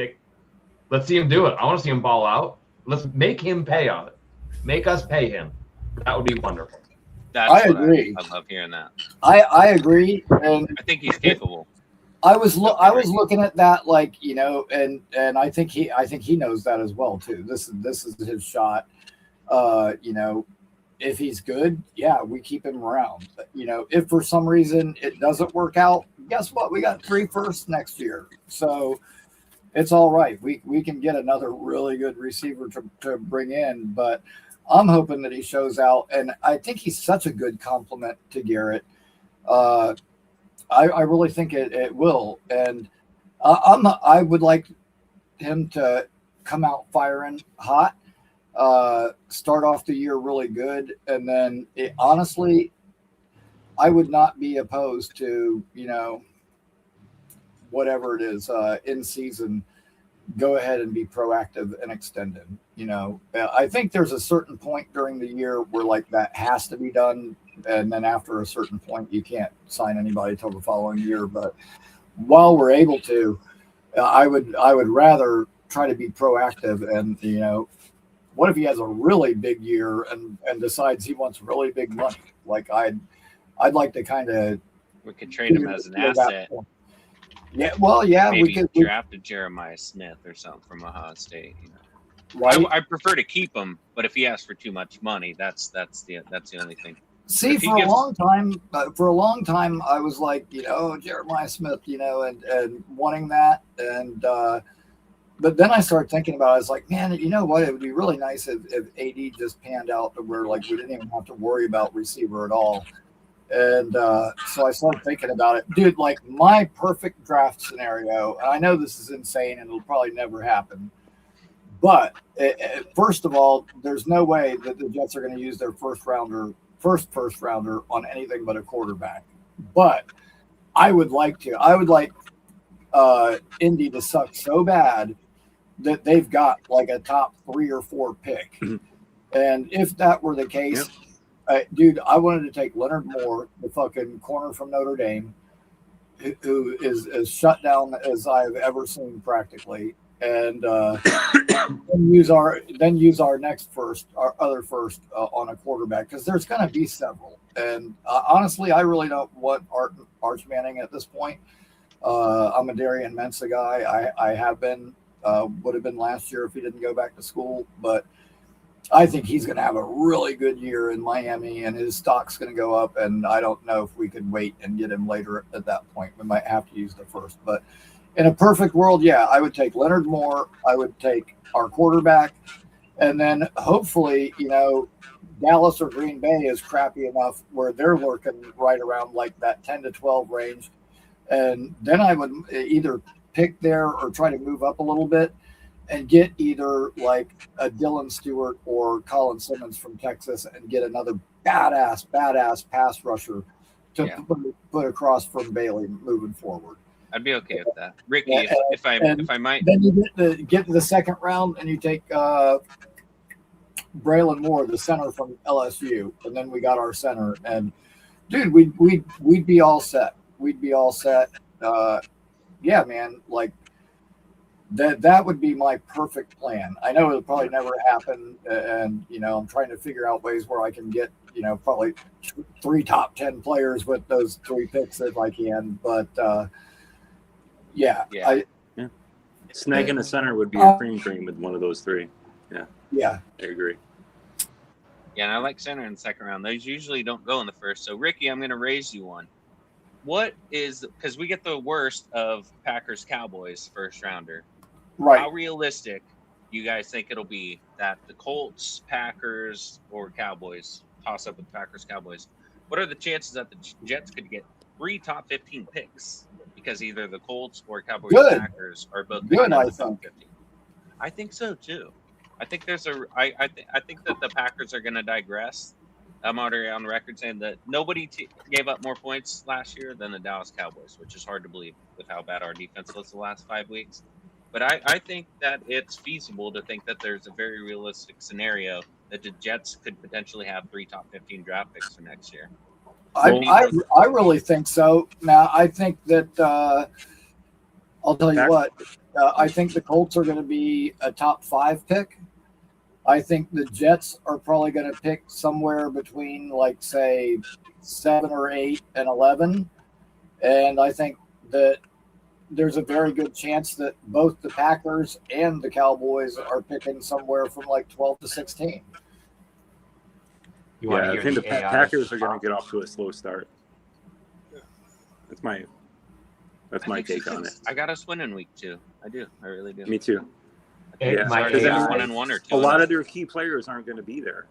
H: Let's see him do it. I want to see him ball out. Let's make him pay on it. Make us pay him. That would be wonderful.
A: I agree.
G: I love hearing that.
A: I agree, and
G: I think he's capable.
A: I was looking at that and I think he knows that as well too. This is his shot. If he's good, we keep him around. If for some reason it doesn't work out, guess what? We got 3 firsts next year, so it's all right. We can get another really good receiver to bring in, but I'm hoping that he shows out, and I think he's such a good compliment to Garrett. I really think it will, and I would like him to come out firing hot. Start off the year really good, and then honestly, I would not be opposed to whatever it is in season. Go ahead and be proactive and extend him. I think there's a certain point during the year where that has to be done, and then after a certain point, you can't sign anybody till the following year. But while we're able to, I would rather try to be proactive and what if he has a really big year and decides he wants really big money? I'd like to kind of.
G: We could trade him as an asset.
A: Yeah, well, yeah,
G: maybe we drafted Jeremiah Smith or something from Ohio State. Right. I prefer to keep him, but if he asks for too much money, that's the only thing.
A: See, for a long time, I was like, Jeremiah Smith, and wanting that, and but then I started thinking about it. I was like, man, you know what? It would be really nice if AD just panned out to where we didn't even have to worry about receiver at all. And so I started thinking about it, dude. My perfect draft scenario, and I know this is insane and it'll probably never happen, But first of all, there's no way that the Jets are going to use their first rounder on anything but a quarterback. But I would like Indy to suck so bad that they've got like a top 3 or 4 pick. And if that were the case, dude, I wanted to take Leonard Moore, the fucking corner from Notre Dame, who is as shut down as I've ever seen practically, and then use our other first on a quarterback, because there's going to be several. And honestly, I really don't want Arch Manning at this point. I'm a Darian Mensah guy. I have been, would have been last year if he didn't go back to school, but I think he's going to have a really good year in Miami, and his stock's going to go up. And I don't know if we could wait and get him later at that point. We might have to use the first. But in a perfect world, yeah, I would take Leonard Moore. I would take our quarterback. And then hopefully, Dallas or Green Bay is crappy enough where they're lurking right around like that 10 to 12 range. And then I would either pick there or try to move up a little bit and get either like a Dylan Stewart or Colin Simmons from Texas and get another badass pass rusher to put across from Bailey moving forward.
G: I'd be okay with that. Ricky, if I might.
A: Then you get to the second round and you take Braylon Moore, the center from LSU, and then we got our center. And dude, we'd be all set. We'd be all set. Yeah, man, like that would be my perfect plan. I know it'll probably never happen, and I'm trying to figure out ways where I can get probably 3 top 10 players with those 3 picks if I can. But
I: snagging a center would be a dream with one of those 3.
A: Yeah,
I: I agree.
G: Yeah, and I like center in the second round. Those usually don't go in the first. So Ricky, I'm going to raise you one. What is, because we get the worst of Packers Cowboys first rounder.
A: Right.
G: How realistic do you guys think it'll be that the Colts, Packers, or Cowboys toss up with Packers Cowboys? What are the chances that the Jets could get 3 top 15 picks because either the Colts or Cowboys Packers are both
A: good? I
G: think. 15? I think so too. I think I think that the Packers are going to digress. I'm already on the record saying that nobody gave up more points last year than the Dallas Cowboys, which is hard to believe with how bad our defense was the last 5 weeks. But I think that it's feasible to think that there's a very realistic scenario that the Jets could potentially have 3 top 15 draft picks for next year.
A: I really think so. Now, I think that I'll tell you what, I think the Colts are going to be a top 5 pick. I think the Jets are probably going to pick somewhere between, like, say, 7 or 8 and 11. And I think that there's a very good chance that both the Packers and the Cowboys are picking somewhere from like 12 to 16.
I: I think the Packers are going to get off to a slow start. That's my take on it.
G: I got us winning week 2. I do. I really do.
I: Me too.
H: Yeah,
G: because 1-1 or 2.
I: A lot of their key players aren't going to be there.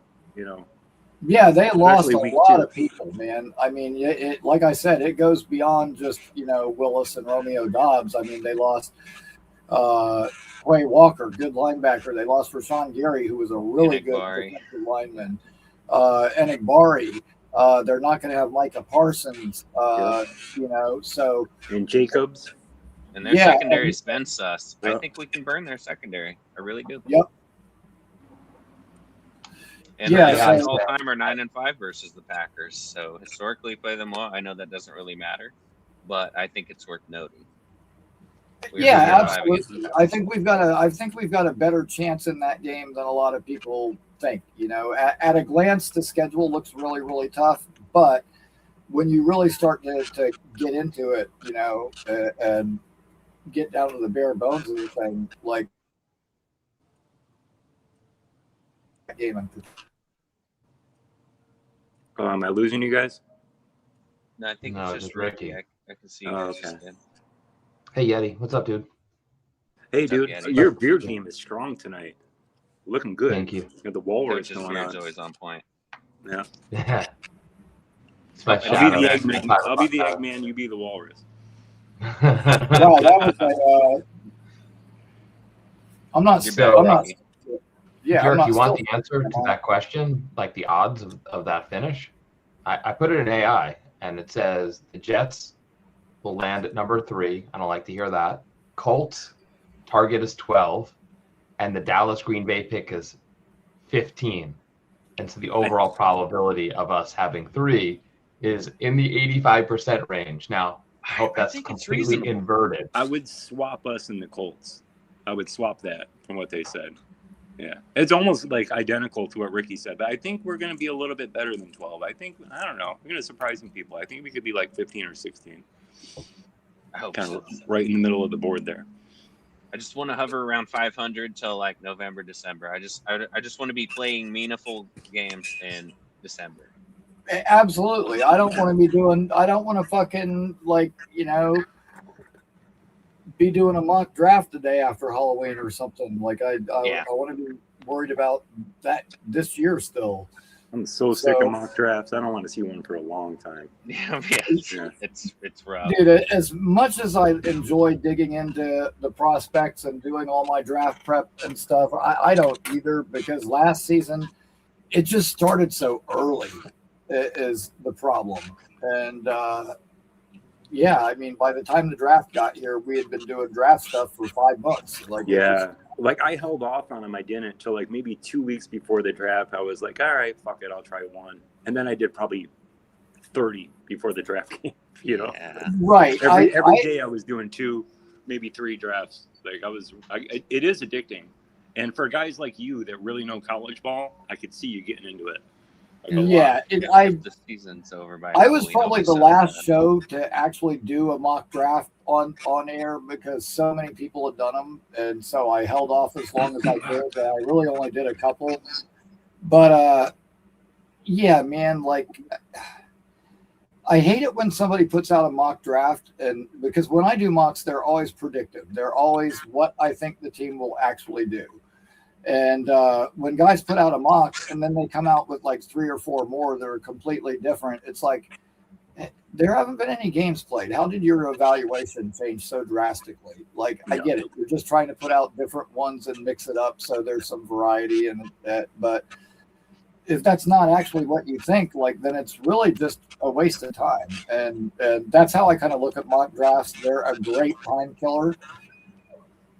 A: Yeah, they lost a lot
I: 2.
A: of people, man. I mean, it like I said, it goes beyond just Willis and Romeo Dobbs. I mean, they lost Quay Walker, good linebacker. They lost Rashawn Gary, who was a really good defensive lineman. Enikbari. They're not going to have Micah Parsons. So
I: and Jacobs.
G: And their secondary's been sus. I think we can burn their secondary. I really do.
A: Yep.
G: And all time are 9-5 versus the Packers. So historically, play them well. I know that doesn't really matter, but I think it's worth noting.
A: Absolutely. I think we've got a better chance in that game than a lot of people think. At a glance, the schedule looks really, really tough, but when you really start to get into it, and get down to the bare bones of the thing, like that game.
I: Am I losing you guys?
G: No, I think it's just Ricky. I can see you guys just did.
H: Hey, Yeti. What's up, dude?
I: Hey, dude. Your beer game is strong tonight. Looking good.
H: Thank you.
I: You got the walrus
G: going on. Beard's always on point.
I: Yeah.
H: Yeah.
I: I'll be the Eggman. You be the walrus.
A: Wow, that was I'm not Yeah, I'm
H: Derek,
A: not
H: you want
A: still
H: the answer to that question, like the odds of that finish? I put it in AI, and it says the Jets will land at number 3. I don't like to hear that. Colts target is 12, and the Dallas Green Bay pick is 15. And so the overall probability of us having 3 is in the 85% range. Now, I hope that's
G: think it's
H: completely
G: reasonable.
H: inverted.
I: I would swap us in the Colts. I would swap that from what they said. Yeah. It's almost like identical to what Ricky said, but I think we're going to be a little bit better than 12. I don't know. We're going to surprise some people. I think we could be like 15 or 16.
G: I hope
I: Kind
G: so.
I: of right in the middle of the board there.
G: I just want to hover around 500 till like November, December. I just want to be playing meaningful games in December.
A: Absolutely. I don't want to be doing. I don't want to fucking be doing a mock draft the day after Halloween or something. Like I want to be worried about that this year still.
I: I'm so sick of mock drafts. I don't want to see one for a long time.
G: Yeah. It's rough.
A: Dude, as much as I enjoy digging into the prospects and doing all my draft prep and stuff, I don't either, because last season it just started so early is the problem. And yeah, I mean, by the time the draft got here, we had been doing draft stuff for 5 months. Like,
I: yeah, like I held off on them. I didn't until like maybe 2 weeks before the draft. I was like, all right, fuck it, I'll try one. And then I did probably 30 before the draft came,
G: Yeah.
A: Right.
I: Every day I was doing 2, maybe 3 drafts. Like it is addicting. And for guys like you that really know college ball, I could see you getting into it.
A: Like
G: the season's over by
A: I was
G: Halloween,
A: probably
G: I'll
A: the
G: be
A: last
G: sad.
A: show to actually do a mock draft on air, because so many people had done them, and so I held off as long as I could. I really only did a couple, but yeah, man, like I hate it when somebody puts out a mock draft, and because when I do mocks, they're always predictive. They're always what I think the team will actually do. And when guys put out a mock and then they come out with like 3 or 4 more that are completely different, it's like there haven't been any games played. How did your evaluation change so drastically? Like, I get it. You're just trying to put out different ones and mix it up so there's some variety in it. But if that's not actually what you think, like, then it's really just a waste of time. And that's how I kind of look at mock drafts. They're a great time killer.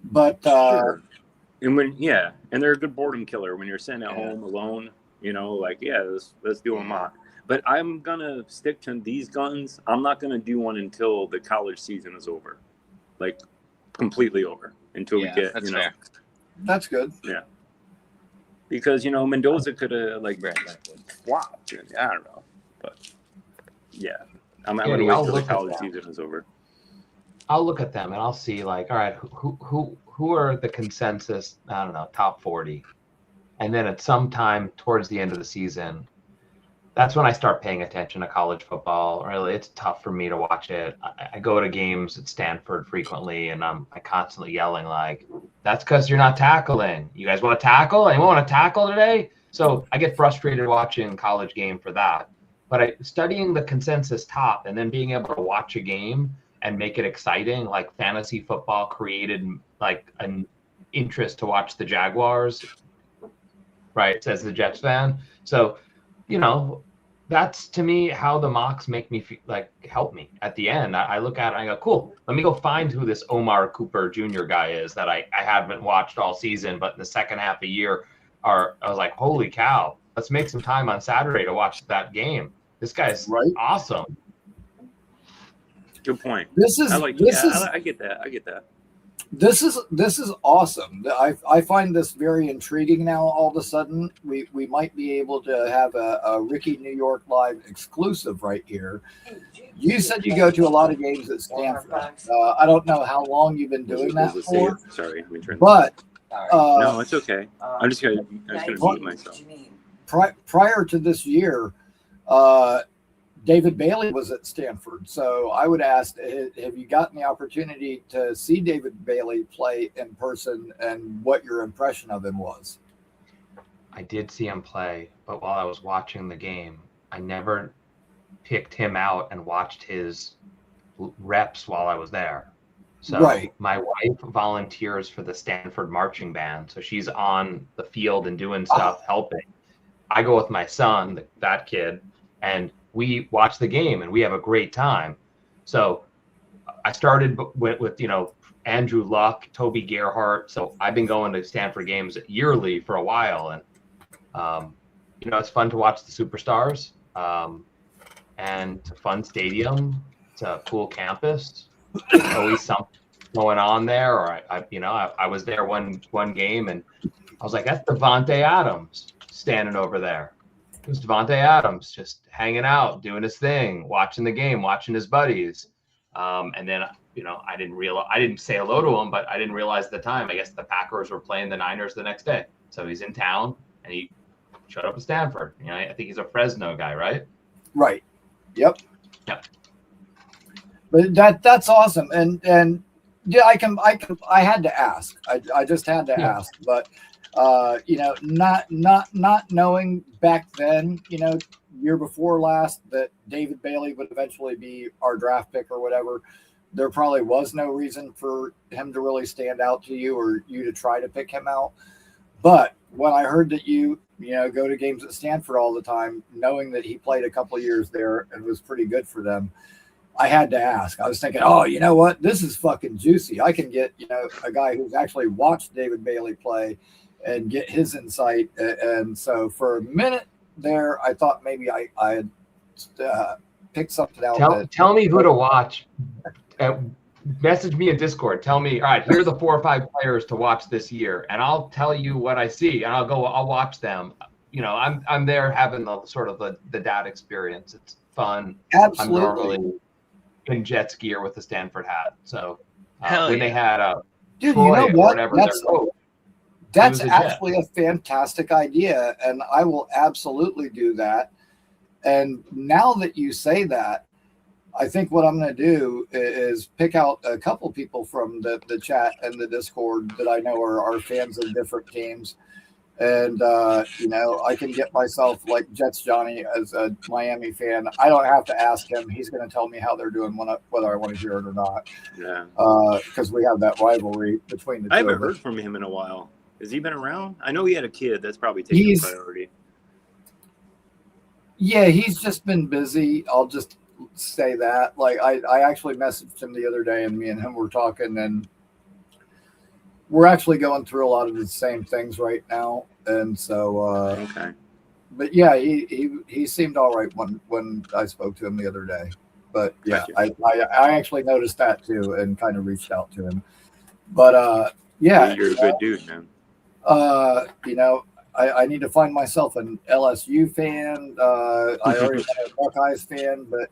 A: But
I: sure. And and they're a good boredom killer when you're sitting at home alone, like, let's do a mock. But I'm going to stick to these guns. I'm not going to do one until the college season is over, like completely over, until we get,
G: fair.
A: That's good.
I: Yeah. Because, Mendoza could have flopped. I don't know. But yeah, I'm going to wait until the college season is over.
H: I'll look at them and I'll see, like, all right, who are the consensus, I don't know, top 40. And then at some time towards the end of the season, that's when I start paying attention to college football. Really, it's tough for me to watch it. I go to games at Stanford frequently, and I'm constantly yelling, like, that's because you're not tackling. You guys want to tackle? Anyone want to tackle today? So I get frustrated watching college game for that. But studying the consensus top and then being able to watch a game and make it exciting, like fantasy football created like an interest to watch the Jaguars, right, says the Jets fan. So, that's to me how the mocks make me feel, like, help me at the end. I look at it and I go, cool, let me go find who this Omar Cooper Jr. guy is that I haven't watched all season, but in the second half of the year I was like, holy cow, let's make some time on Saturday to watch that game. This guy's awesome.
I: Good point.
A: I
I: get that.
A: This is awesome. I find this very intriguing now. All of a sudden, we might be able to have a Ricky New York Live exclusive right here. You said you go to a lot of games at Stanford. I don't know how long you've been doing that for.
I: Sorry,
A: but
I: no, it's okay. I'm just gonna mute myself.
A: Prior to this year, David Bailey was at Stanford. So I would ask, have you gotten the opportunity to see David Bailey play in person, and what your impression of him was?
H: I did see him play, but while I was watching the game, I never picked him out and watched his reps while I was there. So
A: Right.
H: my wife volunteers for the Stanford marching band. So she's on the field and doing stuff, helping. I go with my son, that kid, and we watch the game and we have a great time. So I started with Andrew Luck, Toby Gerhart. So I've been going to Stanford games yearly for a while, and it's fun to watch the superstars. And it's a fun stadium. It's a cool campus. There's always something going on there. Or I was there one game and I was like, that's Devontae Adams standing over there. It was Devontae Adams just hanging out, doing his thing, watching the game, watching his buddies. And then I didn't say hello to him, but I didn't realize at the time. I guess the Packers were playing the Niners the next day, so he's in town and he showed up at Stanford. I think he's a Fresno guy, right?
A: Right. Yep.
H: Yep.
A: But that's awesome, and yeah, I had to ask. I just had to ask, but not knowing back then, year before last, that David Bailey would eventually be our draft pick or whatever. There probably was no reason for him to really stand out to you or you to try to pick him out. But when I heard that you go to games at Stanford all the time, knowing that he played a couple of years there and was pretty good for them, I had to ask. I was thinking, oh, you know what? This is fucking juicy. I can get, a guy who's actually watched David Bailey play and get his insight. And so for a minute there, I thought maybe I had picked something out.
H: Tell me who to watch. Message me in Discord. Tell me, all right, here are the 4 or 5 players to watch this year, and I'll tell you what I see, and I'll watch them. I'm there having the sort of the dad experience. It's fun.
A: Absolutely.
H: I'm normally in Jets gear with the Stanford hat. So when they had
A: dude,
H: Troy
A: you know what?
H: or whatever,
A: That's actually a fantastic idea, and I will absolutely do that. And now that you say that, I think what I'm going to do is pick out a couple people from the chat and the Discord that I know are fans of different teams. And, I can get myself like Jets Johnny as a Miami fan. I don't have to ask him. He's going to tell me how they're doing whether I want to hear it or not.
I: Yeah.
A: Because we have that rivalry between the two.
I: I haven't heard from him in a while. Has he been around? I know he had a kid. That's probably taking priority.
A: Yeah, he's just been busy. I'll just say that. Like I actually messaged him the other day and me and him were talking, and we're actually going through a lot of the same things right now. And so
I: okay.
A: But yeah, he seemed all right when I spoke to him the other day. But yeah, gotcha. I actually noticed that too and kind of reached out to him. But yeah,
I: you're a good dude, man.
A: I need to find myself an LSU fan. I already had a Buckeyes fan, but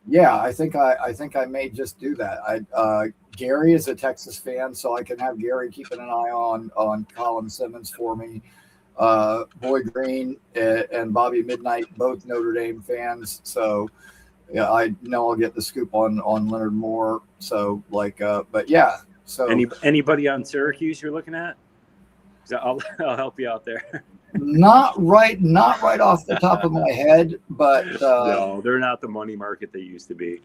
A: yeah, I think I may just do that. Gary is a Texas fan, so I can have Gary keeping an eye on Colin Simmons for me. Boy Green and Bobby Midnight, both Notre Dame fans. So yeah, I know I'll get the scoop on Leonard Moore. So but yeah. So
I: anybody on Syracuse you're looking at? I'll help you out there.
A: Not right off the top of my head, but
I: no, they're not the money market they used to be.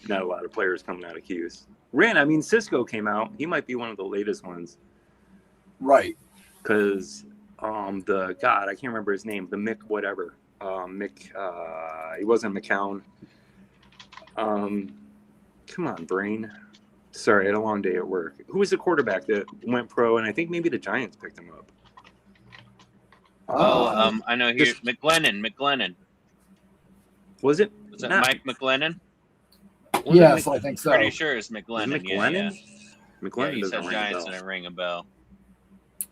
I: Not a lot of players coming out of Cuse. Cisco came out. He might be one of the latest ones.
A: Right.
I: Because I can't remember his name. The Mick whatever. He wasn't McCown. Come on, brain. Sorry, I had a long day at work. Who was the quarterback that went pro? And I think maybe the Giants picked him up.
G: I know here. McGlennon.
I: Was it?
G: Was it Mike McGlennon?
A: Yes, I think so.
G: Pretty sure it's McGlennon.
I: McGlennon?
G: Yeah.
I: McGlennon
G: he
I: doesn't
G: said
I: ring
G: Giants
I: a bell.
G: didn't ring a bell.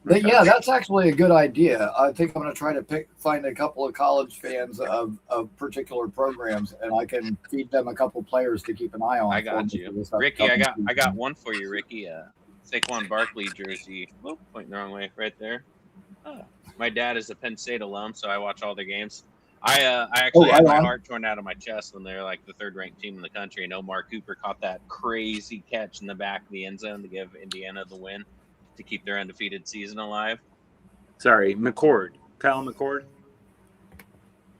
A: But yeah, that's actually a good idea. I think I'm going to try to find a couple of college fans of particular programs, and I can feed them a couple players to keep an eye on.
G: I got you, Ricky. I got one for you, Ricky. Saquon Barkley jersey. Oh, pointing the wrong way, right there. Oh. My dad is a Penn State alum, so I watch all the games. I actually had my heart torn out of my chest when they're like the third-ranked team in the country, and Omar Cooper caught that crazy catch in the back of the end zone to give Indiana the win to keep their undefeated season alive.
I: Sorry, McCord. Kyle McCord.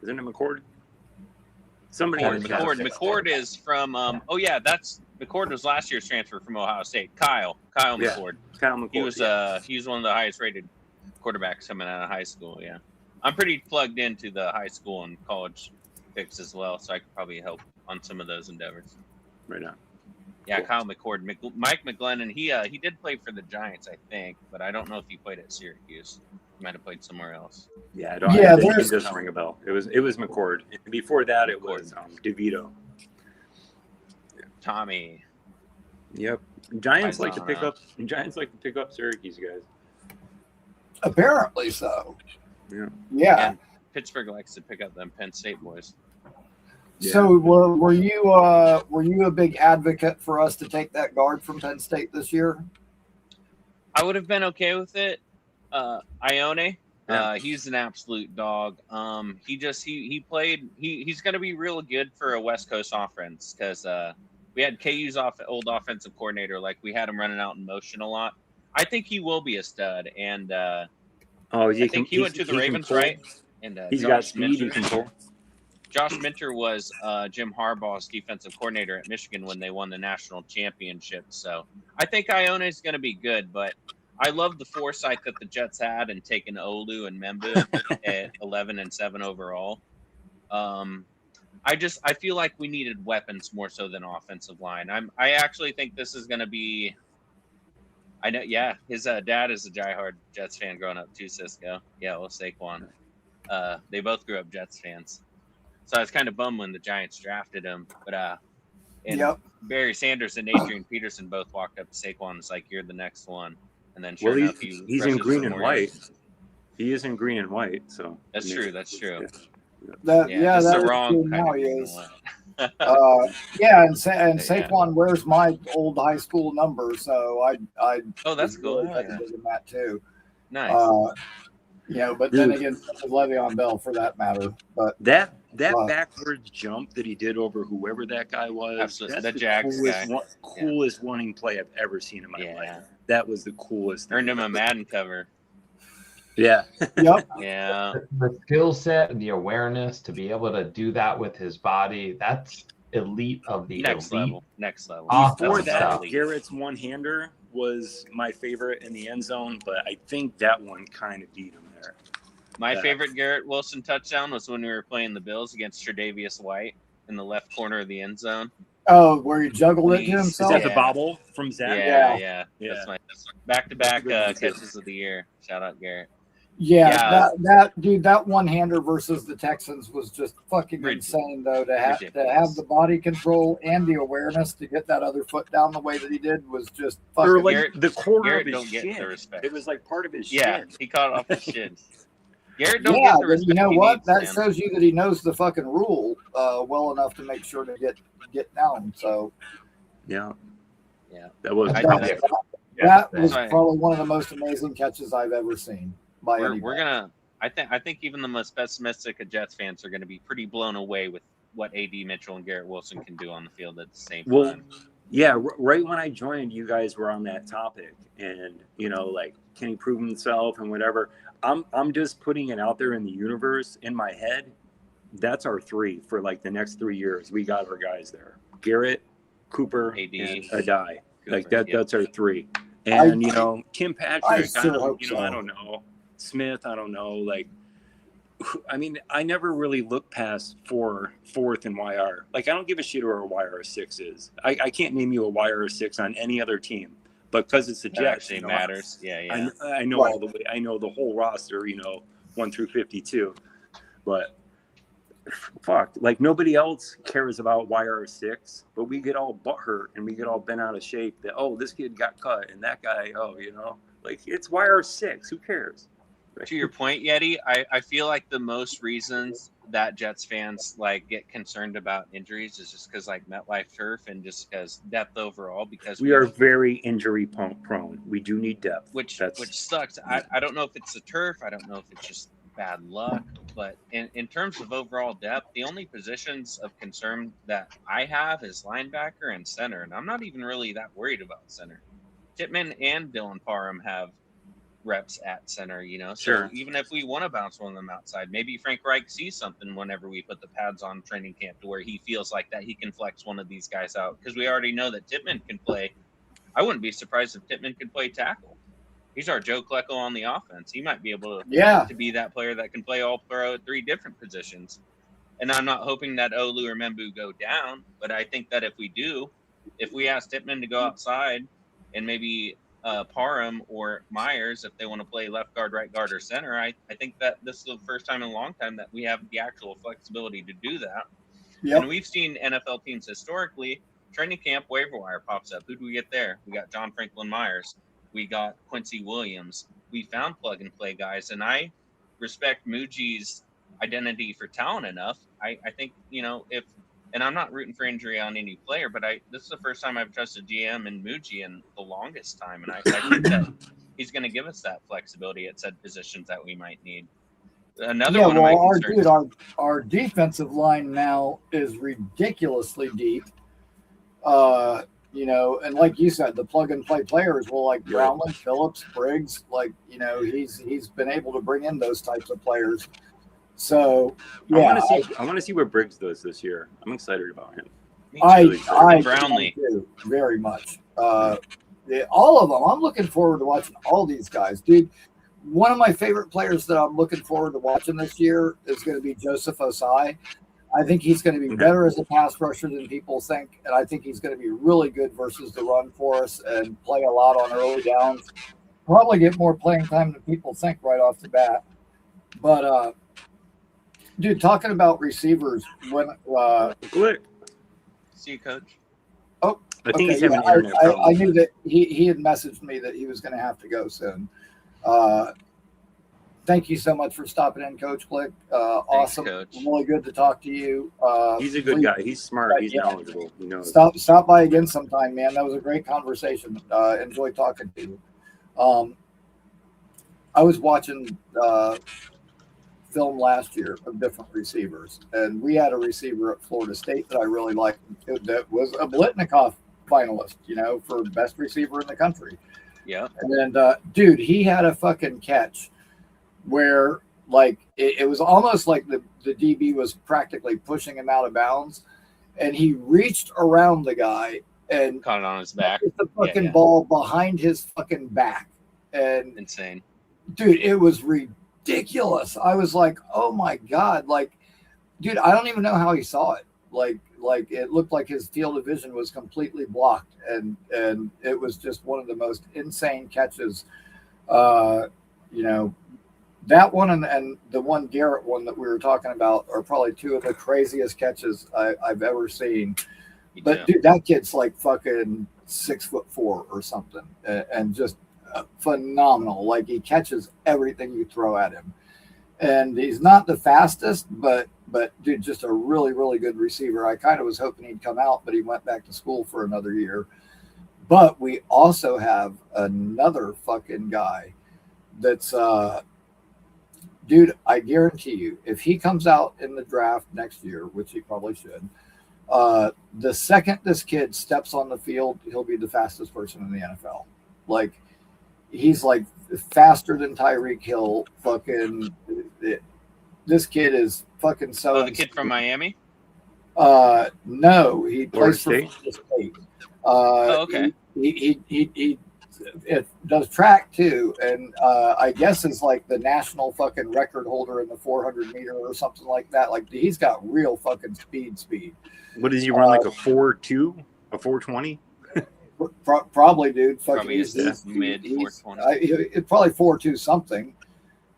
I: Isn't it McCord? Somebody in the chat.
G: McCord is from. McCord was last year's transfer from Ohio State. Kyle McCord.
I: Kyle McCord.
G: He was one of the highest rated quarterbacks coming out of high school. Yeah, I'm pretty plugged into the high school and college picks as well, so I could probably help on some of those endeavors.
I: Right now.
G: Yeah, Kyle McCord, Mike McGlennon. He did play for the Giants, I think, but I don't know if he played at Syracuse. He might have played somewhere else.
I: Yeah, it doesn't ring a bell. It was McCord. Before that, it was DeVito.
G: Tommy.
I: Yep. Giants like to pick up Syracuse guys.
A: Apparently so.
I: Yeah.
A: Yeah.
G: And Pittsburgh likes to pick up them Penn State boys.
I: Yeah.
A: So were you a big advocate for us to take that guard from Penn State this year?
G: I would have been okay with it. Ione,
I: Yeah.
G: he's an absolute dog. He played. He's going to be real good for a West Coast offense because we had KU's old offensive coordinator. Like we had him running out in motion a lot. I think he will be a stud. And I think he went to the Ravens, right? And
I: he's got speed and control.
G: Josh Minter was Jim Harbaugh's defensive coordinator at Michigan when they won the national championship. So I think Ione is going to be good, but I love the foresight that the Jets had in taking Olu and Membu at 11 and 7 overall. I feel like we needed weapons more so than offensive line. I actually think this is going to be. I know, yeah. His dad is a diehard Jets fan growing up too. Cisco, yeah, well, Saquon. They both grew up Jets fans. So I was kind of bummed when the Giants drafted him, but Barry Sanders and Adrian Peterson both walked up to Saquon and was like, "You're the next one." And then sure enough,
I: he's in green and white. He is in green and white, so
G: that's true. That's true.
A: That's
G: the wrong
A: true
G: kind
A: now
G: of
A: he
G: green
A: is.
G: and white.
A: And Saquon wears my old high school number, so I
G: that's cool.
A: Really in that too.
G: Nice.
A: But then again, Le'Veon Bell for that matter. But
I: that backwards jump that he did over whoever that guy was,
G: absolutely.
I: That's
G: the Jags
I: coolest running play I've ever seen in my life. That was the coolest.
G: Earned him a Madden cover.
I: Yeah.
A: Yep.
G: Yeah.
H: The skill set and the awareness to be able to do that with his body, that's elite of the
G: next
H: elite.
G: level. Next level.
I: Before that, Garrett's one-hander was my favorite in the end zone, but I think that one kind of beat him there.
G: My favorite Garrett Wilson touchdown was when we were playing the Bills against Tre'Davious White in the left corner of the end zone.
A: Oh, where he juggled it to himself?
I: Is that the bobble from Zach?
G: Yeah. That's my back-to-back catches of the year. Shout out Garrett.
A: Yeah. That one-hander versus the Texans was just fucking insane, though. To have the body control and the awareness to get that other foot down the way that he did was just fucking.
I: Or like the corner
G: Garrett
I: of his shin. It was like part of his shin.
G: Yeah, he caught it off his shin. Garrett don't get the respect.
A: You know what? That
G: needs,
A: shows you that he knows the fucking rule well enough to make sure to get down. So.
I: Yeah.
A: That was probably one of the most amazing catches I've ever seen.
G: We're gonna. I think even the most pessimistic of Jets fans are going to be pretty blown away with what AD Mitchell and Garrett Wilson can do on the field at the same time.
I: Yeah, right when I joined, you guys were on that topic, and like, can he prove himself and whatever. I'm just putting it out there in the universe in my head. That's our three for like the next 3 years. We got our guys there: Garrett, Cooper,
G: AD,
I: and Adai. Like that.
G: Yep.
I: That's our three. And Tim Patrick. I don't know. Smith, I don't know. Like, I mean, I never really look past fourth and YR. Like, I don't give a shit where a YR6 is. I can't name you a YR6 on any other team, but because it's the Jets,
G: it matters. Yeah.
I: I know all the way. I know the whole roster. 1 through 52, but fuck, like nobody else cares about YR6, but we get all butthurt and we get all bent out of shape that this kid got cut and that guy, like it's YR6. Who cares?
G: To your point, Yeti, I feel like the most reasons that Jets fans like get concerned about injuries is just because like MetLife turf and just because depth overall. Because
I: we are very injury prone. We do need depth,
G: which sucks. I don't know if it's the turf. I don't know if it's just bad luck. But in terms of overall depth, the only positions of concern that I have is linebacker and center, and I'm not even really that worried about center. Tippmann and Dylan Parham have reps at center, you know. So
I: Sure.
G: even if we want to bounce one of them outside, maybe Frank Reich sees something whenever we put the pads on training camp to where he feels like that he can flex one of these guys out, because we already know that Tippmann can play. I wouldn't be surprised if Tippmann could play tackle. He's our Joe Klecko on the offense. He might be able to be that player that can play all three different positions. And I'm not hoping that Olu or Membu go down, but I think that if we ask Tippmann to go outside and maybe Parham or Myers, if they want to play left guard, right guard, or center, I think that this is the first time in a long time that we have the actual flexibility to do that.
A: Yep.
G: And we've seen NFL teams historically, training camp waiver wire pops up. Who do we get there? We got John Franklin Myers. We got Quincy Williams. We found plug and play guys, and I respect Muji's identity for talent enough. I think, you know, and I'm not rooting for injury on any player, but this is the first time I've trusted GM and Muji in the longest time, and I think that he's going to give us that flexibility at said positions that we might need. Another one of my concerns.
A: Our defensive line now is ridiculously deep. You know, and like you said, the plug and play players, well, like Brownlee, Phillips, Briggs, like, you know, he's been able to bring in those types of players. So yeah,
I: I want to see what Briggs does this year. I'm excited about him.
A: I
G: Brownlee
A: do very much. All of them. I'm looking forward to watching all these guys, dude. One of my favorite players that I'm looking forward to watching this year is going to be Joseph Osai. I think he's going to be better as a pass rusher than people think, and I think he's going to be really good versus the run for us and play a lot on early downs. Probably get more playing time than people think right off the bat. But dude, talking about receivers, when
G: see you, Coach.
A: Oh,
I: I think he's
A: okay,
I: having internet problems.
A: I knew that he had messaged me that he was going to have to go soon. Thank you so much for stopping in, Coach Glick. Awesome.
G: Coach.
A: Really good to talk to you.
I: He's a good guy. He's smart. He's knowledgeable. He knows.
A: Stop by again sometime, man. That was a great conversation. Enjoyed talking to you. I was watching film last year of different receivers, and we had a receiver at Florida State that I really liked that was a Blitnikoff finalist, you know, for best receiver in the country.
G: Yeah.
A: And dude, he had a fucking catch where like it was almost like the DB was practically pushing him out of bounds, and he reached around the guy and
G: caught it on his back.
A: The fucking ball behind his fucking back. And
G: insane.
A: Dude, it was ridiculous. I was like, oh my God. Like, dude, I don't even know how he saw it. Like it looked like his field of vision was completely blocked, and it was just one of the most insane catches. You know, that one and the one Garrett one that we were talking about are probably two of the craziest catches I've ever seen. But dude, that kid's like fucking 6'4" or something, and just phenomenal. Like, he catches everything you throw at him, and he's not the fastest, but dude, just a really, really good receiver. I kind of was hoping he'd come out, but he went back to school for another year. But we also have another fucking guy that's dude, I guarantee you, if he comes out in the draft next year, which he probably should, the second this kid steps on the field, he'll be the fastest person in the NFL. Like, he's like faster than Tyreek Hill. Fucking, this kid is fucking so.
G: Oh, the kid from Miami?
A: No, he plays for Florida State.
G: Okay.
A: He does track too, and I guess is like the national fucking record holder in the 400 meter or something like that. Like, he's got real fucking speed.
I: What does he run, like a 4.2, a 4.20?
A: Probably, dude.
G: Probably
A: he's
G: mid 420.
A: It's probably 4.2 something.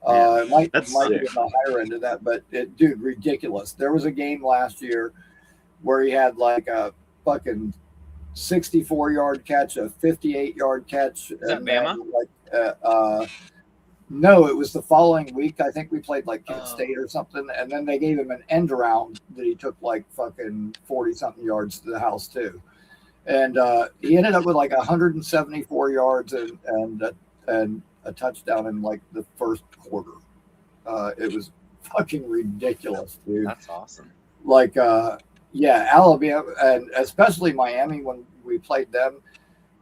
A: It might be
I: sick.
A: at the higher end of that, but dude, ridiculous. There was a game last year where he had like a fucking 64-yard catch, a 58-yard catch.
G: Is that Bama?
A: No, it was the following week. I think we played like Kent State or something, and then they gave him an end around that he took like fucking 40-something yards to the house too. And he ended up with like 174 yards and a touchdown in like the first quarter. It was fucking ridiculous, dude.
G: That's awesome.
A: Like, yeah, Alabama and especially Miami, when we played them,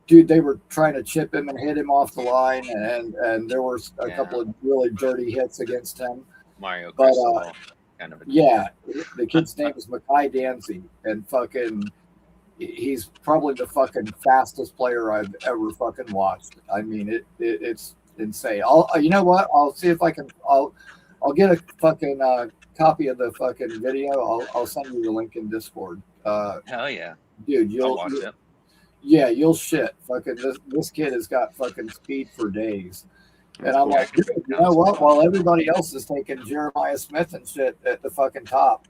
A: dude, they were trying to chip him and hit him off the line, and there were a couple of really dirty hits against him.
G: Mario
A: But
G: Cristobal, kind of a
A: yeah, the kid's name is Makai Danzy, and fucking, he's probably the fucking fastest player I've ever fucking watched. I mean, it's insane. You know what? I'll see if I can. I'll get a fucking copy of the fucking video. I'll send you the link in Discord.
G: hell yeah,
A: Dude,
G: I'll watch it.
A: Yeah, you'll shit. Fucking this kid has got fucking speed for days. And I'm like, dude, you know what? While everybody else is taking Jeremiah Smith and shit at the fucking top,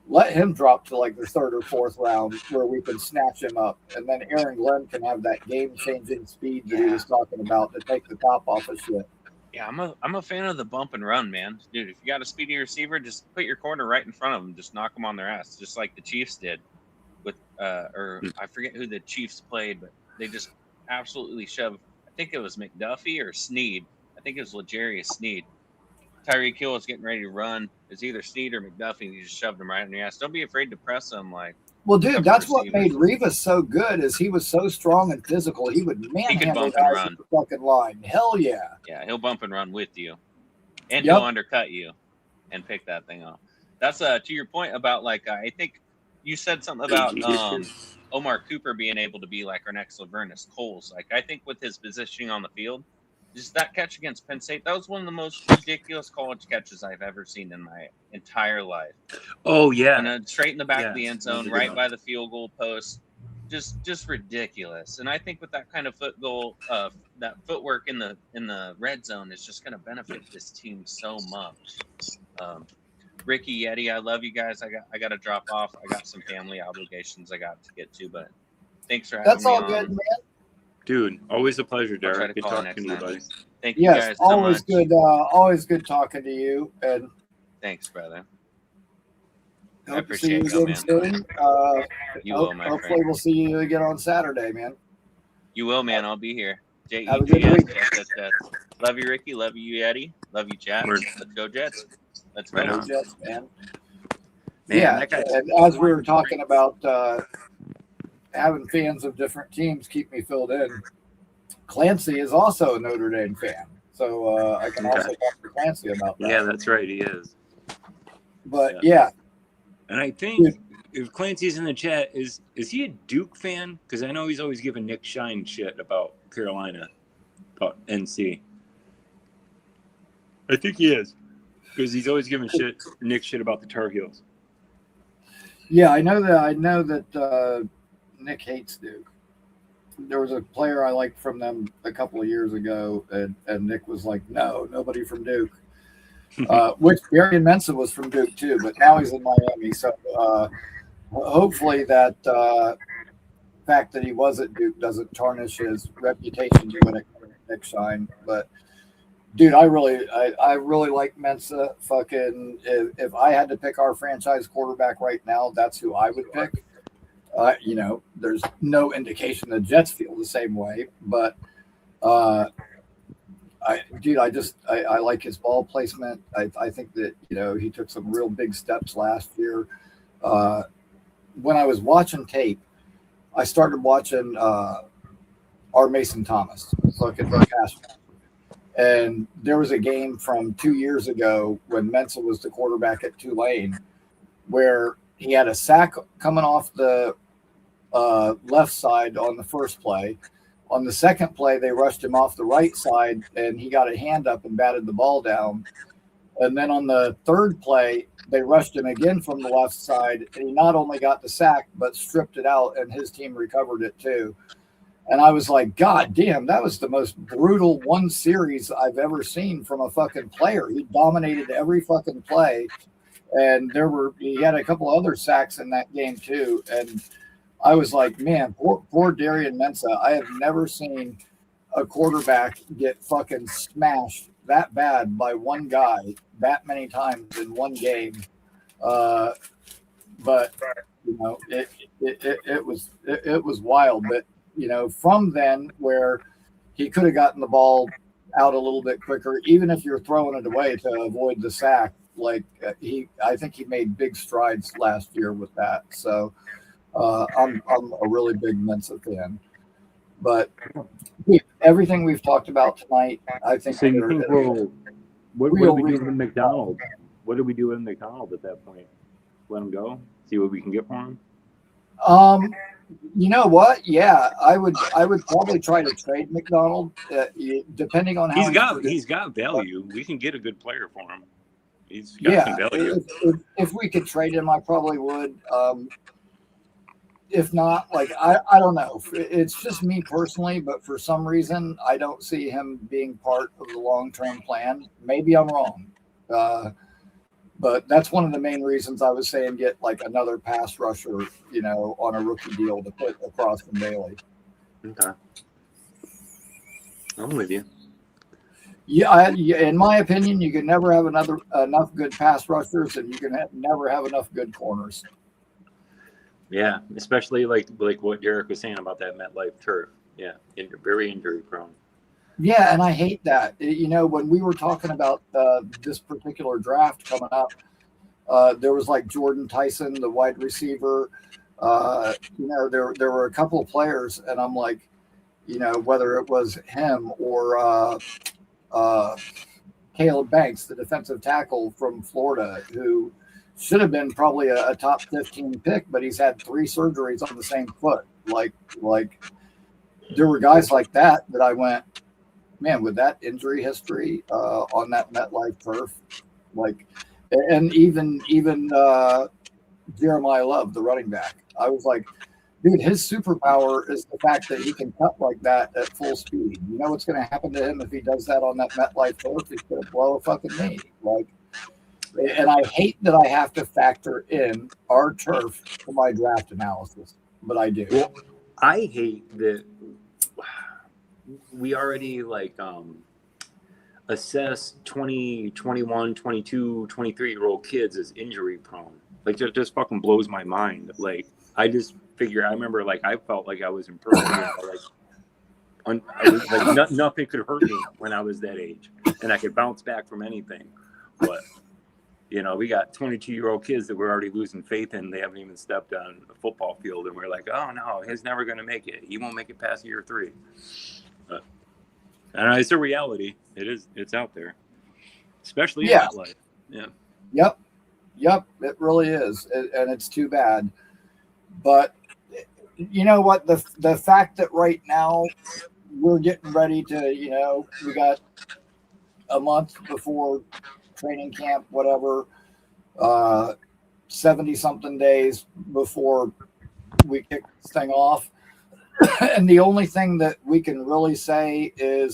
A: let him drop to like the third or fourth round where we can snatch him up. And then Aaron Glenn can have that game-changing speed that he was talking about to take the top off of shit.
G: Yeah, I'm a fan of the bump and run, man. Dude, if you got a speedy receiver, just put your corner right in front of them. Just knock them on their ass, just like the Chiefs did with, or I forget who the Chiefs played, but they just absolutely shoved. I think it was McDuffie or Sneed. I think it was L'Jarius Sneed. Tyreek Hill was getting ready to run. It's either Sneed or McDuffie, and he just shoved him right in the ass. Don't be afraid to press him. Like,
A: well, dude, that's what made Rivas so good. Is he was so strong and physical. He would manhandle guys at the fucking line. Hell yeah.
G: Yeah, he'll bump and run with you, and he'll undercut you, and pick that thing off. That's to your point about like I think you said something about Omar Cooper being able to be like our next Lavernus Coles. Like I think with his positioning on the field. Just that catch against Penn State, that was one of the most ridiculous college catches I've ever seen in my entire life.
I: Oh, yeah.
G: And straight in the back of the end zone, right by the field goal post. Just ridiculous. And I think with that kind of that footwork in the red zone is just going to benefit this team so much. Ricky, Yeti, I love you guys. I got to drop off. I got some family obligations I got to get to, but thanks for having me on.
A: That's all good, man.
I: Dude, always a pleasure, Derek. Good talking to you, buddy.
G: Thank you guys so
A: always
G: much.
A: good. Always good talking to you. And
G: thanks, brother.
A: I
G: appreciate
A: you
G: man.
A: Soon.
G: You will, my
A: hopefully
G: friend.
A: We'll see you again on Saturday, man.
G: You will, man. I'll be here.
A: Have a good week.
G: Love you, Ricky. Love you, Eddie. Love you, chat. Let's go, Jets. Let's go,
A: Jets, man. Yeah, and as we were talking about having fans of different teams keep me filled in, Clancy is also a Notre Dame fan. So I can also talk to Clancy about that.
I: Yeah, that's right. He is.
A: But yeah.
I: And I think if Clancy's in the chat, is he a Duke fan? Because I know he's always giving Nick Shine shit about Carolina, about NC. I think he is. Because he's always giving Nick shit about the Tar Heels.
A: Yeah, I know that Nick hates Duke. There was a player I liked from them a couple of years ago, and Nick was like, no, nobody from Duke. Which Darian Mensah was from Duke too, but now he's in Miami. So hopefully that fact that he was at Duke doesn't tarnish his reputation when it comes to Nick Shine. But dude, I really like Mensah. Fucking, if I had to pick our franchise quarterback right now, that's who I would pick. There's no indication the Jets feel the same way, but I like his ball placement. I think that, he took some real big steps last year. When I was watching tape, I started watching our Mason Thomas, fucking pass. And there was a game from 2 years ago when Mensah was the quarterback at Tulane where he had a sack coming off the left side on the first play. On the second play, they rushed him off the right side, and he got a hand up and batted the ball down. And then on the third play, they rushed him again from the left side, and he not only got the sack, but stripped it out, and his team recovered it too. And I was like, God damn, that was the most brutal one series I've ever seen from a fucking player. He dominated every fucking play. And he had a couple other sacks in that game too. And I was like, man, poor Darian Mensah. I have never seen a quarterback get fucking smashed that bad by one guy that many times in one game. But it was wild. But from then where he could have gotten the ball out a little bit quicker, even if you're throwing it away to avoid the sack, I think he made big strides last year with that. So I'm a really big Mensah fan. But everything we've talked about tonight, I think.
I: So you think what do
A: real
I: we do
A: reason-
I: with McDonald? What do we do with McDonald at that point? Let him go? See what we can get for him?
A: You know what? Yeah, I would probably try to trade McDonald, depending on how
I: He's got value. We can get a good player for him. He's got some value.
A: If we could trade him, I probably would. If not, like I don't know. It's just me personally, but for some reason, I don't see him being part of the long-term plan. Maybe I'm wrong, but that's one of the main reasons I was saying get like another pass rusher, on a rookie deal to put across from Bailey.
I: Okay, I'm with you.
A: Yeah, in my opinion, you can never have enough good pass rushers, and you can never have enough good corners.
I: Yeah, especially like what Derek was saying about that MetLife turf. Yeah, very injury prone.
A: Yeah, and I hate that. When we were talking about this particular draft coming up, there was like Jordan Tyson, the wide receiver. There were a couple of players, and I'm like, whether it was him or Caleb Banks, the defensive tackle from Florida, who should have been probably a top 15 pick, but he's had 3 surgeries on the same foot. Like there were guys like that I went, man, with that injury history on that MetLife turf, and even Jeremiah Love, the running back, I was like, dude, his superpower is the fact that he can cut like that at full speed. You know what's going to happen to him if he does that on that MetLife turf? He's going to blow a fucking knee. And I hate that I have to factor in our turf to my draft analysis, but I do.
I: Well, I hate that we already assess 20, 21, 22, 23-year-old kids as injury prone. Like, it just fucking blows my mind. Like, I just figure, I remember, I felt like I was in prison. Nothing could hurt me when I was that age, and I could bounce back from anything. But, we got 22-year-old kids that we're already losing faith in. They haven't even stepped on a football field, and we're like, oh, no, he's never going to make it. He won't make it past year 3. But, and it's a reality. It's out there, especially in that life. Yeah.
A: Yep, it really is, and it's too bad. But you know what? The fact that right now we're getting ready to, we got a month before training camp, whatever, 70-something days before we kick this thing off. And the only thing that we can really say is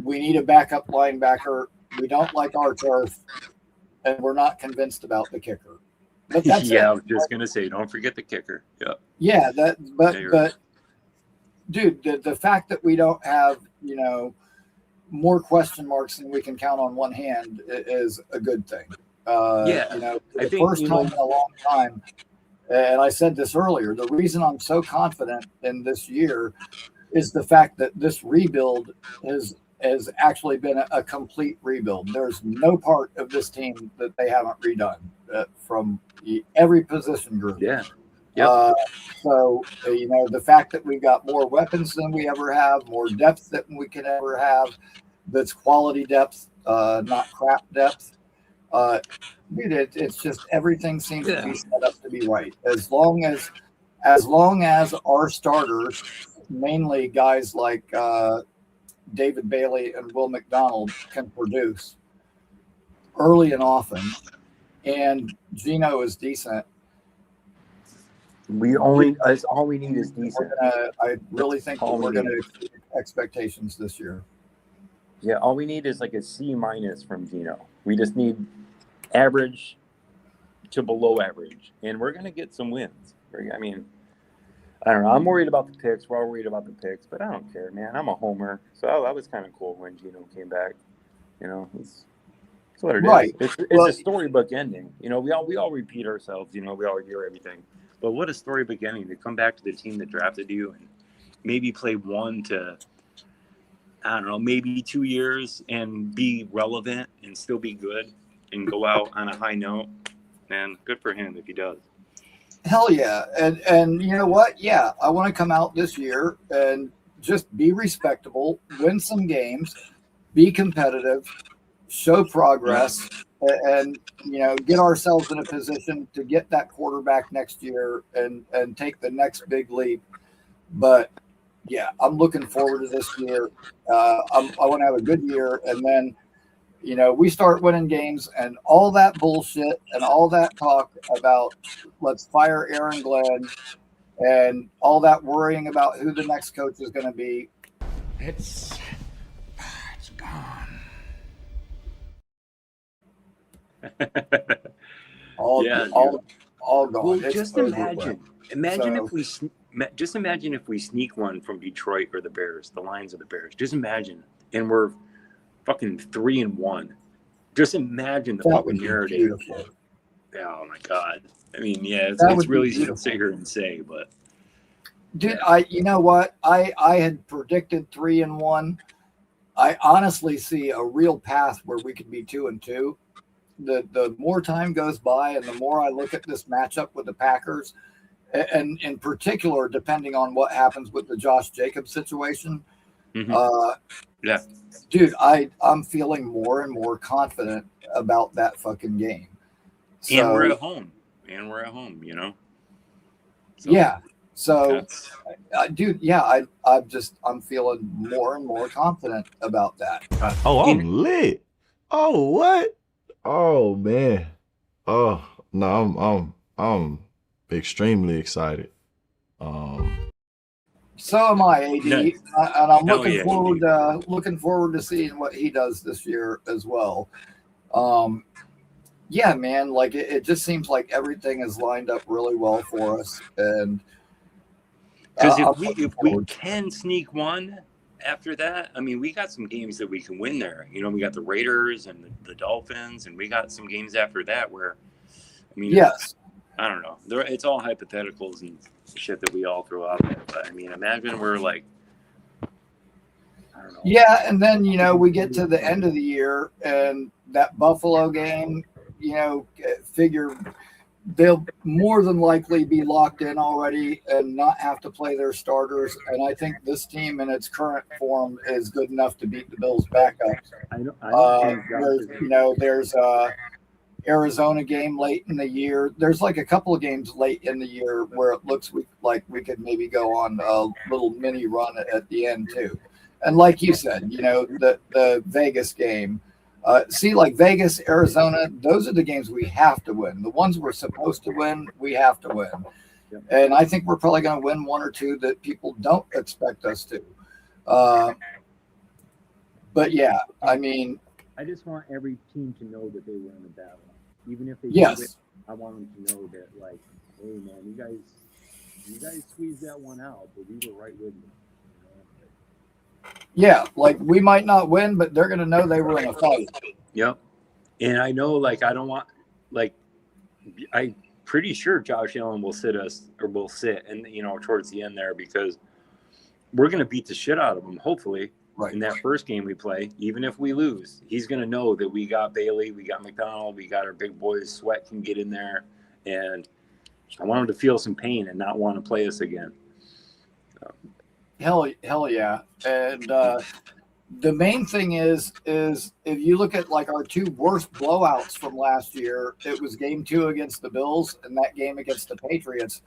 A: we need a backup linebacker. We don't like our turf, and we're not convinced about the kicker. But that's
I: I was just gonna say, don't forget the kicker.
A: Yeah, but dude, the fact that we don't have more question marks than we can count on one hand is a good thing. The first time in a long time, and I said this earlier, the reason I'm so confident in this year is the fact that this rebuild has actually been a complete rebuild. There's no part of this team that they haven't redone from every position group.
I: Yeah. Yep.
A: So, the fact that we've got more weapons than we ever have, more depth than we can ever have, that's quality depth, not crap depth. Dude, it's just everything seems to be set up to be right. As long as our starters, mainly guys like David Bailey and Will McDonald, can produce early and often, and Gino is decent.
I: That's all we need is decent.
A: I really think we're going to exceed expectations this year.
I: Yeah, all we need is like a C- from Gino. We just need average to below average, and we're going to get some wins. I mean, I don't know. I'm worried about the picks. We're all worried about the picks, but I don't care, man. I'm a homer, so that was kind of cool when Gino came back. It's what it is. It's a storybook ending. We all repeat ourselves. We all hear everything. But what a storybook ending to come back to the team that drafted you and maybe play 1 to, I don't know, maybe 2 years and be relevant and still be good and go out on a high note. Man, good for him if he does.
A: Hell yeah. And you know what? Yeah, I want to come out this year and just be respectable, win some games, be competitive, show progress, and get ourselves in a position to get that quarterback next year and take the next big leap. But yeah, I'm looking forward to this year. I want to have a good year, and then we start winning games, and all that bullshit and all that talk about let's fire Aaron Glenn and all that worrying about who the next coach is going to be.
B: It's gone.
A: All gone.
I: Well,
A: It's
I: just
A: over
I: imagine.
A: with.
I: Imagine
A: So-
I: if we just imagine if we sneak one from Detroit or the Bears, the Lions or the Bears. Just imagine, and we're fucking 3-1. Just imagine the
A: That
I: fucking
A: would be
I: narrative.
A: beautiful.
I: Oh my god. I mean, yeah,
A: That
I: it's
A: would be
I: really easy to
A: beautiful.
I: sit here and say, but
A: Dude, you know what? I had predicted 3-1. I honestly see a real path where we could be 2-2. The more time goes by and the more I look at this matchup with the Packers, and in particular, depending on what happens with the Josh Jacobs situation,
I: yeah,
A: dude, I'm feeling more and more confident about that fucking game. So,
I: and we're at home, So,
A: yeah. So,
I: yeah.
A: dude, yeah, I'm feeling more and more confident about that.
J: Oh, I'm lit. Oh, what? Oh man. Oh no, I'm extremely excited.
A: So am I, AD,
I: Nice.
A: and I'm
I: Hell
A: looking
I: yeah,
A: forward to seeing what he does this year as well. Yeah, man, like it just seems like everything is lined up really well for us, and
I: Because
A: I'm
I: if we
A: looking forward.
I: can sneak one after that, I mean, we got some games that we can win there. We got the Raiders and the Dolphins, and we got some games after that where, I mean,
A: Yes,
I: I don't know. It's all hypotheticals and shit that we all throw out there. But I mean, imagine we're like, I don't know.
A: yeah, and then we get to the end of the year, and that Buffalo game, figure they'll more than likely be locked in already and not have to play their starters. And I think this team in its current form is good enough to beat the Bills back up. There's Arizona game late in the year. There's like a couple of games late in the year where it looks like we could maybe go on a little mini run at the end too. And like you said, the Vegas game. Like Vegas, Arizona, those are the games we have to win. The ones we're supposed to win, we have to win. And I think we're probably going to win one or two that people don't expect us to. But yeah, I mean,
K: I just want every team to know that they were in a battle. Even if they
A: yes.
K: win, I want them to know that, like, hey man, you guys squeezed that one out, but we were right with you.
A: Yeah, like we might not win, but they're going to know they were in a fight.
I: Yep. And I know, like, I don't want, like, I'm pretty sure Josh Allen will sit, and towards the end there, because we're going to beat the shit out of him, hopefully.
A: Right.
I: In that first game we play, even if we lose, he's going to know that we got Bailey, we got McDonald, we got our big boys. Sweat can get in there, and I want him to feel some pain and not want to play us again.
A: Hell yeah. And the main thing is if you look at like our two worst blowouts from last year, it was game 2 against the Bills and that game against the Patriots.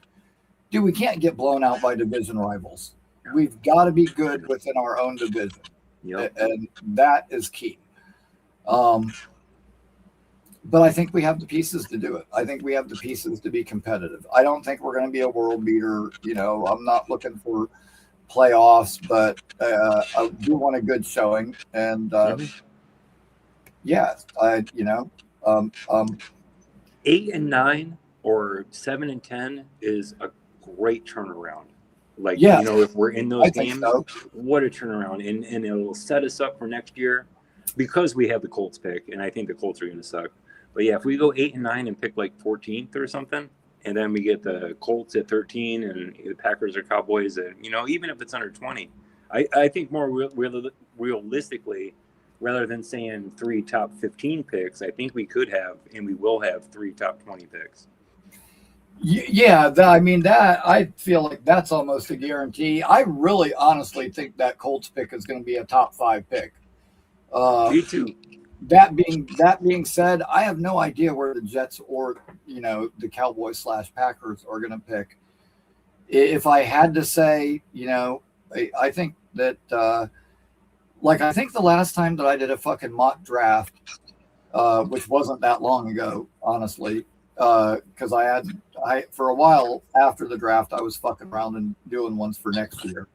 A: Dude, we can't get blown out by division rivals. We've got to be good within our own division.
I: Yep.
A: And that is key. But I think we have the pieces to do it. I think we have the pieces to be competitive. I don't think we're going to be a world beater. I'm not looking for playoffs, but I do want a good showing. And yeah,
I: 8-9 or 7-10 is a great turnaround. Like,
A: yeah,
I: if we're in those
A: I think
I: games,
A: so.
I: what a turnaround. And it'll set us up for next year because we have the Colts pick, and I think the Colts are going to suck. But yeah, if we go 8-9 and pick like 14th or something, and then we get the Colts at 13 and the Packers or Cowboys at, even if it's under 20, I think more realistically, rather than saying 3 top 15 picks, I think we could have, and we will have 3 top 20 picks.
A: Yeah, I mean that I feel like that's almost a guarantee. I really honestly think that Colts pick is going to be a top 5 pick.
I: Me too.
A: That being said, I have no idea where the Jets or the Cowboys / Packers are going to pick. If I had to say, I think that I think the last time that I did a fucking mock draft, which wasn't that long ago, honestly, because I for a while after the draft I was fucking around and doing ones for next year,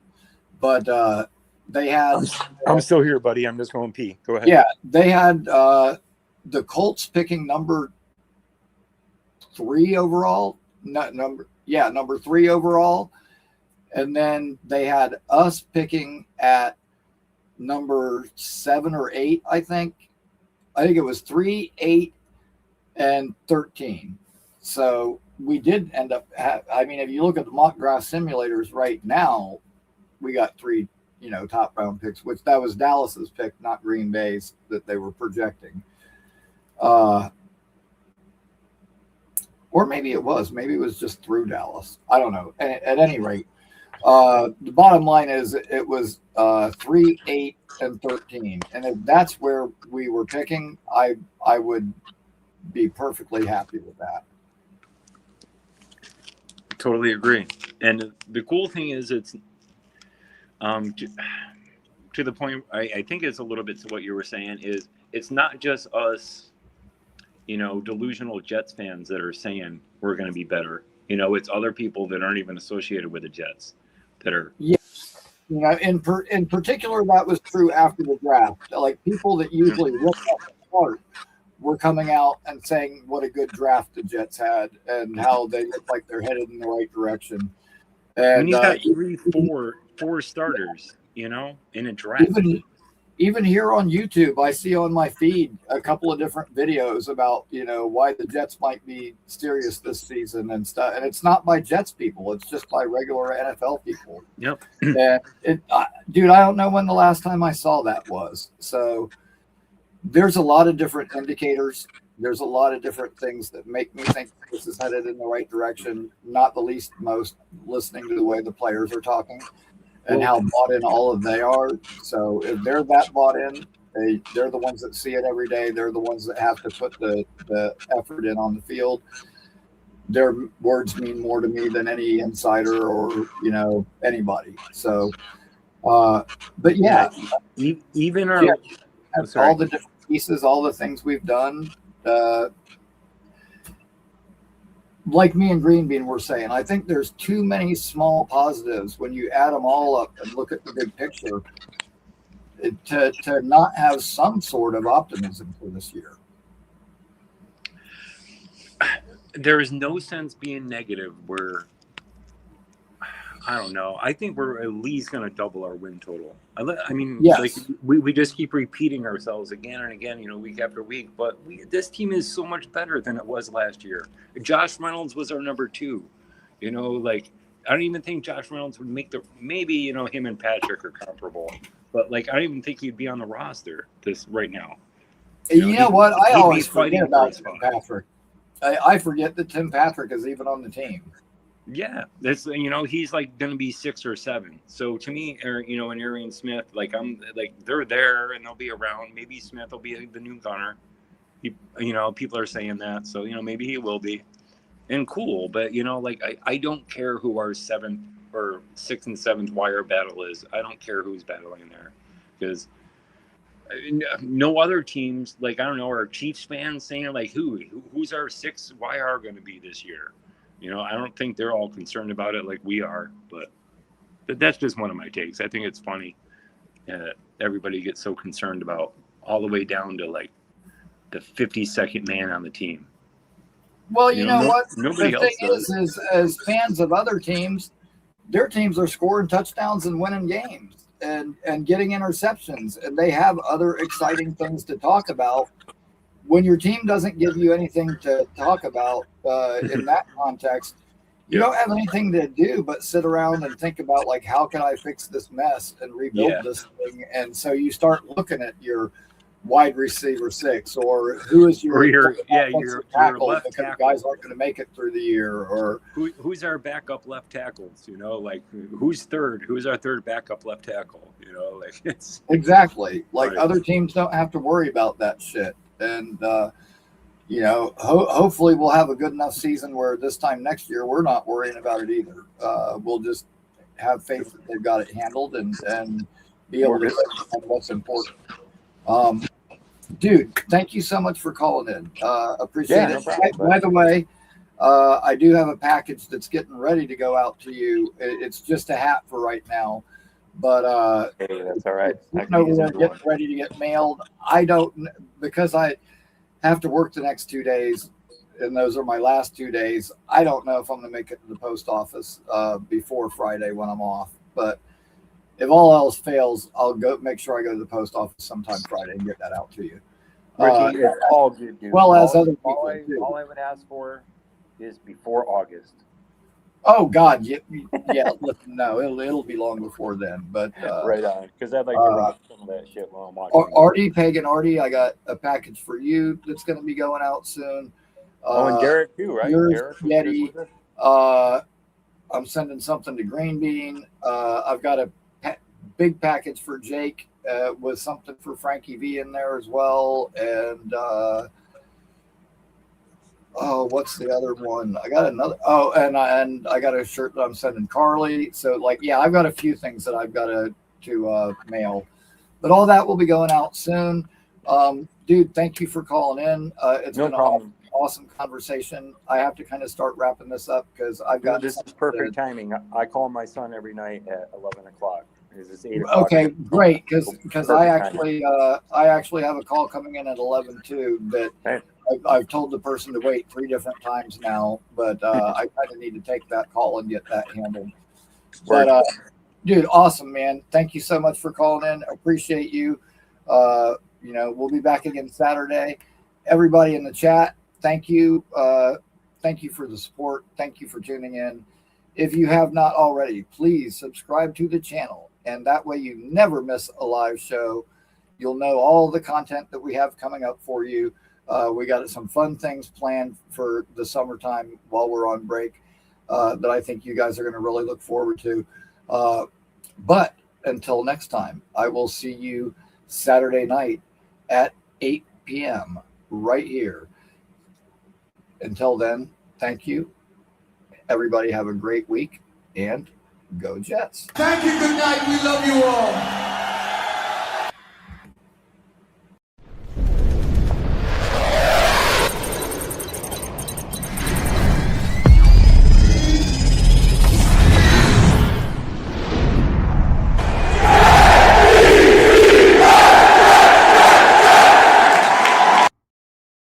A: but they had.
K: I'm still here, buddy. I'm just going pee. Go ahead.
A: Yeah, they had the Colts picking number 3 overall, number 3 overall, and then they had us picking at number 7 or 8. I think it was 3, 8, and 13. So we did end up. I mean, if you look at the mock draft simulators right now, we got 3. Top round picks, which that was Dallas's pick, not Green Bay's that they were projecting. Or maybe it was just through Dallas. I don't know. At any rate, the bottom line is it was 3, 8, and 13. And if that's where we were picking, I would be perfectly happy with that.
I: Totally agree. And the cool thing is it's to the point, I think it's a little bit to what you were saying, is it's not just us, delusional Jets fans that are saying we're going to be better. It's other people that aren't even associated with the Jets that are.
A: Yeah. In particular, that was true after the draft. Like people that usually rip up the chart were coming out and saying what a good draft the Jets had and how they look like they're headed in the right direction. And
I: when you got 3, 4 starters, in a draft.
A: Even here on YouTube, I see on my feed a couple of different videos about, why the Jets might be serious this season and stuff. And it's not by Jets people. It's just by regular NFL people.
I: Yep.
A: And dude, I don't know when the last time I saw that was. So there's a lot of different indicators. There's a lot of different things that make me think this is headed in the right direction, not the least most listening to the way the players are talking and how bought in all of they are. So if they're that bought in, they're the ones that see it every day. They're the ones that have to put the effort in on the field. Their words mean more to me than any insider or, anybody. So, but yeah.
I: Even our...
A: all the different pieces, all the things we've done, like me and Green Bean were saying, I think there's too many small positives when you add them all up and look at the big picture to not have some sort of optimism for this year.
I: There is no sense being negative where, I don't know. I think we're at least going to double our win total. I mean,
A: yes.
I: Like we just keep repeating ourselves again and again, week after week. But this team is so much better than it was last year. Josh Reynolds was our number 2. I don't even think Josh Reynolds would make maybe, him and Patrick are comparable. But I don't even think he'd be on the roster right now.
A: You know what? I always forget about Tim Patrick. I forget that Tim Patrick is even on the team.
I: Yeah, that's he's going to be 6 or 7. So to me, and Arian Smith, they're there and they'll be around. Maybe Smith will be the new gunner. People are saying that, so maybe he will be, and cool. But I don't care who our 7th or 6th and 7th wire battle is. I don't care who's battling there, because no other teams I don't know, are Chiefs fans saying who's our 6th wire going to be this year. I don't think they're all concerned about it like we are, but that's just one of my takes. I think it's funny that everybody gets so concerned about all the way down to the 52nd man on the team.
A: Well, you know what?
I: Nobody
A: the
I: else
A: thing
I: does.
A: is as fans of other teams, their teams are scoring touchdowns and winning games and getting interceptions, and they have other exciting things to talk about. When your team doesn't give you anything to talk about in that context, you don't have anything to do but sit around and think about how can I fix this mess and rebuild this thing. And so you start looking at your wide receiver 6, or who is your
I: Or your
A: offensive tackle
I: left
A: because
I: tackle.
A: guys aren't going to make it through the year, or
I: Who's our backup left tackles? Like who's third? Who's our third backup left tackle? Like it's
A: exactly like
I: right.
A: other teams don't have to worry about that shit. And hopefully we'll have a good enough season where this time next year we're not worrying about it either. We'll just have faith that they've got it handled and be able to focus on what's important. Dude, thank you so much for calling in. Appreciate it. By the way, I do have a package that's getting ready to go out to you. It's just a hat for right now, but
I: Hey, that's all right.
A: getting ready to get mailed. I don't, because I have to work the next 2 days, and those are my last 2 days. I don't know if I'm going to make it to the post office before Friday when I'm off, but if all else fails, I'll go make sure I go to the post office sometime Friday and get that out to you.
K: Ricky, it's all good, dude.
A: Well, as other
K: all
A: people do.
K: all I would ask for is before August.
A: Oh God, yeah. Listen, no, it'll be long before then. But
K: right on, because I'd like to rock some of that shit while I'm watching.
A: Artie, Pagan Artie, I got a package for you that's going to be going out soon.
K: And Derek too, right?
A: Yours, Yeti. I'm sending something to Green Bean. I've got a big package for Jake with something for Frankie V in there as well. And what's the other one? I got another. Oh, and I got a shirt that I'm sending Carly. So I've got a few things that I've got to mail, but all that will be going out soon. Dude, thank you for calling in. It's been an awesome conversation. I have to kind of start wrapping this up because I've got.
K: This is perfect timing. I call my son every night at 11 o'clock. It's 8 o'clock.
A: Okay, great. Because I actually have a call coming in at 11 too. But I've told the person to wait 3 different times now. But I kind of need to take that call and get that handled. But dude, awesome, man. Thank you so much for calling in. Appreciate you. We'll be back again Saturday. Everybody in the chat, thank you. Thank you for the support. Thank you for tuning in. If you have not already, please subscribe to the channel. And that way you never miss a live show. You'll know all the content that we have coming up for you. We got some fun things planned for the summertime while we're on break that I think you guys are going to really look forward to. But until next time, I will see you Saturday night at 8 p.m. right here. Until then, thank you. Everybody have a great week and go Jets.
B: Thank you, good night. We love you all.